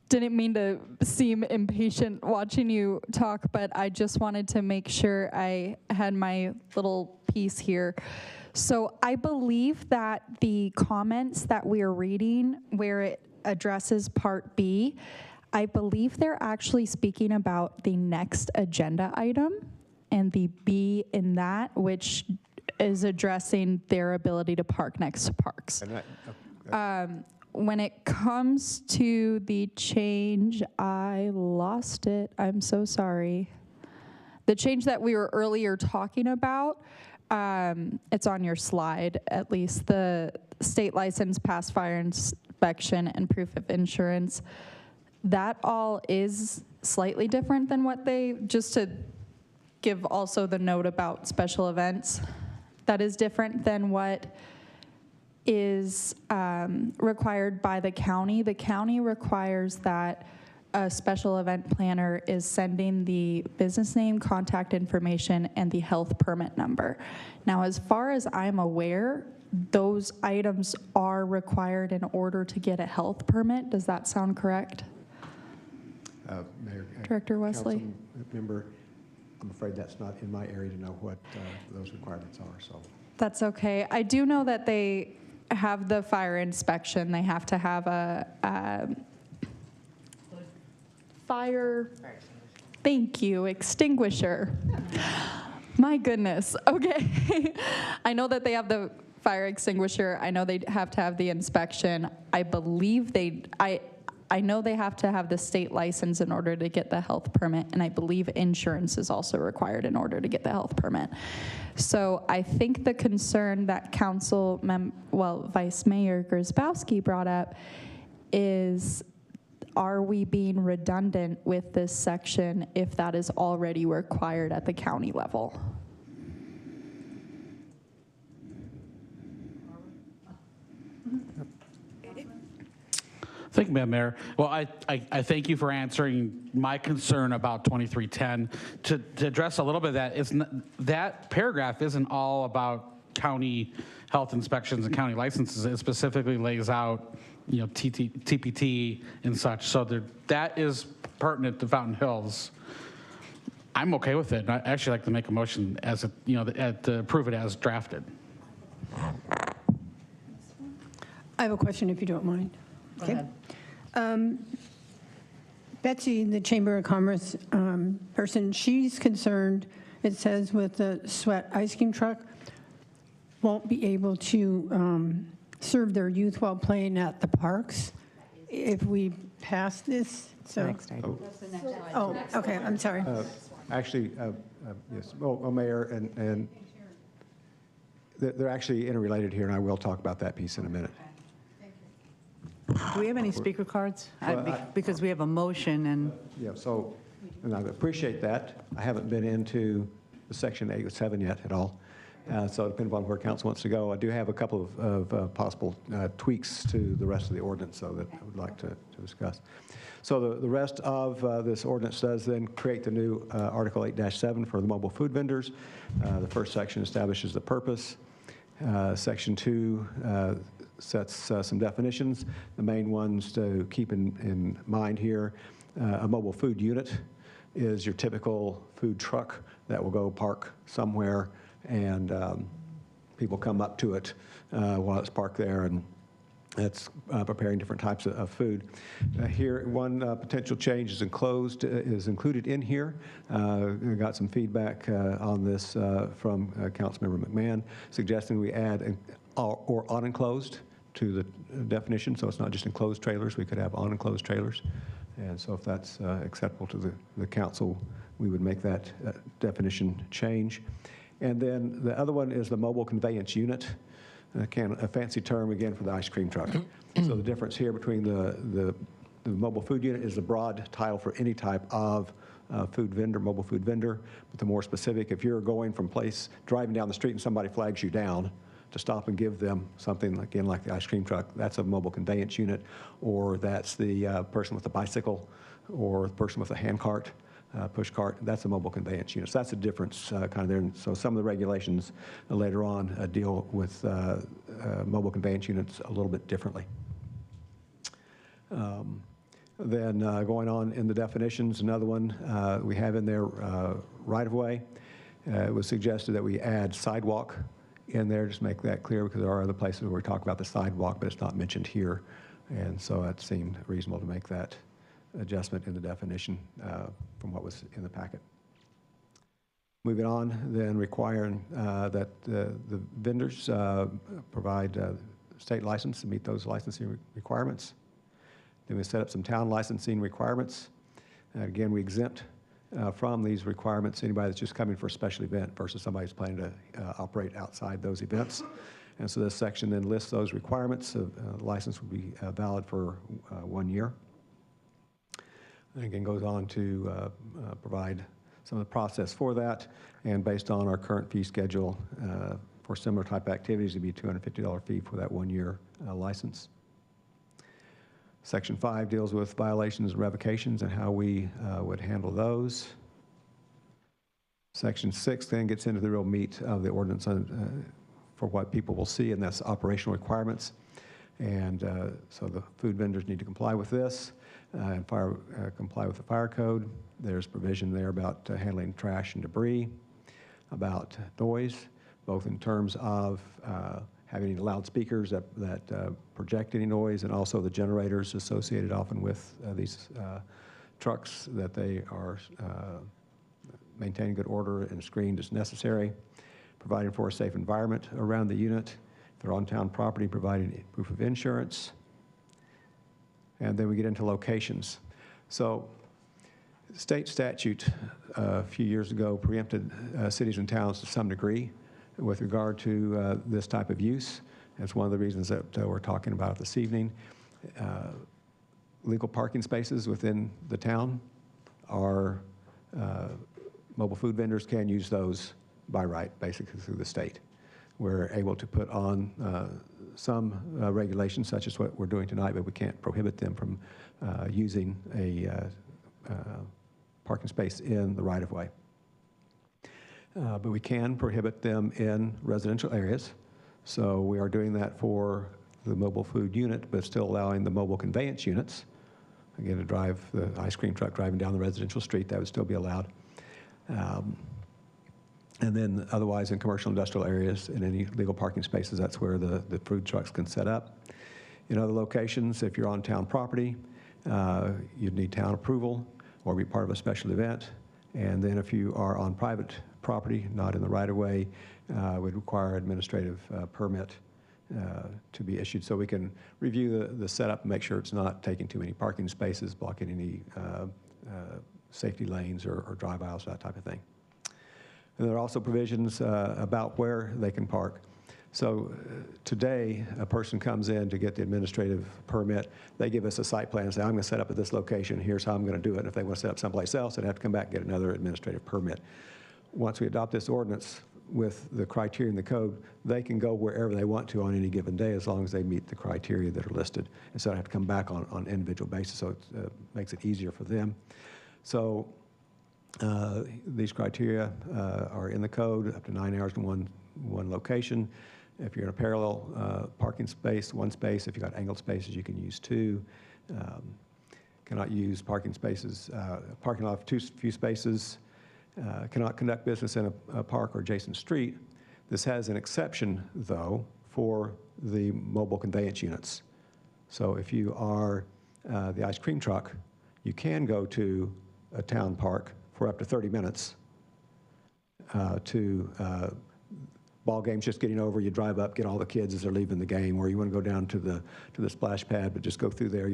didn't mean to seem impatient watching you talk, but I just wanted to make sure I had my little piece here. So I believe that the comments that we're reading, where it addresses Part B, I believe they're actually speaking about the next agenda item and the B in that, which is addressing their ability to park next to parks. When it comes to the change, I lost it. I'm so sorry. The change that we were earlier talking about, it's on your slide, at least. The state license, past fire inspection, and proof of insurance. That all is slightly different than what they, just to give also the note about special events. That is different than what is required by the county. The county requires that a special event planner is sending the business name, contact information, and the health permit number. Now, as far as I'm aware, those items are required in order to get a health permit. Does that sound correct? Mayor, Director Wesley? Member, I'm afraid that's not in my area to know what those requirements are. So That's okay. I do know that they have the fire inspection. They have to have a fire, thank you, extinguisher. My goodness, okay. I know that they have the fire extinguisher. I know they have to have the inspection. I believe I know they have to have the state license in order to get the health permit, and I believe insurance is also required in order to get the health permit. So I think the concern that Vice Mayor Grabowski brought up is, are we being redundant with this section if that is already required at the county level? Thank you, Madam Mayor. Well, I thank you for answering my concern about 2310. To address a little bit of that, that paragraph isn't all about county health inspections and county licenses. It specifically lays out, TPT and such. So that is pertinent to Fountain Hills. I'm okay with it. I'd actually like to make a motion as to approve it as drafted. I have a question, if you don't mind. Okay. Betsy, the Chamber of Commerce person, she's concerned, it says with the Sweat ice cream truck, won't be able to serve their youth while playing at the parks if we pass this. So, next item. Oh, okay, I'm sorry. actually, yes. Well, Mayor, and they're actually interrelated here, and I will talk about that piece in a minute. Do we have any speaker cards? Because we have a motion and... Yeah, and I appreciate that. I haven't been into the Section 807 yet at all. So depending on where council wants to go, I do have a couple of possible tweaks to the rest of the ordinance, so that I would like to discuss. So the rest of this ordinance does then create the new Article 8-7 for the mobile food vendors. The first section establishes the purpose. Section 2 sets some definitions. The main ones to keep in mind here, a mobile food unit is your typical food truck that will go park somewhere, and people come up to it while it's parked there, and it's preparing different types of food. Here, one potential change is included in here. We got some feedback on this from Councilmember McMahon, suggesting we add or unenclosed to the definition, so it's not just enclosed trailers. We could have unenclosed trailers. And so if that's acceptable to the council, we would make that definition change. And then the other one is the mobile conveyance unit, a fancy term again for the ice cream truck. So the difference here between the mobile food unit is the broad title for any type of food vendor, mobile food vendor. But the more specific, if you're going from driving down the street and somebody flags you down to stop and give them something, again, like the ice cream truck, that's a mobile conveyance unit, or that's the person with a bicycle, or the person with a hand cart, push cart, that's a mobile conveyance unit. So that's the difference kind of there. And so some of the regulations later on deal with mobile conveyance units a little bit differently. Then going on in the definitions, another one we have in there, right-of-way. It was suggested that we add sidewalk in there, just make that clear, because there are other places where we talk about the sidewalk, but it's not mentioned here. And so it seemed reasonable to make that adjustment in the definition from what was in the packet. Moving on, then requiring that the vendors provide state license to meet those licensing requirements. Then we set up some town licensing requirements. Again, we exempt from these requirements anybody that's just coming for a special event versus somebody who's planning to operate outside those events. And so this section then lists those requirements. The license would be valid for 1 year. And again, goes on to provide some of the process for that. And based on our current fee schedule for similar type activities, it'd be a $250 fee for that 1 year license. Section 5 deals with violations and revocations and how we would handle those. Section 6 then gets into the real meat of the ordinance for what people will see, and that's operational requirements. And so the food vendors need to comply with this and comply with the fire code. There's provision there about handling trash and debris, about noise, both in terms of having any loudspeakers that project any noise, and also the generators associated often with these trucks, that they are maintaining good order and screened as necessary, providing for a safe environment around the unit. If they're on town property, providing proof of insurance. And then we get into locations. So state statute a few years ago preempted cities and towns to some degree with regard to this type of use. That's one of the reasons that we're talking about this evening. Legal parking spaces within the town are, mobile food vendors can use those by right, basically through the state. We're able to put on some regulations, such as what we're doing tonight, but we can't prohibit them from using a parking space in the right-of-way. But we can prohibit them in residential areas. So we are doing that for the mobile food unit, but still allowing the mobile conveyance units, again, to drive the ice cream truck driving down the residential street, that would still be allowed. And then otherwise in commercial industrial areas, in any legal parking spaces, that's where the food trucks can set up. In other locations, if you're on town property, you'd need town approval or be part of a special event. And then if you are on private property, not in the right-of-way, would require administrative permit to be issued. So we can review the setup and make sure it's not taking too many parking spaces, blocking any safety lanes or drive aisles, that type of thing. And there are also provisions about where they can park. So today, a person comes in to get the administrative permit. They give us a site plan and say, I'm going to set up at this location. Here's how I'm going to do it. And if they want to set up someplace else, they'd have to come back and get another administrative permit. Once we adopt this ordinance, with the criteria in the code, they can go wherever they want to on any given day as long as they meet the criteria that are listed. And so I have to come back on an individual basis, so it makes it easier for them. So these criteria are in the code, up to 9 hours in one location. If you're in a parallel parking space, one space. If you've got angled spaces, you can use 2. Cannot use parking spaces, parking lot of few spaces. Cannot conduct business in a park or adjacent street. This has an exception, though, for the mobile conveyance units. So if you are the ice cream truck, you can go to a town park for up to 30 minutes to ball games just getting over. You drive up, get all the kids as they're leaving the game, or you want to go down to the splash pad, but just go through there,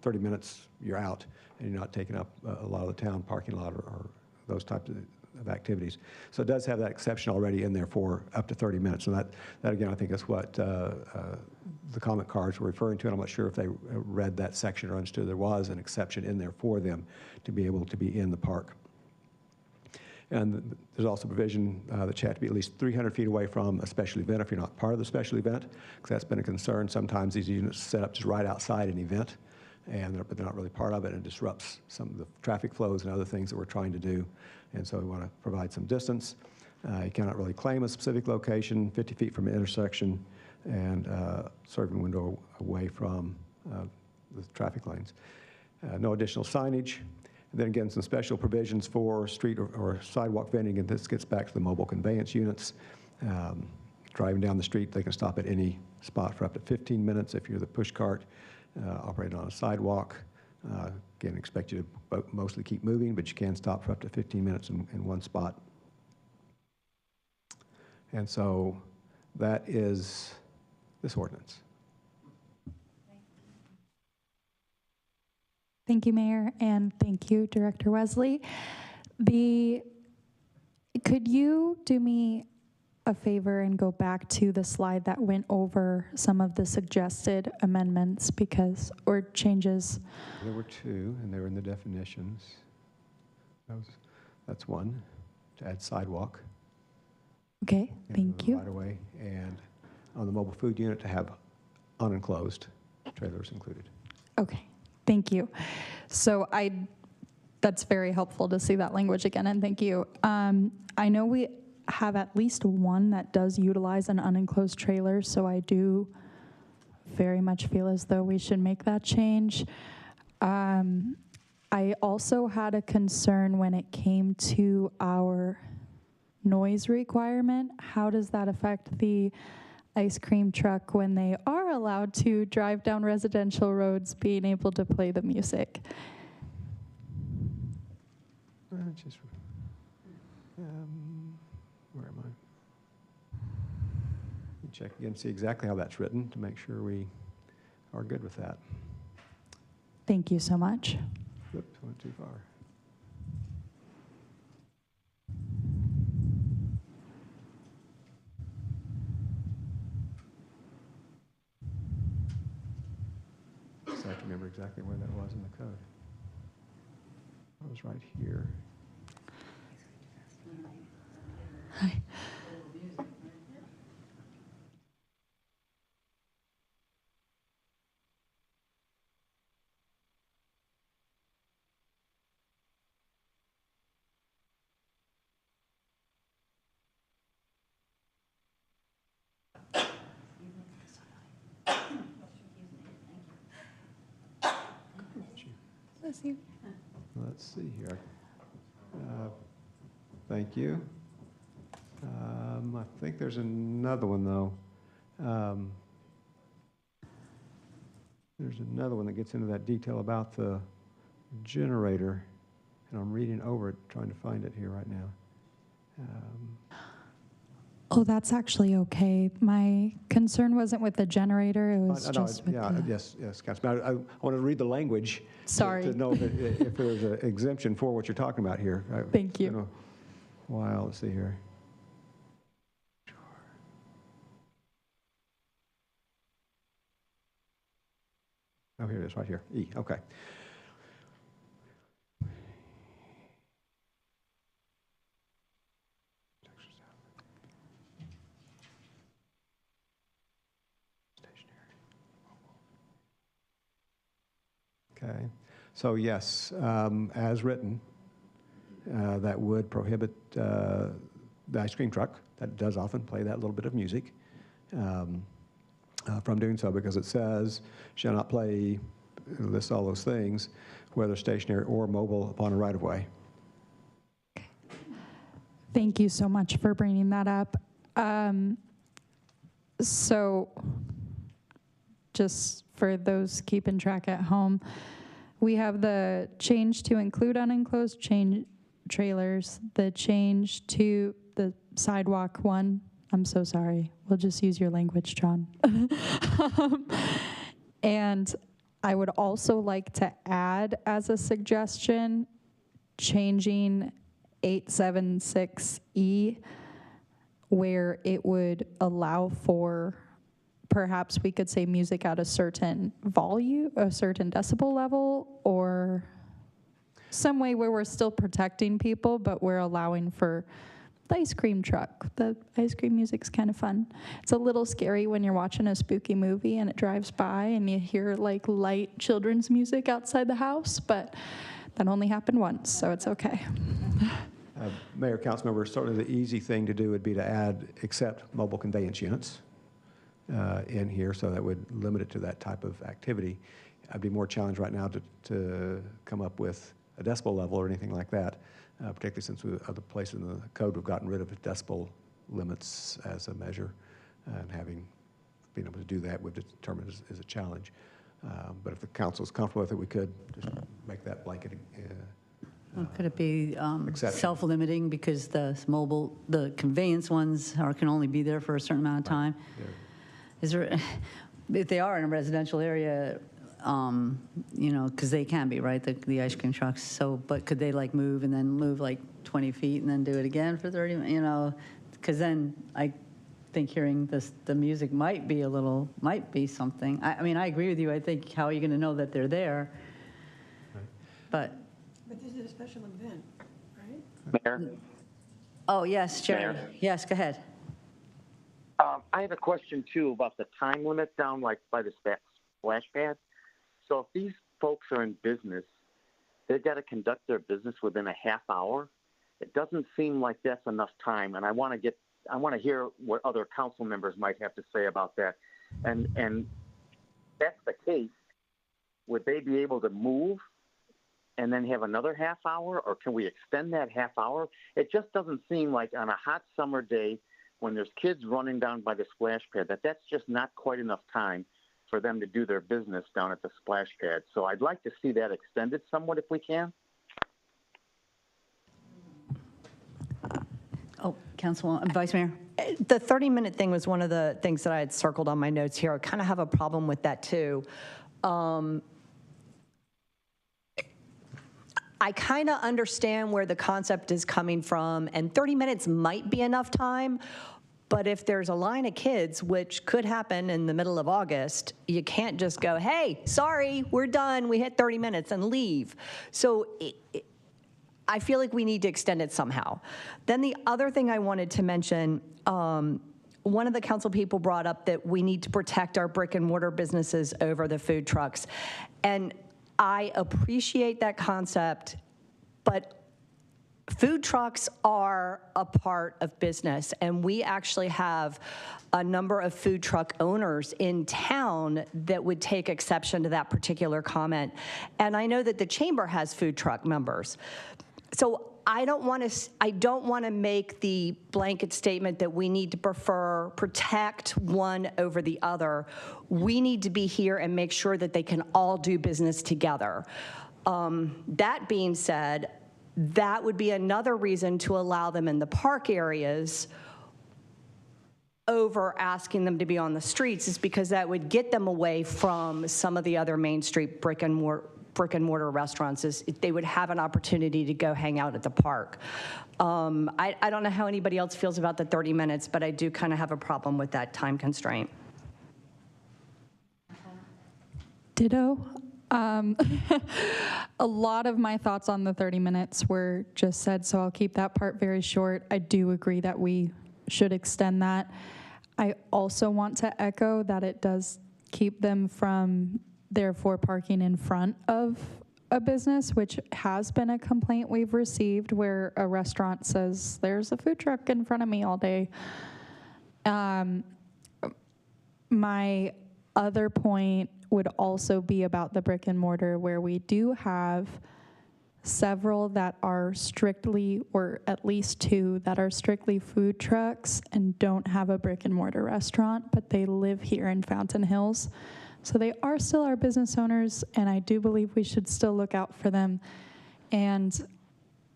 30 minutes, you're out, and you're not taking up a lot of the town parking lot or those types of activities. So it does have that exception already in there for up to 30 minutes. And that again, I think is what the comment cards were referring to, and I'm not sure if they read that section or understood there was an exception in there for them to be able to be in the park. And there's also provision that you have to be at least 300 feet away from a special event if you're not part of the special event, because that's been a concern. Sometimes these units set up just right outside an event, but they're not really part of it, and it disrupts some of the traffic flows and other things that we're trying to do. And so we want to provide some distance. You cannot really claim a specific location, 50 feet from an intersection, and serving window away from the traffic lanes. No additional signage. And then again, some special provisions for street or sidewalk vending, and this gets back to the mobile conveyance units. Driving down the street, they can stop at any spot for up to 15 minutes if you're the push cart operating on a sidewalk. Again, expect you to mostly keep moving, but you can stop for up to 15 minutes in one spot. And so that is this ordinance. Thank you, Mayor, and thank you, Director Wesley. Could you do me a favor and go back to the slide that went over some of the suggested amendments or changes? There were 2, and they were in the definitions. That's one, to add sidewalk. Okay, thank you. Right away, and on the mobile food unit to have unenclosed trailers included. Okay. Thank you. So that's very helpful to see that language again, and thank you. I know we have at least one that does utilize an unenclosed trailer, so I do very much feel as though we should make that change. I also had a concern when it came to our noise requirement. How does that affect the ice cream truck when they are allowed to drive down residential roads, being able to play the music? Where am I? Check again, see exactly how that's written to make sure we are good with that. Thank you so much. Oops, went too far. I have to remember exactly where that was in the code. It was right here. Hi. Let's see here. Thank you. I think there's another one, though. There's another one that gets into that detail about the generator, and I'm reading over it, trying to find it here right now. Oh, that's actually okay. My concern wasn't with the generator, it was just with the... Yes, Councilman. I want to read the language. Sorry. To know if there's an exemption for what you're talking about here. Thank you. Wow, let's see here. Oh, here it is, right here. E, okay. Okay. So yes, as written, that would prohibit the ice cream truck, that does often play that little bit of music, from doing so, because it says, shall not play, lists all those things, whether stationary or mobile upon a right-of-way. Thank you so much for bringing that up. So just for those keeping track at home, we have the change to include unenclosed trailers, the change to the sidewalk one. I'm so sorry. We'll just use your language, John. And I would also like to add as a suggestion, changing 876E, where it would allow for, perhaps we could say music at a certain volume, a certain decibel level, or some way where we're still protecting people, but we're allowing for the ice cream truck. The ice cream music's kind of fun. It's a little scary when you're watching a spooky movie and it drives by and you hear like light children's music outside the house, but that only happened once, so it's okay. Mayor, council members, certainly the easy thing to do would be to add except mobile conveyance units in here, so that would limit it to that type of activity. I'd be more challenged right now to come up with a decibel level or anything like that, particularly since other places in the code we've gotten rid of decibel limits as a measure, and being able to do that we've determined is a challenge. But if the council is comfortable with it, we could just make that blanket. Could it be exception. self-limiting, because the conveyance ones can only be there for a certain amount of time? Yeah. Is there, if they are in a residential area, because they can be, right, the ice cream trucks, so, but could they like move and then move like 20 feet and then do it again for 30, because then I think hearing the music might be something. I mean, I agree with you. I think, how are you going to know that they're there? Right. But this is a special event, right? Mayor? Oh, yes, Jerry. Mayor? Yes, go ahead. I have a question, too, about the time limit down like by the splash pad. So if these folks are in business, they've got to conduct their business within a half hour. It doesn't seem like that's enough time, and I want to hear what other council members might have to say about that. And if that's the case, would they be able to move and then have another half hour, or can we extend that half hour? It just doesn't seem like on a hot summer day when there's kids running down by the splash pad, that's just not quite enough time for them to do their business down at the splash pad. So I'd like to see that extended somewhat if we can. Oh, Vice Mayor. The 30-minute thing was one of the things that I had circled on my notes here. I kind of have a problem with that, too. I kind of understand where the concept is coming from, and 30 minutes might be enough time, but if there's a line of kids, which could happen in the middle of August, you can't just go, hey, sorry, we're done, we hit 30 minutes, and leave. So I feel like we need to extend it somehow. Then the other thing I wanted to mention, one of the council people brought up that we need to protect our brick and mortar businesses over the food trucks. And I appreciate that concept, but food trucks are a part of business, and we actually have a number of food truck owners in town that would take exception to that particular comment. And I know that the chamber has food truck members. So I don't want to make the blanket statement that we need to protect one over the other. We need to be here and make sure that they can all do business together. That being said, that would be another reason to allow them in the park areas over asking them to be on the streets, is because that would get them away from some of the other Main Street brick and mortar restaurants. They would have an opportunity to go hang out at the park. I don't know how anybody else feels about the 30 minutes, but I do kind of have a problem with that time constraint. Ditto. A lot of my thoughts on the 30 minutes were just said, so I'll keep that part very short. I do agree that we should extend that. I also want to echo that it does keep them from therefore parking in front of a business, which has been a complaint we've received, where a restaurant says, there's a food truck in front of me all day. My other point would also be about the brick and mortar, where we do have several that are strictly, or at least 2 that are strictly food trucks and don't have a brick and mortar restaurant, but they live here in Fountain Hills. So they are still our business owners, and I do believe we should still look out for them. And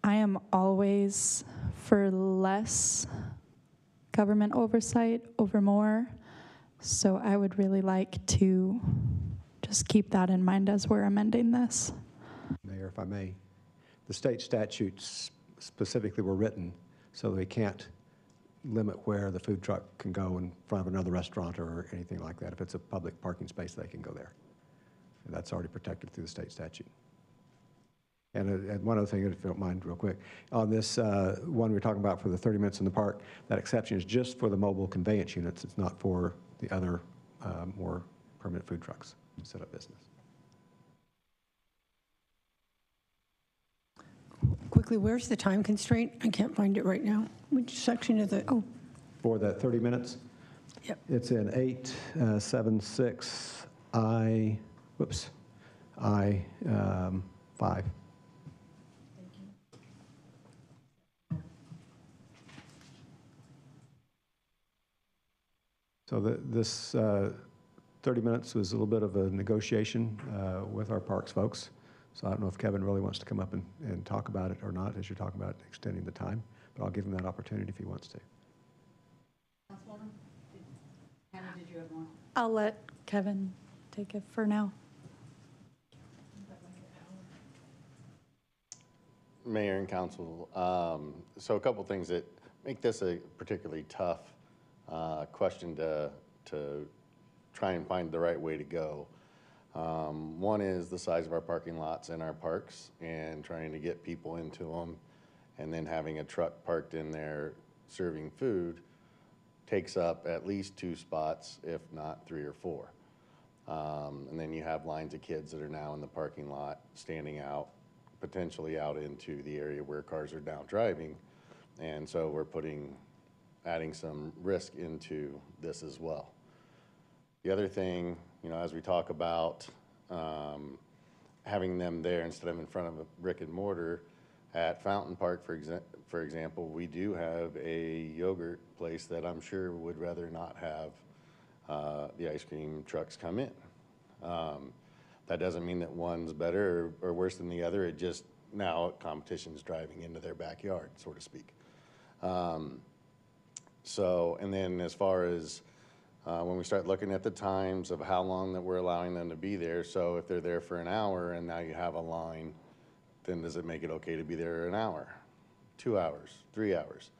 I am always for less government oversight over more. So I would really like to just keep that in mind as we're amending this. Mayor, if I may, the state statutes specifically were written so they can't limit where the food truck can go in front of another restaurant or anything like that. If it's a public parking space, they can go there. And that's already protected through the state statute. And one other thing, if you don't mind, real quick, on this one we're talking about for the 30 minutes in the park, that exception is just for the mobile conveyance units. It's not for the other more permanent food trucks to set up business. Quickly, where's the time constraint? I can't find it right now. Which section is it? Oh, For that 30 minutes? Yep. It's in 876 I 5. So this 30 minutes was a little bit of a negotiation with our parks folks. So I don't know if Kevin really wants to come up and talk about it or not, as you're talking about extending the time, but I'll give him that opportunity if he wants to. Councilwoman, Hannah, did you have more? I'll let Kevin take it for now. Mayor and council, so a couple things that make this a particularly tough question to try and find the right way to go. One is the size of our parking lots in our parks and trying to get people into them, and then having a truck parked in there serving food takes up at least 2 spots, if not 3 or 4. And then you have lines of kids that are now in the parking lot standing out, potentially out into the area where cars are now driving. And so we're adding some risk into this as well. The other thing, as we talk about having them there instead of in front of a brick and mortar, at Fountain Park, for example, we do have a yogurt place that I'm sure would rather not have the ice cream trucks come in. That doesn't mean that one's better or worse than the other. It just, now competition's driving into their backyard, so to speak. And then as far as when we start looking at the times of how long that we're allowing them to be there, so if they're there for an hour and now you have a line, then does it make it okay to be there an hour, 2 hours, 3 hours?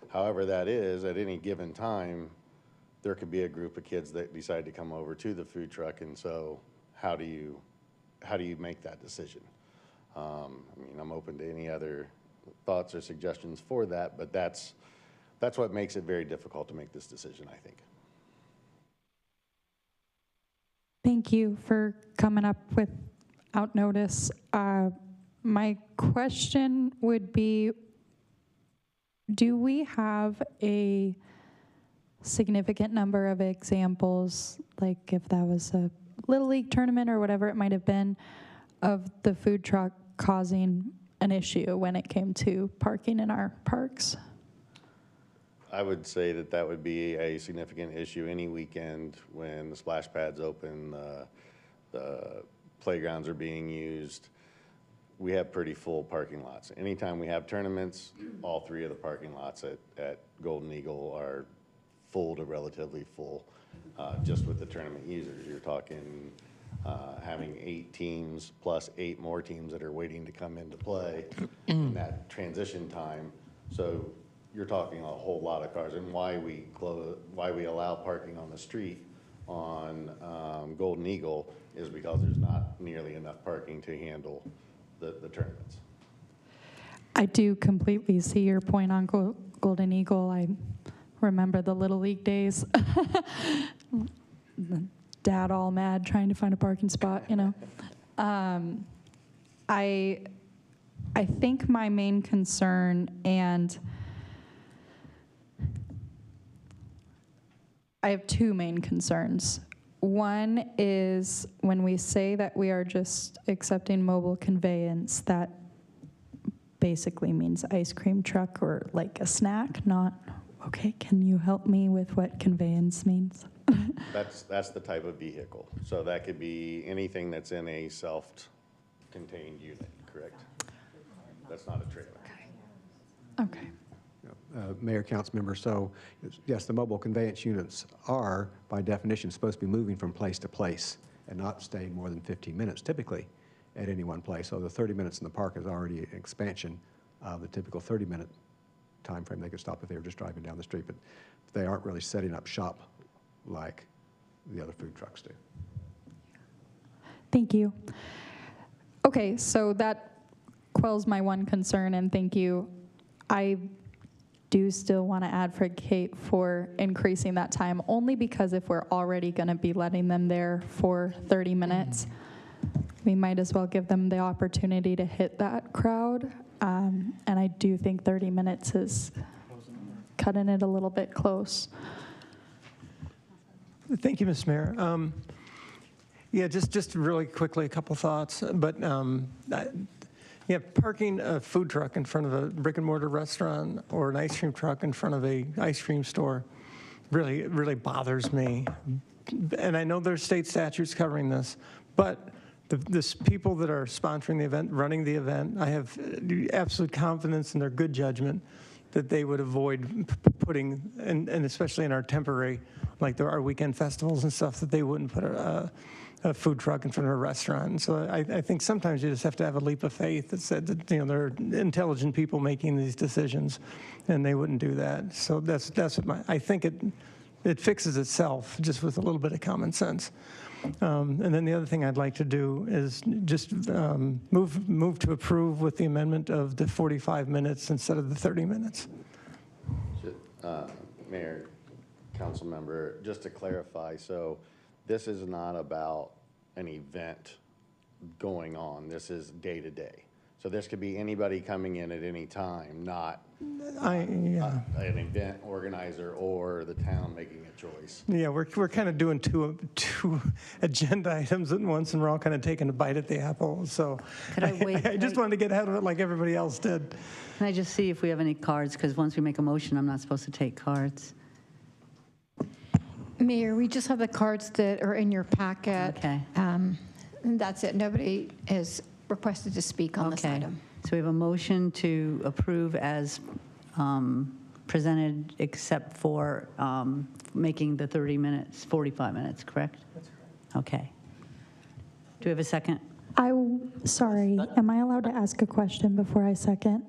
However that is, at any given time, there could be a group of kids that decide to come over to the food truck, and so how do you make that decision? I'm open to any other thoughts or suggestions for that, but that's what makes it very difficult to make this decision, I think. Thank you for coming up without notice. My question would be, do we have a significant number of examples, like if that was a Little League tournament or whatever it might have been, of the food truck causing an issue when it came to parking in our parks? I would say that would be a significant issue any weekend when the splash pads open, the playgrounds are being used. We have pretty full parking lots. Anytime we have tournaments, all 3 of the parking lots at Golden Eagle are full to relatively full, just with the tournament users. You're talking having 8 teams plus 8 more teams that are waiting to come into play in that transition time. So you're talking a whole lot of cars, and why we allow parking on the street on Golden Eagle is because there's not nearly enough parking to handle the tournaments. I do completely see your point on Golden Eagle. I remember the Little League days. dad all mad trying to find a parking spot, you know. I think my main concern, and I have two main concerns. One is when we say that we are just accepting mobile conveyance, that basically means ice cream truck or like a snack, not, okay, can you help me with what conveyance means? That's the type of vehicle. So that could be anything that's in a self-contained unit, correct? That's not a trailer. Okay. Mayor, council member, so yes, the mobile conveyance units are, by definition, supposed to be moving from place to place and not staying more than 15 minutes typically at any one place. So the 30 minutes in the park is already an expansion of the typical 30-minute time frame they could stop if they were just driving down the street, but they aren't really setting up shop like the other food trucks do. Thank you. Okay, so that quells my one concern, and thank you. I do still want to advocate for increasing that time, only because if we're already going to be letting them there for 30 minutes, we might as well give them the opportunity to hit that crowd. And I do think 30 minutes is cutting it a little bit close. Thank you, Ms. Mayor. Yeah, just really quickly, a couple thoughts. But yeah, parking a food truck in front of a brick and mortar restaurant or an ice cream truck in front of a ice cream store really bothers me. And I know there's state statutes covering this, but the people that are sponsoring the event, running the event, I have absolute confidence in their good judgment that they would avoid putting, and especially in our temporary, like our weekend festivals and stuff, that they wouldn't put a food truck in front of a restaurant. And so I think sometimes you just have to have a leap of faith that said that, you know, there are intelligent people making these decisions, and they wouldn't do that. So that's what I think it fixes itself just with a little bit of common sense. And then the other thing I'd like to do is just move to approve with the amendment of the 45 minutes instead of the 30 minutes. Mayor, council member, just to clarify, so this is not about an event going on. This is day to day. So this could be anybody coming in at any time, not an event organizer or the town making a choice. Yeah, we're kind of doing two agenda items at once, and we're all kind of taking a bite at the apple. So Could I wait? I just wanted to get ahead of it like everybody else did. Can I just see if we have any cards? Because once we make a motion, I'm not supposed to take cards. Mayor, we just have the cards that are in your packet. Okay. That's it. Nobody has requested to speak on this item. So we have a motion to approve as presented, except for making the 30 minutes, 45 minutes, correct? That's correct. Okay. Do we have a second? Sorry, am I allowed to ask a question before I second?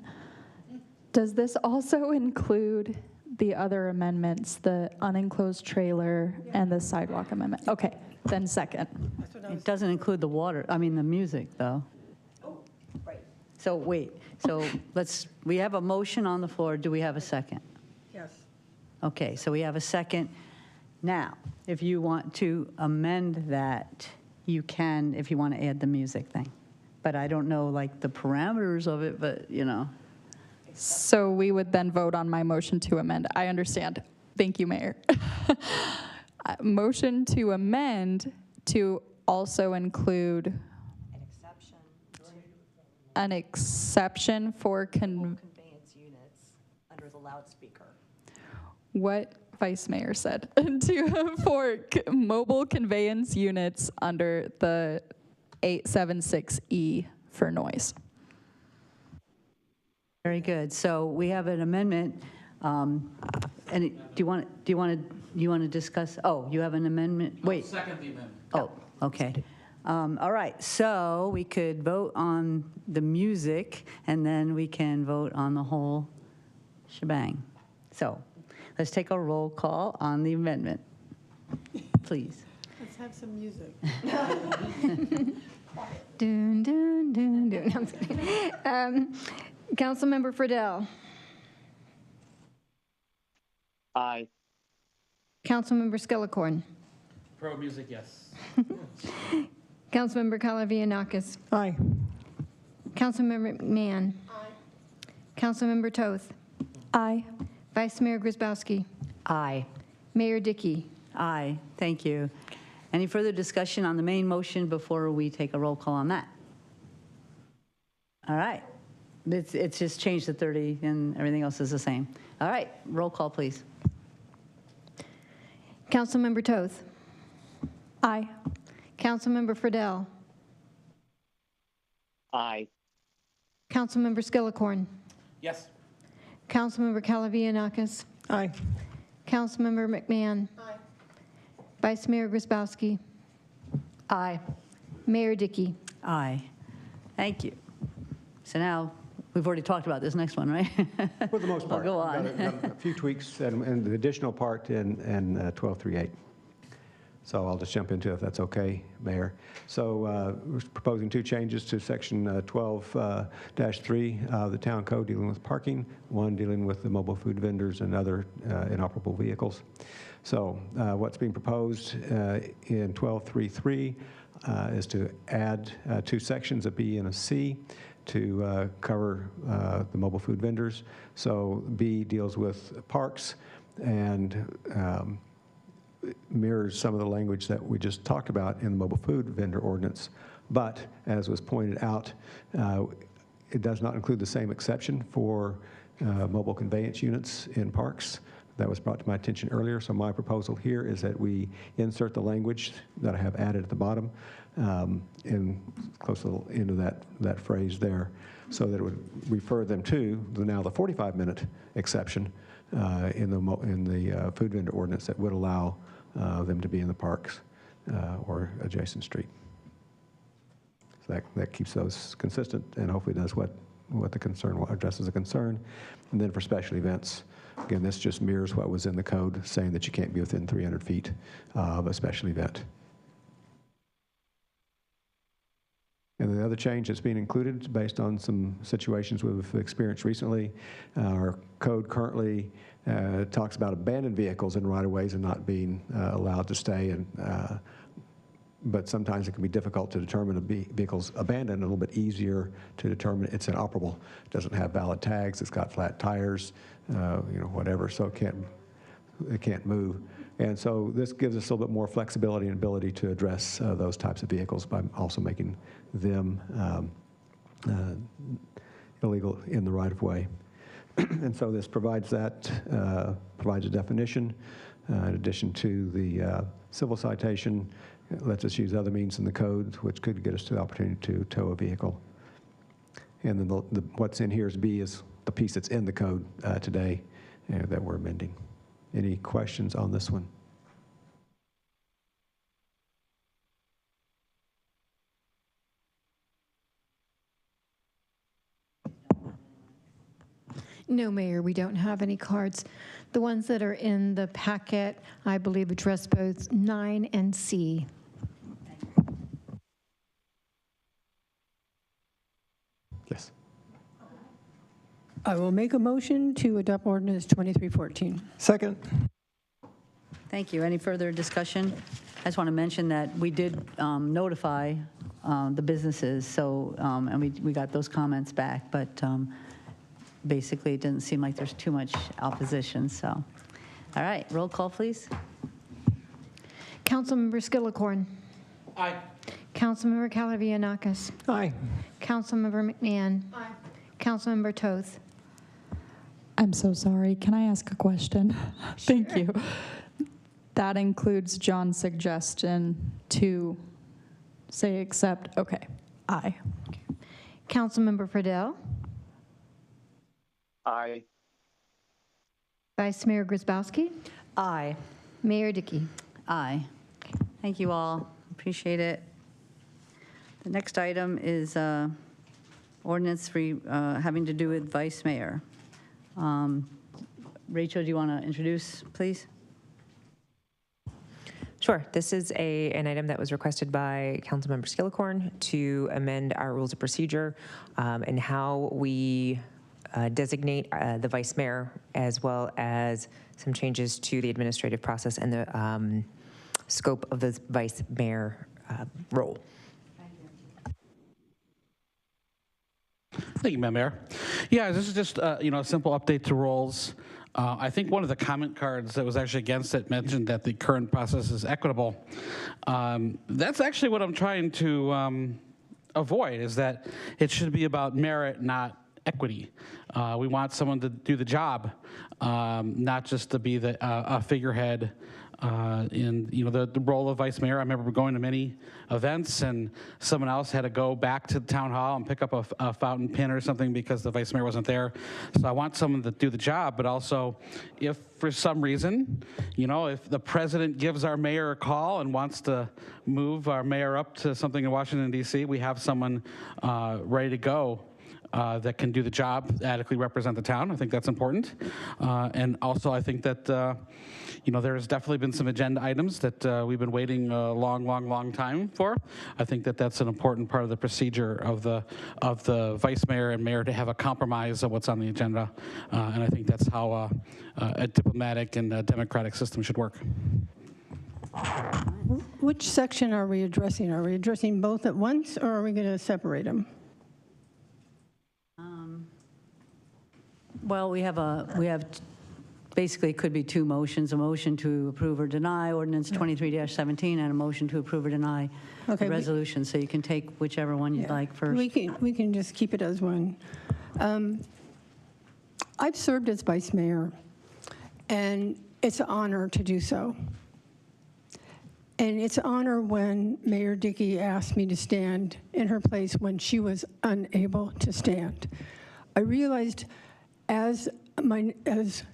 Does this also include the other amendments, the unenclosed trailer and the sidewalk amendment? Okay, then second. It doesn't include the the music, though. Oh, right. So wait, so we have a motion on the floor. Do we have a second? Yes. Okay, so we have a second. Now, if you want to amend that, you can, if you want to add the music thing. But I don't know, like, the parameters of it, but, you know. So we would then vote on my motion to amend. I understand. Thank you, Mayor. Motion to amend to also include an exception for conveyance units under the loudspeaker. what Vice Mayor said for mobile conveyance units under the 876E for noise. Very good. So we have an amendment. And do you want to discuss? Oh, you have an amendment? Wait. Second the amendment. Oh, okay. All right. So we could vote on the music, and then we can vote on the whole shebang. So let's take a roll call on the amendment, please. Let's have some music. Dun, dun, dun, dun. No, I'm just kidding. Councilmember Friedel. Aye. Councilmember Skillicorn. Pro music, yes. Councilmember Kalavianakis. Aye. Councilmember McMahon. Councilmember Toth. Aye. Vice Mayor Grzybowski. Aye. Mayor Dickey. Aye, thank you. Any further discussion on the main motion before we take a roll call on that? All right. It's just changed to 30 and everything else is the same. All right, roll call, please. Councilmember Toth. Aye. Councilmember Friedel. Aye. Councilmember Skillicorn. Yes. Councilmember Kalavianakis. Aye. Councilmember McMahon. Aye. Vice Mayor Grzybowski. Aye. Mayor Dickey. Aye. Thank you. So now, we've already talked about this next one, right? For the most part. Go on. We've got a few tweaks and the additional part in 1238. So I'll just jump into it if that's okay, Mayor. So we're proposing 2 changes to section 12-3 of the town code dealing with parking, one dealing with the mobile food vendors and other inoperable vehicles. So what's being proposed in 1233 is to add 2 sections, a B and a C, to cover the mobile food vendors. So B deals with parks and mirrors some of the language that we just talked about in the mobile food vendor ordinance. But as was pointed out, it does not include the same exception for mobile conveyance units in parks. That was brought to my attention earlier. So my proposal here is that we insert the language that I have added at the bottom in close to the end of that phrase there, so that it would refer them to now the 45-minute exception in the food vendor ordinance that would allow them to be in the parks or adjacent street. So that keeps those consistent and hopefully does what the concern addresses the concern. And then for special events, again, this just mirrors what was in the code, saying that you can't be within 300 feet of a special event. And the other change that's being included is based on some situations we've experienced recently. Our code currently talks about abandoned vehicles in right-of-ways and not being allowed to stay. But sometimes it can be difficult to determine a vehicle's abandoned, a little bit easier to determine it's inoperable. It doesn't have valid tags, it's got flat tires, whatever, so it can't move. And so this gives us a little bit more flexibility and ability to address those types of vehicles by also making them illegal in the right-of-way. And so this provides a definition in addition to the civil citation. It lets us use other means in the code, which could get us to the opportunity to tow a vehicle. And then what's in here is B is the piece that's in the code today that we're amending. Any questions on this one? No, Mayor, we don't have any cards. The ones that are in the packet, I believe, address both 9 and C. Yes. I will make a motion to adopt ordinance 2314. Second. Thank you. Any further discussion? I just want to mention that we did notify the businesses, so, and we got those comments back, but basically it didn't seem like there's too much opposition, so. All right, roll call, please. Councilmember Skillicorn. Aye. Councilmember Kalavianakis. Aye. Councilmember McMahon. Aye. Councilmember Toth. I'm so sorry. Can I ask a question? Thank you. That includes John's suggestion to say accept. Okay. Aye. Councilmember Friedel. Aye. Vice Mayor Grzybowski. Aye. Mayor Dickey. Aye. Thank you all. Appreciate it. The next item is ordinance having to do with vice mayor. Rachel, do you want to introduce, please? Sure. This is an item that was requested by Councilmember Skillicorn to amend our rules of procedure and how we designate the vice mayor, as well as some changes to the administrative process and the scope of the vice mayor role. Thank you, Madam Mayor. Yeah, this is just a simple update to roles. I think one of the comment cards that was actually against it mentioned that the current process is equitable. That's actually what I'm trying to avoid, is that it should be about merit, not equity. We want someone to do the job, not just to be a figurehead in the role of vice mayor. I remember going to many events and someone else had to go back to the town hall and pick up a fountain pen or something because the vice mayor wasn't there. So I want someone to do the job, but also if for some reason, if the president gives our mayor a call and wants to move our mayor up to something in Washington, D.C., we have someone ready to go that can do the job, adequately represent the town. I think that's important. And also I think that, there's definitely been some agenda items that we've been waiting a long time for. I think that that's an important part of the procedure of the vice mayor and mayor to have a compromise of what's on the agenda. And I think that's how a diplomatic and a democratic system should work. Which section are we addressing? Are we addressing both at once, or are we going to separate them? Well, we have basically could be two motions, a motion to approve or deny ordinance 23-17 and a motion to approve or deny the resolution. So you can take whichever one you'd like first. We can just keep it as one. I've served as vice mayor, and it's an honor to do so. And it's an honor when Mayor Dickey asked me to stand in her place when she was unable to stand. I realized, as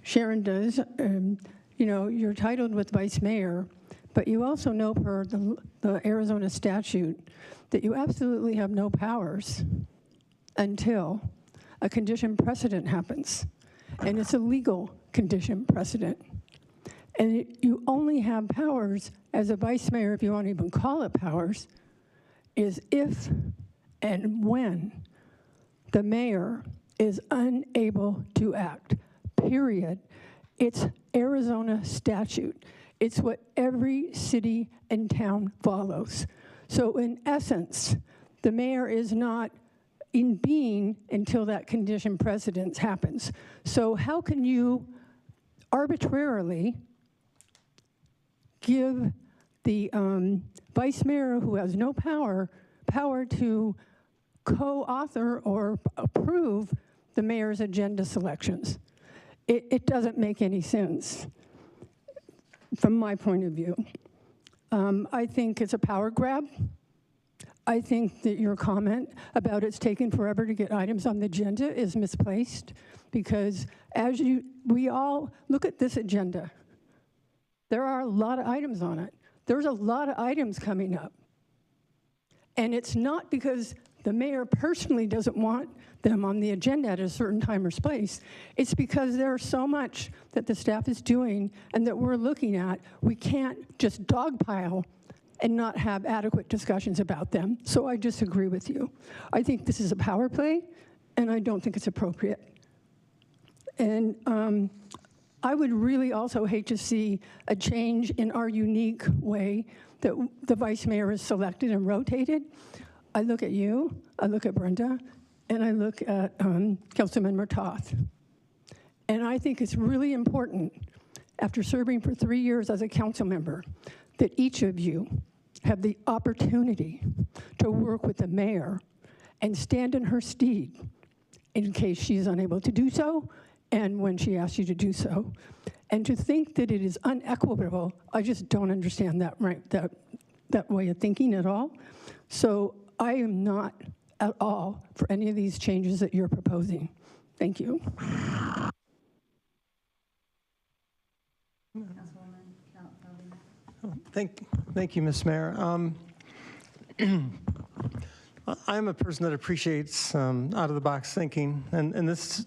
Sharon does, you're titled with vice mayor, but you also know per the Arizona statute that you absolutely have no powers until a condition precedent happens. And it's a legal condition precedent. And you only have powers as a vice mayor, if you want to even call it powers, is if and when the mayor is unable to act, period. It's Arizona statute. It's what every city and town follows. So in essence, the mayor is not in being until that condition precedent happens. So how can you arbitrarily give the vice mayor, who has no power to co-author or approve the mayor's agenda selections? It doesn't make any sense from my point of view. I think it's a power grab. I think that your comment about it's taken forever to get items on the agenda is misplaced, because we all look at this agenda. There are a lot of items on it. There's a lot of items coming up. And it's not because the mayor personally doesn't want them on the agenda at a certain time or place. It's because there's so much that the staff is doing and that we're looking at. We can't just dogpile and not have adequate discussions about them. So I disagree with you. I think this is a power play, and I don't think it's appropriate. And I would really also hate to see a change in our unique way that the vice mayor is selected and rotated. I look at you, I look at Brenda, and I look at Councilmember Toth. And I think it's really important, after serving for 3 years as a council member, that each of you have the opportunity to work with the mayor and stand in her stead in case she's unable to do so and when she asks you to do so. And to think that it is unequitable, I just don't understand that way of thinking at all. So I am not at all for any of these changes that you're proposing. Thank you. Thank you, Ms. Mayor. I'm a person that appreciates out-of-the-box thinking, and this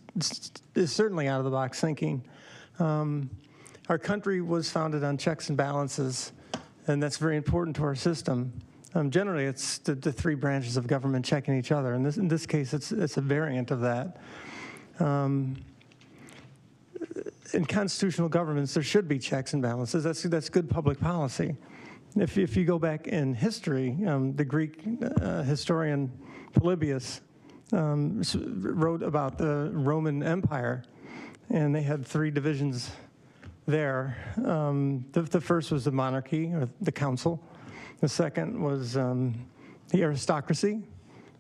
is certainly out-of-the-box thinking. Our country was founded on checks and balances, and that's very important to our system. Generally, it's the three branches of government checking each other. In this case, it's a variant of that. In constitutional governments, there should be checks and balances. That's good public policy. if you go back in history, the Greek historian Polybius wrote about the Roman Empire, and they had 3 divisions there. The first was the monarchy, or the council. The second was the aristocracy,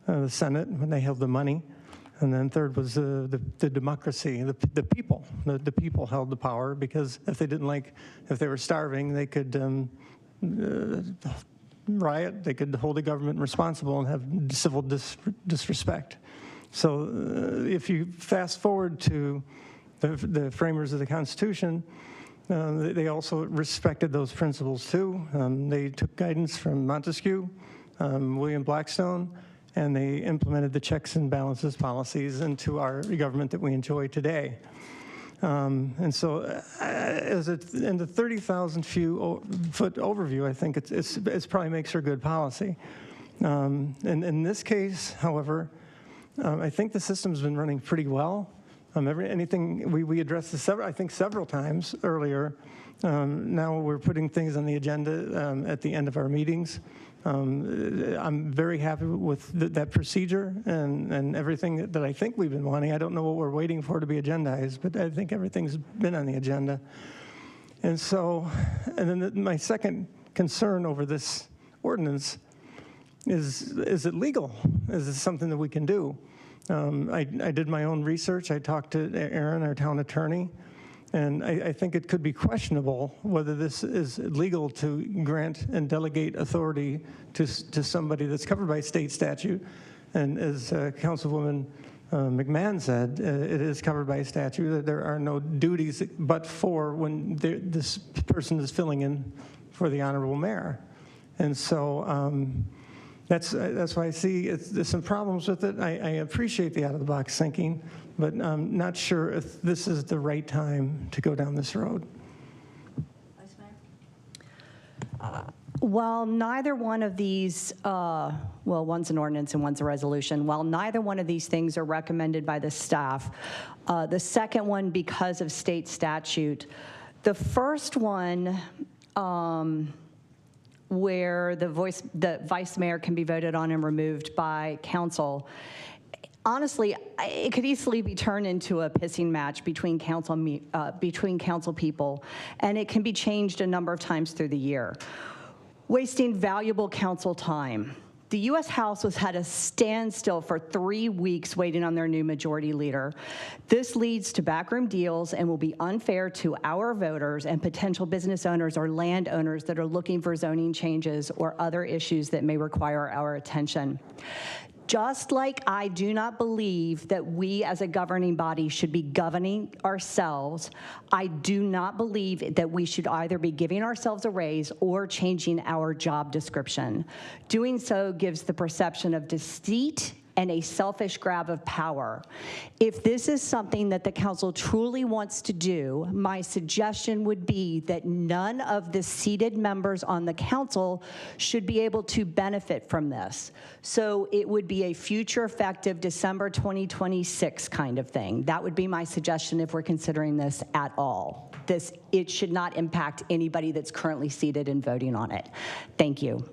the Senate, when they held the money. And then third was the democracy, the people. The people held the power, because if they were starving, they could riot, they could hold the government responsible and have civil disrespect. So if you fast forward to the framers of the Constitution, they also respected those principles too. They took guidance from Montesquieu, William Blackstone, and they implemented the checks and balances policies into our government that we enjoy today. And so in the 30,000 foot overview, I think it probably makes for good policy. And in this case, however, I think the system's been running pretty well. We addressed this several times earlier. Now we're putting things on the agenda at the end of our meetings. I'm very happy with that procedure and everything that I think we've been wanting. I don't know what we're waiting for to be agendized, but I think everything's been on the agenda. And then my second concern over this ordinance is it legal? Is it something that we can do? I did my own research. I talked to Aaron, our town attorney, and I think it could be questionable whether this is legal to grant and delegate authority to somebody that's covered by state statute. And as Councilwoman McMahon said, it is covered by statute, that there are no duties but for when this person is filling in for the honorable mayor. And so that's why I see there's some problems with it. I appreciate the out-of-the-box thinking, but I'm not sure if this is the right time to go down this road. Vice Mayor? While neither one of these, one's an ordinance and one's a resolution, while neither one of these things are recommended by the staff, the second one because of state statute, the first one, where the vice mayor can be voted on and removed by council, honestly, it could easily be turned into a pissing match between council people, and it can be changed a number of times through the year, wasting valuable council time. The U.S. House was at a standstill for 3 weeks waiting on their new majority leader. This leads to backroom deals and will be unfair to our voters and potential business owners or landowners that are looking for zoning changes or other issues that may require our attention. Just like I do not believe that we as a governing body should be governing ourselves, I do not believe that we should either be giving ourselves a raise or changing our job description. Doing so gives the perception of deceit and a selfish grab of power. If this is something that the council truly wants to do, my suggestion would be that none of the seated members on the council should be able to benefit from this. So it would be a future effective December 2026 kind of thing. That would be my suggestion if we're considering this at all. It should not impact anybody that's currently seated and voting on it. Thank you.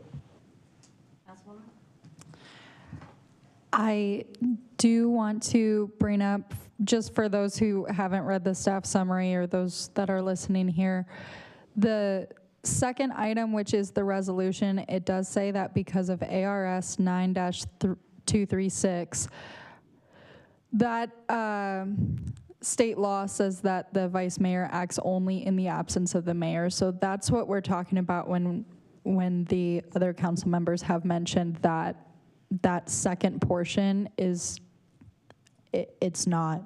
I do want to bring up, just for those who haven't read the staff summary or those that are listening here, the second item, which is the resolution, it does say that because of ARS 9-236, that state law says that the vice mayor acts only in the absence of the mayor. So that's what we're talking about when the other council members have mentioned that second portion is, it's not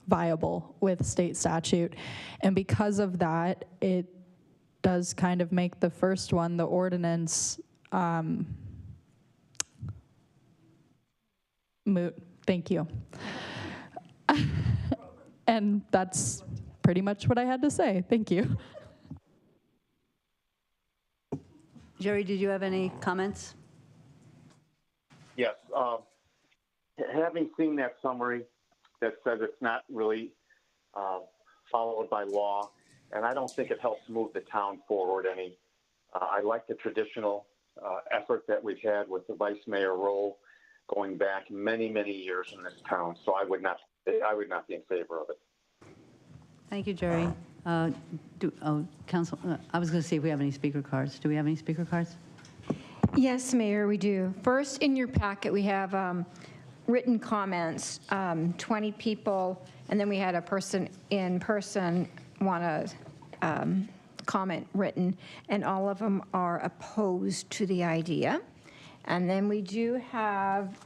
viable with state statute. And because of that, it does kind of make the first one, the ordinance, moot. Thank you. And that's pretty much what I had to say. Thank you. Jerry, did you have any comments? Yes. Having seen that summary that says it's not really followed by law, and I don't think it helps move the town forward any. I like the traditional effort that we've had with the vice mayor role going back many, many years in this town. So I would not be in favor of it. Thank you, Jerry. Council, I was going to see if we have any speaker cards. Do we have any speaker cards? Yes, Mayor, we do. First, in your packet, we have written comments, 20 people, and then we had a person in person want to comment written, and all of them are opposed to the idea. And then we do have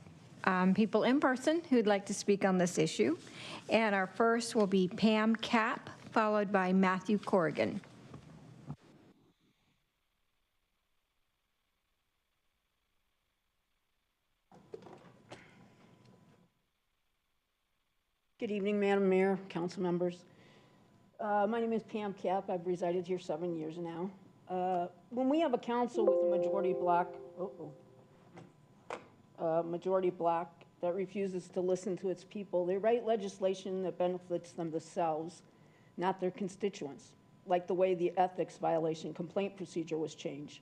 people in person who'd like to speak on this issue. And our first will be Pam Kapp, followed by Matthew Corrigan. Good evening, Madam Mayor, council members. My name is Pam Kapp. I've resided here 7 years now. When we have a council with a majority bloc that refuses to listen to its people, they write legislation that benefits themselves, not their constituents, like the way the ethics violation complaint procedure was changed.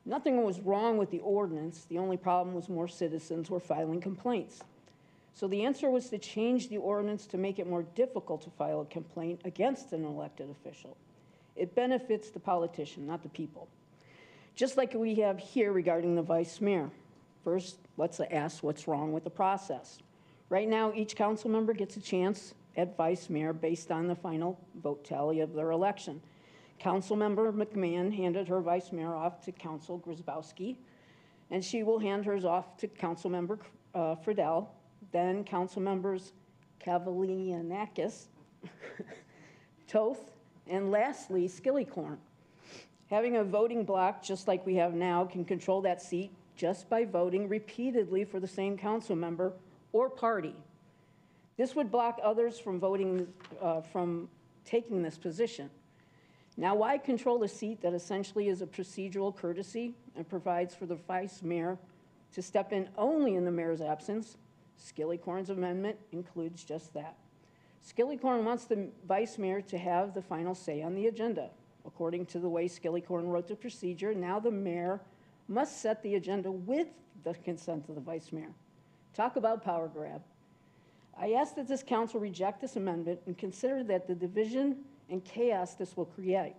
Nothing was wrong with the ordinance. The only problem was more citizens were filing complaints. So the answer was to change the ordinance to make it more difficult to file a complaint against an elected official. It benefits the politician, not the people. Just like we have here regarding the vice mayor. First, let's ask what's wrong with the process. Right now, each council member gets a chance at vice mayor based on the final vote tally of their election. Councilmember McMahon handed her vice mayor off to Council Grzybowski, and she will hand hers off to Councilmember Friedel, then Council Members Kavalianakis, Toth, and lastly, Skillicorn. Having a voting block, just like we have now, can control that seat just by voting repeatedly for the same council member or party. This would block others from voting, from taking this position. Now, why control a seat that essentially is a procedural courtesy and provides for the vice mayor to step in only in the mayor's absence? Skillicorn's amendment includes just that. Skillicorn wants the vice mayor to have the final say on the agenda. According to the way Skillicorn wrote the procedure, now the mayor must set the agenda with the consent of the vice mayor. Talk about power grab. I ask that this council reject this amendment and consider that the division and chaos this will create.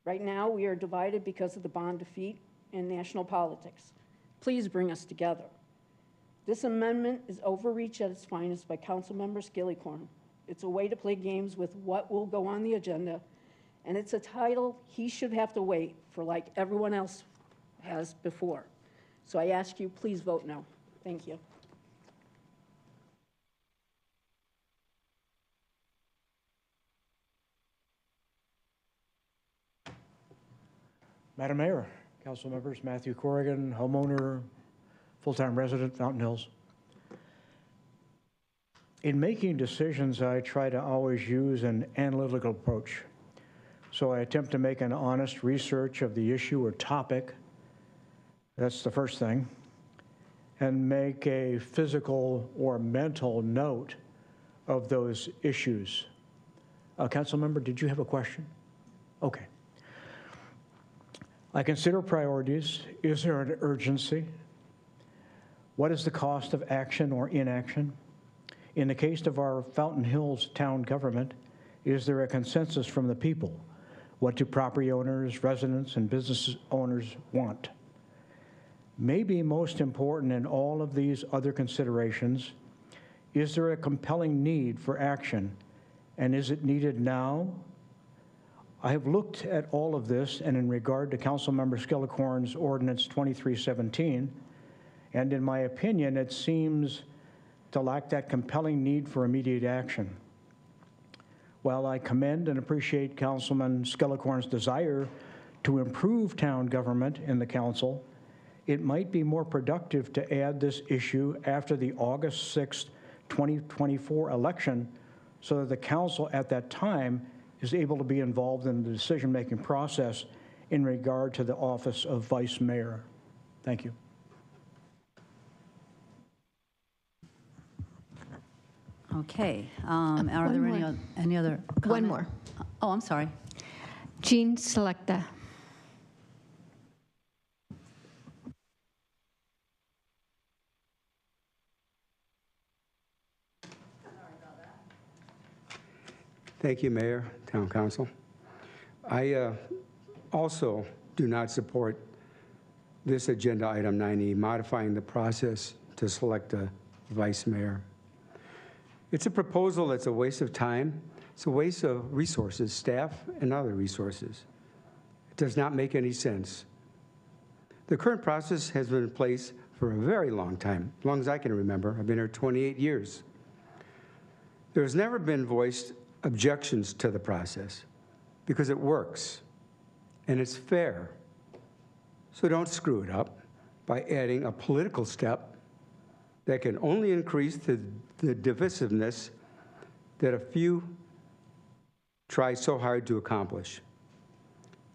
Right now, we are divided because of the bond defeat in national politics. Please bring us together. This amendment is overreach at its finest by Councilmember Skillicorn. It's a way to play games with what will go on the agenda, and it's a title he should have to wait for like everyone else has before. So I ask you, please vote no. Thank you. Madam Mayor, council members, Matthew Corrigan, homeowner, full-time resident, Fountain Hills. In making decisions, I try to always use an analytical approach. So I attempt to make an honest research of the issue or topic. That's the first thing. And make a physical or mental note of those issues. Council member, did you have a question? Okay. I consider priorities. Is there an urgency? What is the cost of action or inaction? In the case of our Fountain Hills town government, is there a consensus from the people? What do property owners, residents, and business owners want? Maybe most important in all of these other considerations, is there a compelling need for action, and is it needed now? I have looked at all of this, and in regard to Councilmember Skillicorn's Ordinance 2317, and in my opinion, it seems to lack that compelling need for immediate action. While I commend and appreciate Councilman Skillicorn's desire to improve town government in the council, it might be more productive to add this issue after the August 6, 2024 election so that the council at that time is able to be involved in the decision-making process in regard to the office of vice mayor. Thank you. Okay. Are there any other comment? One more. Oh, I'm sorry. Jean Selecta. Thank you, Mayor, Town Council. I also do not support this agenda item 9E, modifying the process to select a vice mayor. It's a proposal that's a waste of time. It's a waste of resources, staff and other resources. It does not make any sense. The current process has been in place for a very long time, as long as I can remember. I've been here 28 years. There's never been voiced objections to the process because it works and it's fair. So don't screw it up by adding a political step that can only increase the divisiveness that a few try so hard to accomplish.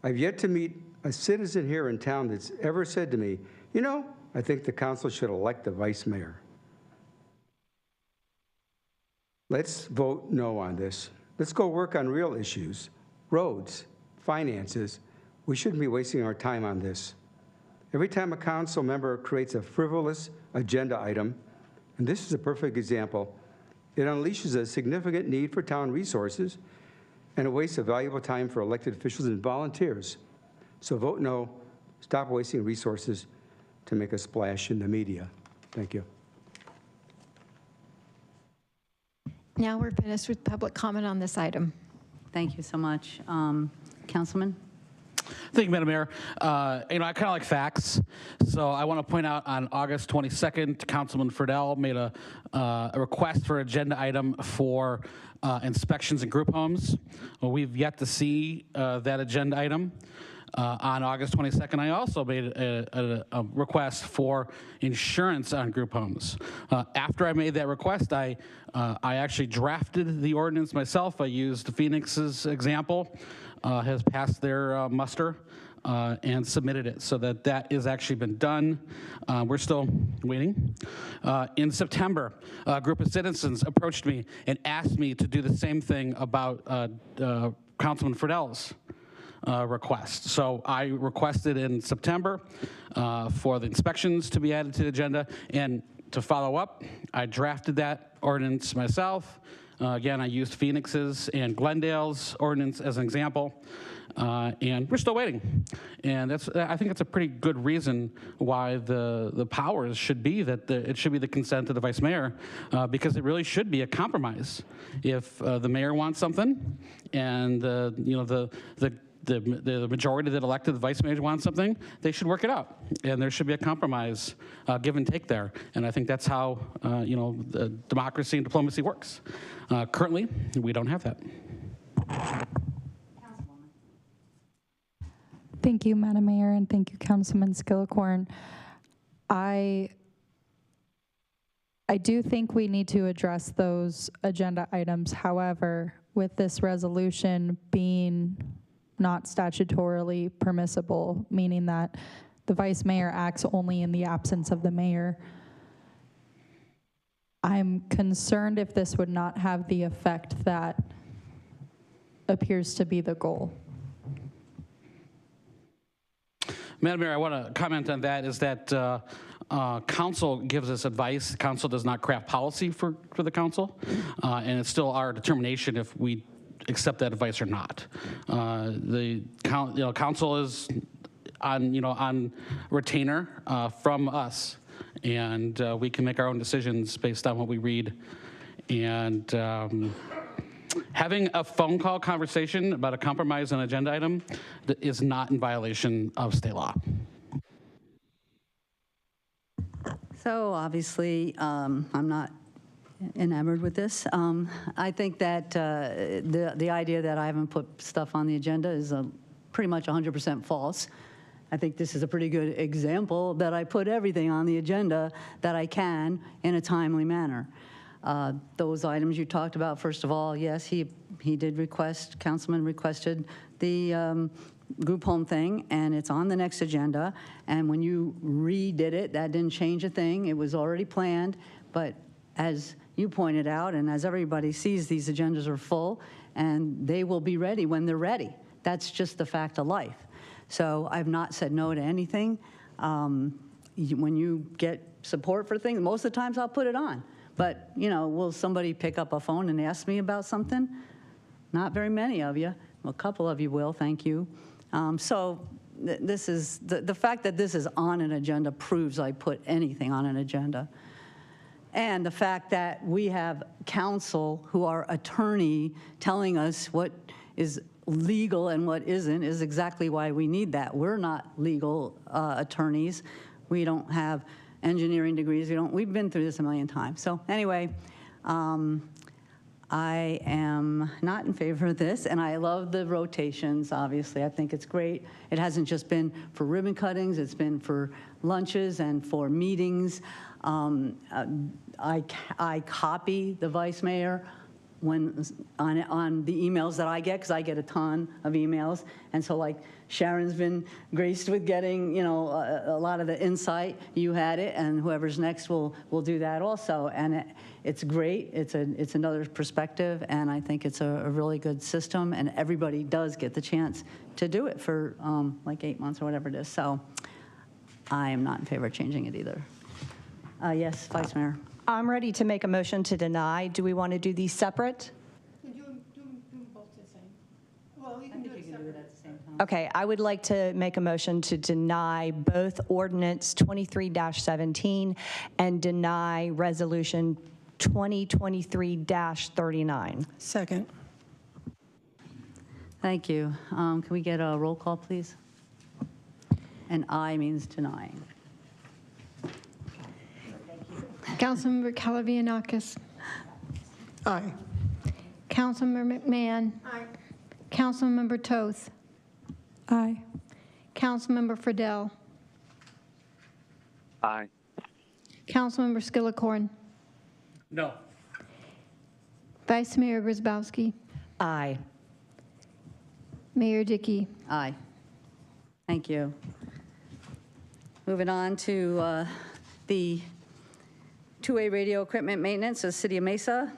I've yet to meet a citizen here in town that's ever said to me, you know, I think the council should elect the vice mayor. Let's vote no on this. Let's go work on real issues, roads, finances. We shouldn't be wasting our time on this. Every time a council member creates a frivolous agenda item, and this is a perfect example, it unleashes a significant need for town resources and a waste of valuable time for elected officials and volunteers. So vote no, stop wasting resources to make a splash in the media. Thank you. Now we're finished with public comment on this item. Thank you so much. Councilman? Thank you, Madam Mayor. I kind of like facts, so I want to point out on August 22nd, Councilman Friedel made a request for agenda item for inspections in group homes. Well, we've yet to see that agenda item. On August 22nd, I also made a request for insurance on group homes. After I made that request, I actually drafted the ordinance myself. I used Phoenix's example, has passed their muster, and submitted it so that is actually been done. We're still waiting. In September, a group of citizens approached me and asked me to do the same thing about Councilman Friedel's request. So I requested in September for the inspections to be added to the agenda, and to follow up, I drafted that ordinance myself. Again, I used Phoenix's and Glendale's ordinance as an example, and we're still waiting. And I think that's a pretty good reason why the powers should be that it should be the consent of the vice mayor, because it really should be a compromise. If the mayor wants something, and the majority that elected the vice mayor wants something, they should work it out. And there should be a compromise, give and take there. And I think that's how, democracy and diplomacy works. Currently, we don't have that. Thank you, Madam Mayor, and thank you, Councilman Skillicorn. I do think we need to address those agenda items. However, with this resolution being not statutorily permissible, meaning that the vice mayor acts only in the absence of the mayor, I'm concerned if this would not have the effect that appears to be the goal. Madam Mayor, I want to comment on that, is that council gives us advice. Council does not craft policy for the council, and it's still our determination if we accept that advice or not. The council is on retainer from us, and we can make our own decisions based on what we read. And having a phone call conversation about a compromise on an agenda item is not in violation of state law. So obviously, I'm not enamored with this. I think that the idea that I haven't put stuff on the agenda is pretty much 100% false. I think this is a pretty good example that I put everything on the agenda that I can in a timely manner. Those items you talked about, first of all, yes, he did request, Councilman requested the group home thing, and it's on the next agenda. And when you redid it, that didn't change a thing. It was already planned. But as you pointed out, and as everybody sees, these agendas are full, and they will be ready when they're ready. That's just the fact of life. So I've not said no to anything. When you get support for things, most of the times I'll put it on. But, will somebody pick up a phone and ask me about something? Not very many of you. Well, a couple of you will, thank you. This is, the fact that this is on an agenda proves I put anything on an agenda. And the fact that we have counsel who are attorney telling us what is legal and what isn't is exactly why we need that. We're not legal attorneys. We don't have engineering degrees. We've been through this a million times. So anyway, I am not in favor of this, and I love the rotations, obviously. I think it's great. It hasn't just been for ribbon cuttings, it's been for lunches and for meetings. I copy the vice mayor when on the emails that I get, because I get a ton of emails. And so like Sharon's been graced with getting, a lot of the insight. You had it, and whoever's next will do that also. And it's great. It's another perspective, and I think it's a really good system, and everybody does get the chance to do it for like 8 months or whatever it is. So I am not in favor of changing it either. Yes, Vice Mayor. I'm ready to make a motion to deny. Do we want to do these separate? Do both the same. Well, you can do it separate. At the same time. Okay, I would like to make a motion to deny both ordinance 23-17 and deny resolution 2023-39. Second. Thank you. Can we get a roll call, please? And aye means denying. Councilmember Calavianakis. Aye. Councilmember McMahon. Aye. Councilmember Toth. Aye. Councilmember Friedel. Aye. Councilmember Skillicorn. No. Vice Mayor Grzybowski. Aye. Mayor Dickey. Aye. Thank you. Moving on to the two-way radio equipment maintenance of City of Mesa.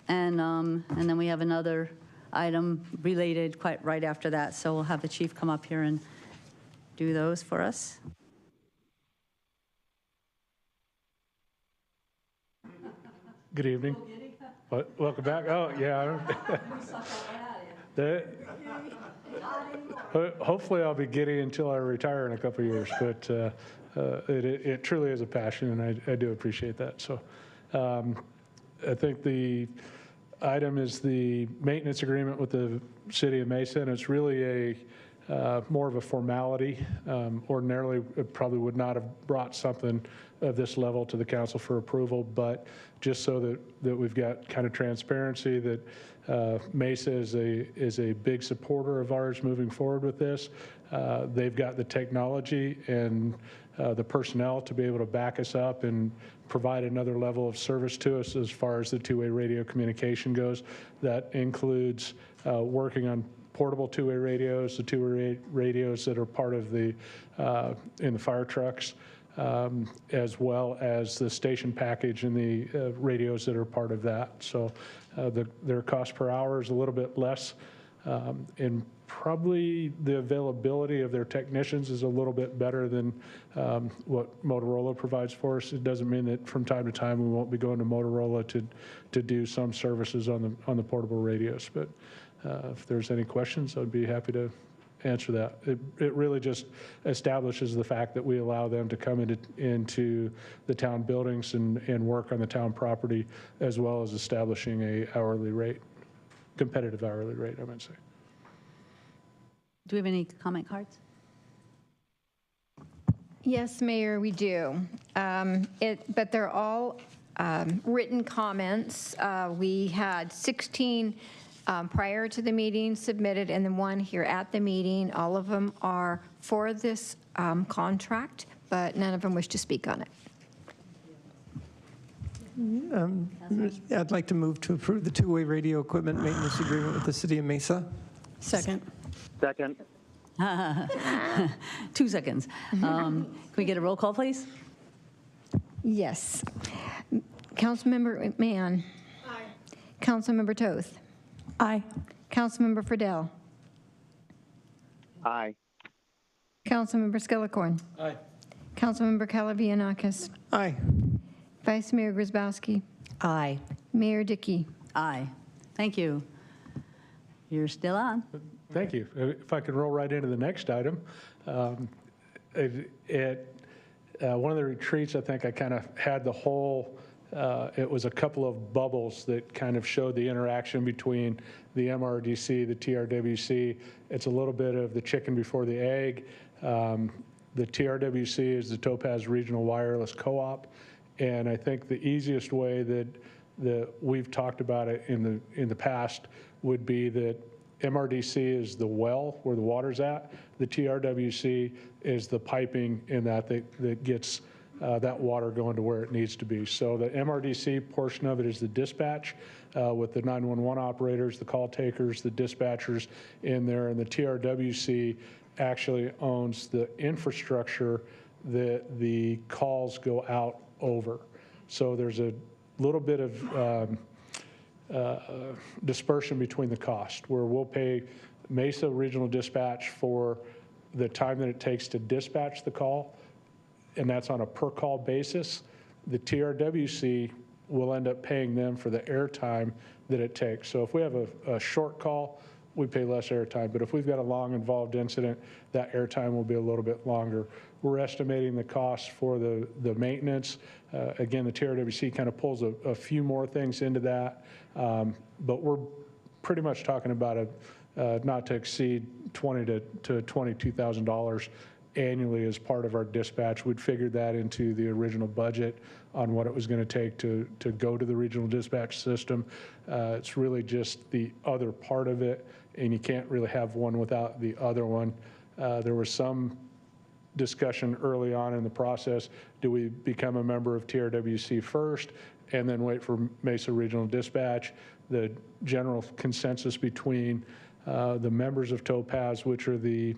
And then we have another item related quite right after that. So we'll have the chief come up here and do those for us. Good evening. Welcome back. Oh, yeah. Hopefully I'll be giddy until I retire in a couple of years, but it truly is a passion, and I do appreciate that. So I think the item is the maintenance agreement with the City of Mesa, and it's really more of a formality. Ordinarily, it probably would not have brought something of this level to the council for approval, but just so that we've got kind of transparency that Mesa is a big supporter of ours moving forward with this. They've got the technology and the personnel to be able to back us up and provide another level of service to us as far as the two-way radio communication goes. That includes working on portable two-way radios, the two-way radios that are part of the in the fire trucks, as well as the station package and the radios that are part of that. So their cost per hour is a little bit less, and probably the availability of their technicians is a little bit better than what Motorola provides for us. It doesn't mean that from time to time we won't be going to Motorola to do some services on the portable radios. But if there's any questions, I'd be happy to answer that. It really just establishes the fact that we allow them to come into the town buildings and work on the town property, as well as establishing a hourly rate, competitive hourly rate, I might say. Do we have any comment cards? Yes, Mayor, we do. But they're all written comments. We had 16 prior to the meeting submitted, and then one here at the meeting. All of them are for this contract, but none of them wish to speak on it. I'd like to move to approve the two-way radio equipment maintenance agreement with the City of Mesa. Second. Second. 2 seconds. Can we get a roll call, please? Yes. Councilmember McMahon. Aye. Councilmember Toth. Aye. Councilmember Friedel. Aye. Councilmember Skillicorn. Aye. Councilmember Calavianakis. Aye. Vice Mayor Grzybowski. Aye. Mayor Dickey. Aye. Thank you. You're still on. Thank you. If I could roll right into the next item. At one of the retreats, I think I kind of had the whole, it was a couple of bubbles that kind of showed the interaction between the MRDC, the TRWC. It's a little bit of the chicken before the egg. The TRWC is the Topaz Regional Wireless Co-op, and I think the easiest way that we've talked about it in the past would be that MRDC is the well where the water's at. The TRWC is the piping in that gets that water going to where it needs to be. So the MRDC portion of it is the dispatch with the 911 operators, the call takers, the dispatchers in there, and the TRWC actually owns the infrastructure that the calls go out over. So there's a little bit of dispersion between the cost, where we'll pay Mesa Regional Dispatch for the time that it takes to dispatch the call, and that's on a per call basis. The TRWC will end up paying them for the airtime that it takes. So if we have a short call, we pay less airtime, but if we've got a long involved incident, that airtime will be a little bit longer. We're estimating the cost for the maintenance. Again, the TRWC kind of pulls a few more things into that, but we're pretty much talking about not to exceed $20,000 to $22,000 annually as part of our dispatch. We'd figured that into the original budget on what it was going to take to go to the regional dispatch system. It's really just the other part of it, and you can't really have one without the other one. There was some discussion early on in the process. Do we become a member of TRWC first and then wait for Mesa Regional Dispatch? The general consensus between the members of Topaz, which are the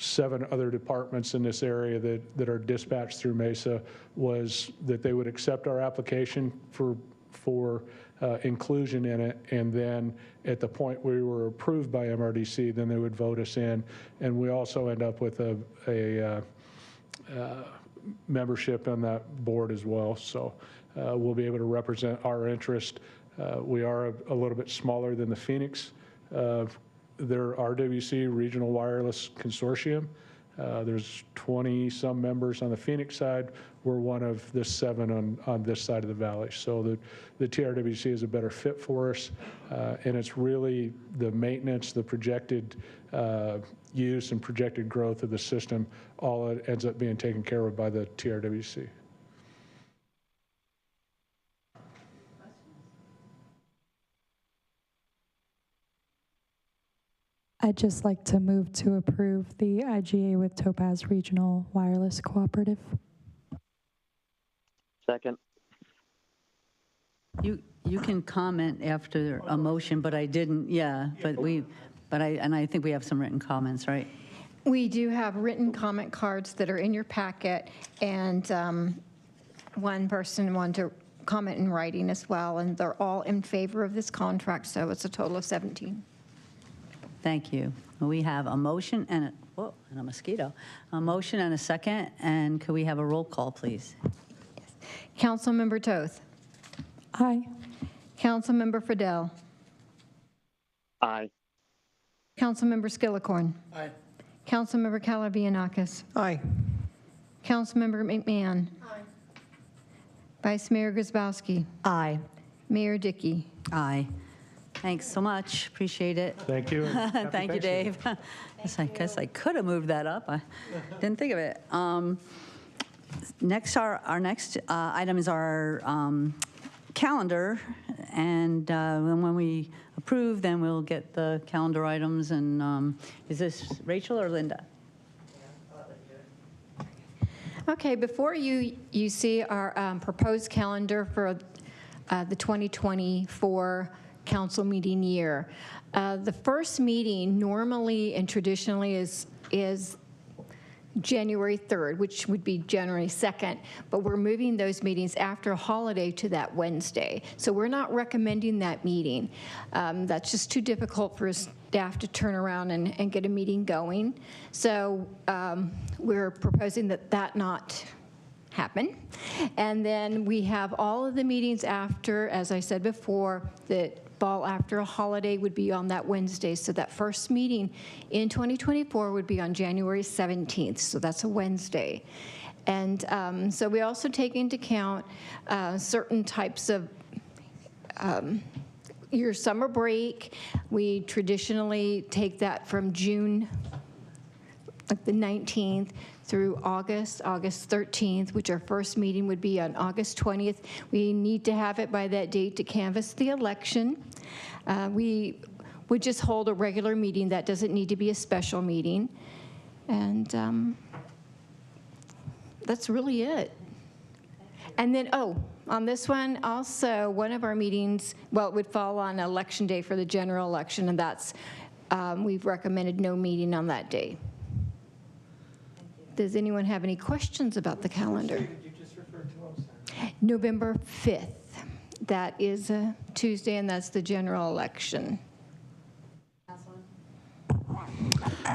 7 other departments in this area that are dispatched through Mesa, was that they would accept our application for inclusion in it, and then at the point where we were approved by MRDC, then they would vote us in. And we also end up with a membership on that board as well. So we'll be able to represent our interest. We are a little bit smaller than the Phoenix. Their RWC Regional Wireless Consortium. There's 20-some members on the Phoenix side. We're one of the 7 on this side of the valley. So the TRWC is a better fit for us, and it's really the maintenance, the projected use and projected growth of the system, all it ends up being taken care of by the TRWC. I'd just like to move to approve the IGA with Topaz Regional Wireless Cooperative. Second. You can comment after a motion, but I didn't, yeah, but I think we have some written comments, right? We do have written comment cards that are in your packet, and one person wanted to comment in writing as well, and they're all in favor of this contract, so it's a total of 17. Thank you. We have a motion and a mosquito. A motion and a second, and could we have a roll call, please? Yes. Councilmember Toth. Aye. Councilmember Friedel. Aye. Councilmember Skillicorn. Aye. Councilmember Calabianakis. Aye. Councilmember McMahon. Aye. Vice Mayor Grzybowski. Aye. Mayor Dickey. Aye. Thanks so much. Appreciate it. Thank you. Thank you, Dave. I guess I could have moved that up. I didn't think of it. Next, our next item is our calendar, and when we approve, then we'll get the calendar items. And is this Rachel or Linda? Okay, before you see our proposed calendar for the 2024 council meeting year. The first meeting normally and traditionally is January 3rd, which would be January 2nd, but we're moving those meetings after a holiday to that Wednesday. So we're not recommending that meeting. That's just too difficult for staff to turn around and get a meeting going. So we're proposing that not happen. And then we have all of the meetings after, as I said before, that fall after a holiday would be on that Wednesday. So that first meeting in 2024 would be on January 17th. So that's a Wednesday. And so we also take into account certain types of your summer break. We traditionally take that from June, like the 19th, through August 13th, which our first meeting would be on August 20th. We need to have it by that date to canvass the election. We would just hold a regular meeting. That doesn't need to be a special meeting. And that's really it. And then, on this one, also, one of our meetings, well, it would fall on Election Day for the general election, and that's, we've recommended no meeting on that day. Does anyone have any questions about the calendar? November 5th. That is a Tuesday, and that's the general election.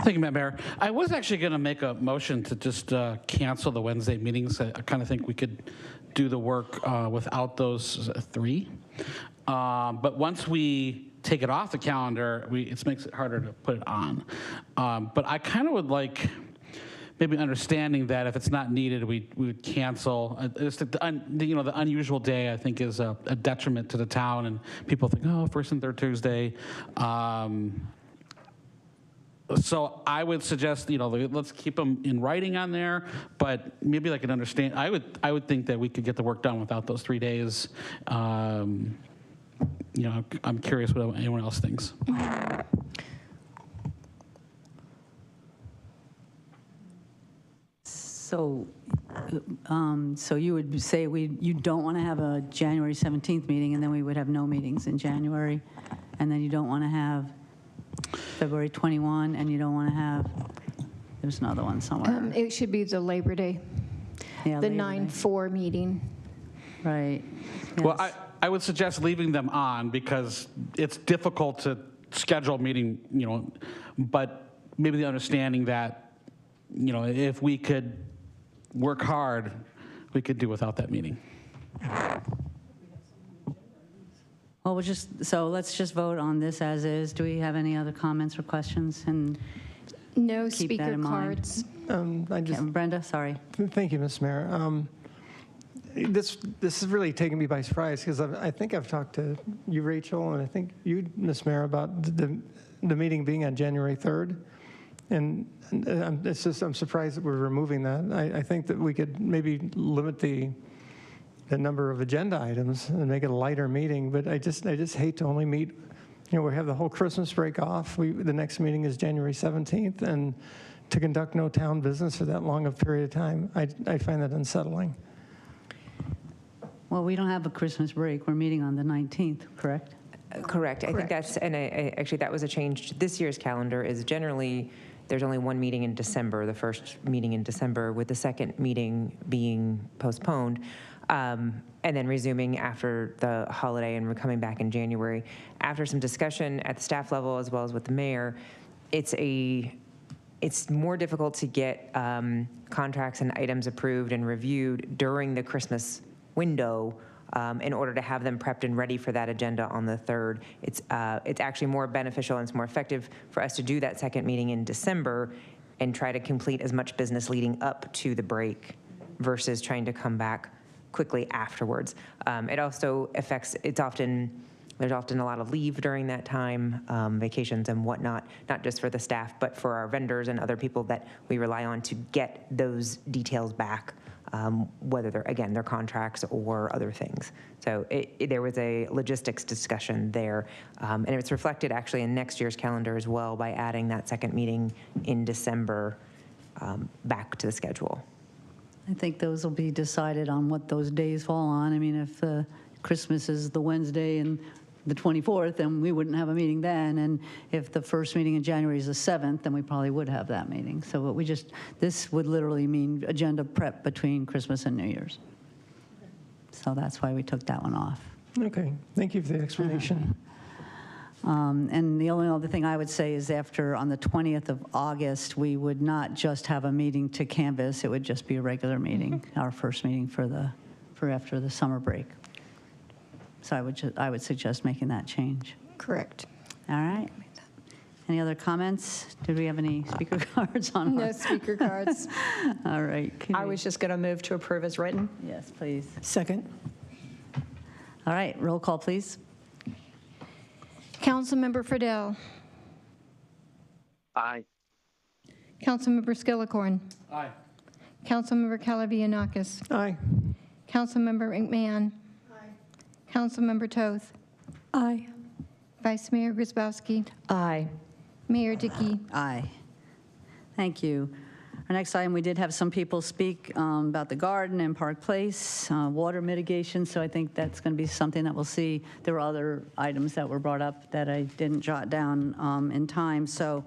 Thank you, Madam Mayor. I was actually going to make a motion to just cancel the Wednesday meetings. I kind of think we could do the work without those three. But once we take it off the calendar, it makes it harder to put it on. But I kind of would like maybe understanding that if it's not needed, we would cancel. The unusual day, I think, is a detriment to the town, and people think, oh, first and third Tuesday. So I would suggest, let's keep them in writing on there, but maybe I can understand. I would think that we could get the work done without those 3 days. I'm curious what anyone else thinks. So you would say you don't want to have a January 17th meeting, and then we would have no meetings in January, and then you don't want to have February 21, and you don't want to have, there's another one somewhere. It should be the Labor Day, Yeah, the Labor Day. 9/4 meeting. Right. Well, I would suggest leaving them on because it's difficult to schedule a meeting, but maybe the understanding that, if we could work hard, we could do without that meeting. Well, let's just vote on this as is. Do we have any other comments or questions? And no keep that speaker in mind. cards. Brenda, sorry. Thank you, Ms. Mayor. This is really taking me by surprise because I think I've talked to you, Rachel, and I think you, Ms. Mayor, about the meeting being on January 3rd. And I'm surprised that we're removing that. I think that we could maybe limit the number of agenda items and make it a lighter meeting, but I just hate to only meet, we have the whole Christmas break off. The next meeting is January 17th, and to conduct no town business for that long a period of time, I find that unsettling. Well, we don't have a Christmas break. We're meeting on the 19th, correct? Correct. I think that's, and actually that was a change to this year's calendar, is generally there's only one meeting in December, the first meeting in December, with the second meeting being postponed, and then resuming after the holiday, and we're coming back in January. After some discussion at the staff level as well as with the mayor, it's more difficult to get contracts and items approved and reviewed during the Christmas window in order to have them prepped and ready for that agenda on the 3rd. It's actually more beneficial and it's more effective for us to do that second meeting in December and try to complete as much business leading up to the break versus trying to come back quickly afterwards. It also affects, there's often a lot of leave during that time, vacations and whatnot, not just for the staff, but for our vendors and other people that we rely on to get those details back, whether they're contracts or other things. So there was a logistics discussion there, and it's reflected actually in next year's calendar as well by adding that second meeting in December back to the schedule. I think those will be decided on what those days fall on. I mean, if Christmas is the Wednesday and the 24th, then we wouldn't have a meeting then. And if the first meeting in January is the 7th, then we probably would have that meeting. So this would literally mean agenda prep between Christmas and New Year's. So that's why we took that one off. Okay, thank you for the explanation. And the only other thing I would say is on the 20th of August, we would not just have a meeting to canvass, it would just be a regular meeting, our first meeting for after the summer break. So I would suggest making that change. Correct. All right. Any other comments? Did we have any speaker cards on? No speaker cards. All right. I was just going to move to approve as written. Yes, please. Second. All right, roll call, please. Councilmember Friedel. Aye. Councilmember Skillicorn. Aye. Councilmember Calavianakis. Aye. Councilmember McMahon. Aye. Councilmember Toth. Aye. Vice Mayor Grisbowski. Aye. Mayor Dickey. Aye. Thank you. Our next item, we did have some people speak about the garden and Park Place, water mitigation, so I think that's going to be something that we'll see. There were other items that were brought up that I didn't jot down in time, so,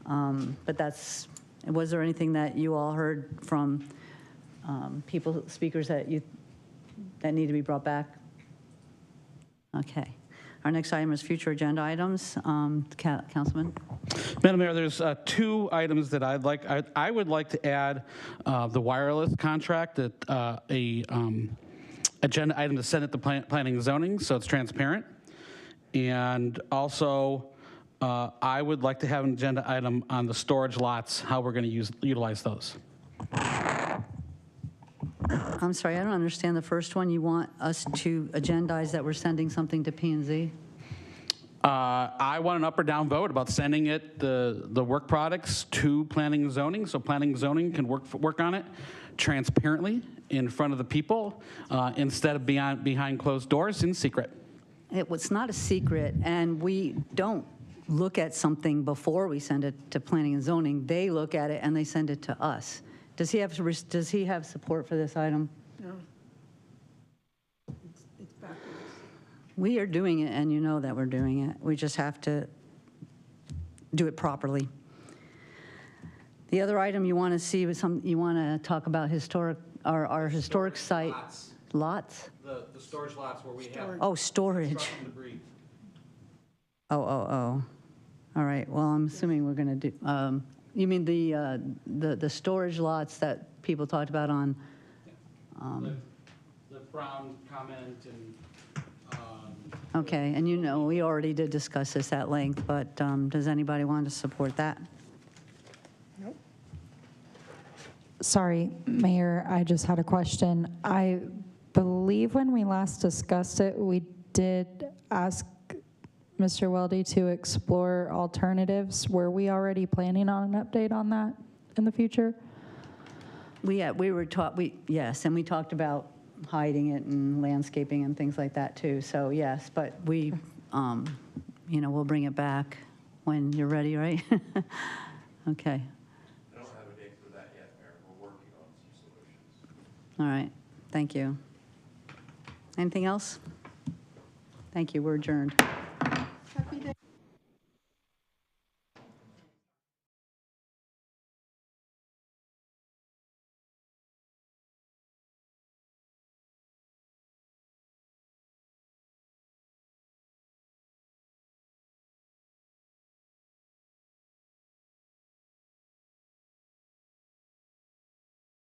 but that's, was there anything that you all heard from speakers that need to be brought back? Okay. Our next item is future agenda items. Councilman? Madam Mayor, there's two items that I would like to add the wireless contract, that agenda item to send it to planning and zoning, so it's transparent. And also, I would like to have an agenda item on the storage lots, how we're going to utilize those. I'm sorry, I don't understand the first one. You want us to agendize that we're sending something to P&Z? I want an up or down vote about sending it, the work products, to planning and zoning, so planning and zoning can work on it transparently in front of the people instead of behind closed doors in secret. It's not a secret, and we don't look at something before we send it to planning and zoning. They look at it and they send it to us. Does he have support for this item? No. It's backwards. We are doing it, and you know that we're doing it. We just have to do it properly. The other item you want to see was you want to talk about our historic site. Lots? The storage lots where we have. Oh, storage. Oh. All right, well, I'm assuming we're going to do, you mean the storage lots that people talked about on? The Brown comment and. Okay, and you know, we already did discuss this at length, but does anybody want to support that? Nope. Sorry, Mayor, I just had a question. I believe when we last discussed it, we did ask Mr. Weldy to explore alternatives. Were we already planning on an update on that in the future? Yes, and we talked about hiding it and landscaping and things like that too. So yes, but we, we'll bring it back when you're ready, right? Okay. I don't have a date for that yet, Mayor. We're working on some solutions. All right. Thank you. Anything else? Thank you. We're adjourned.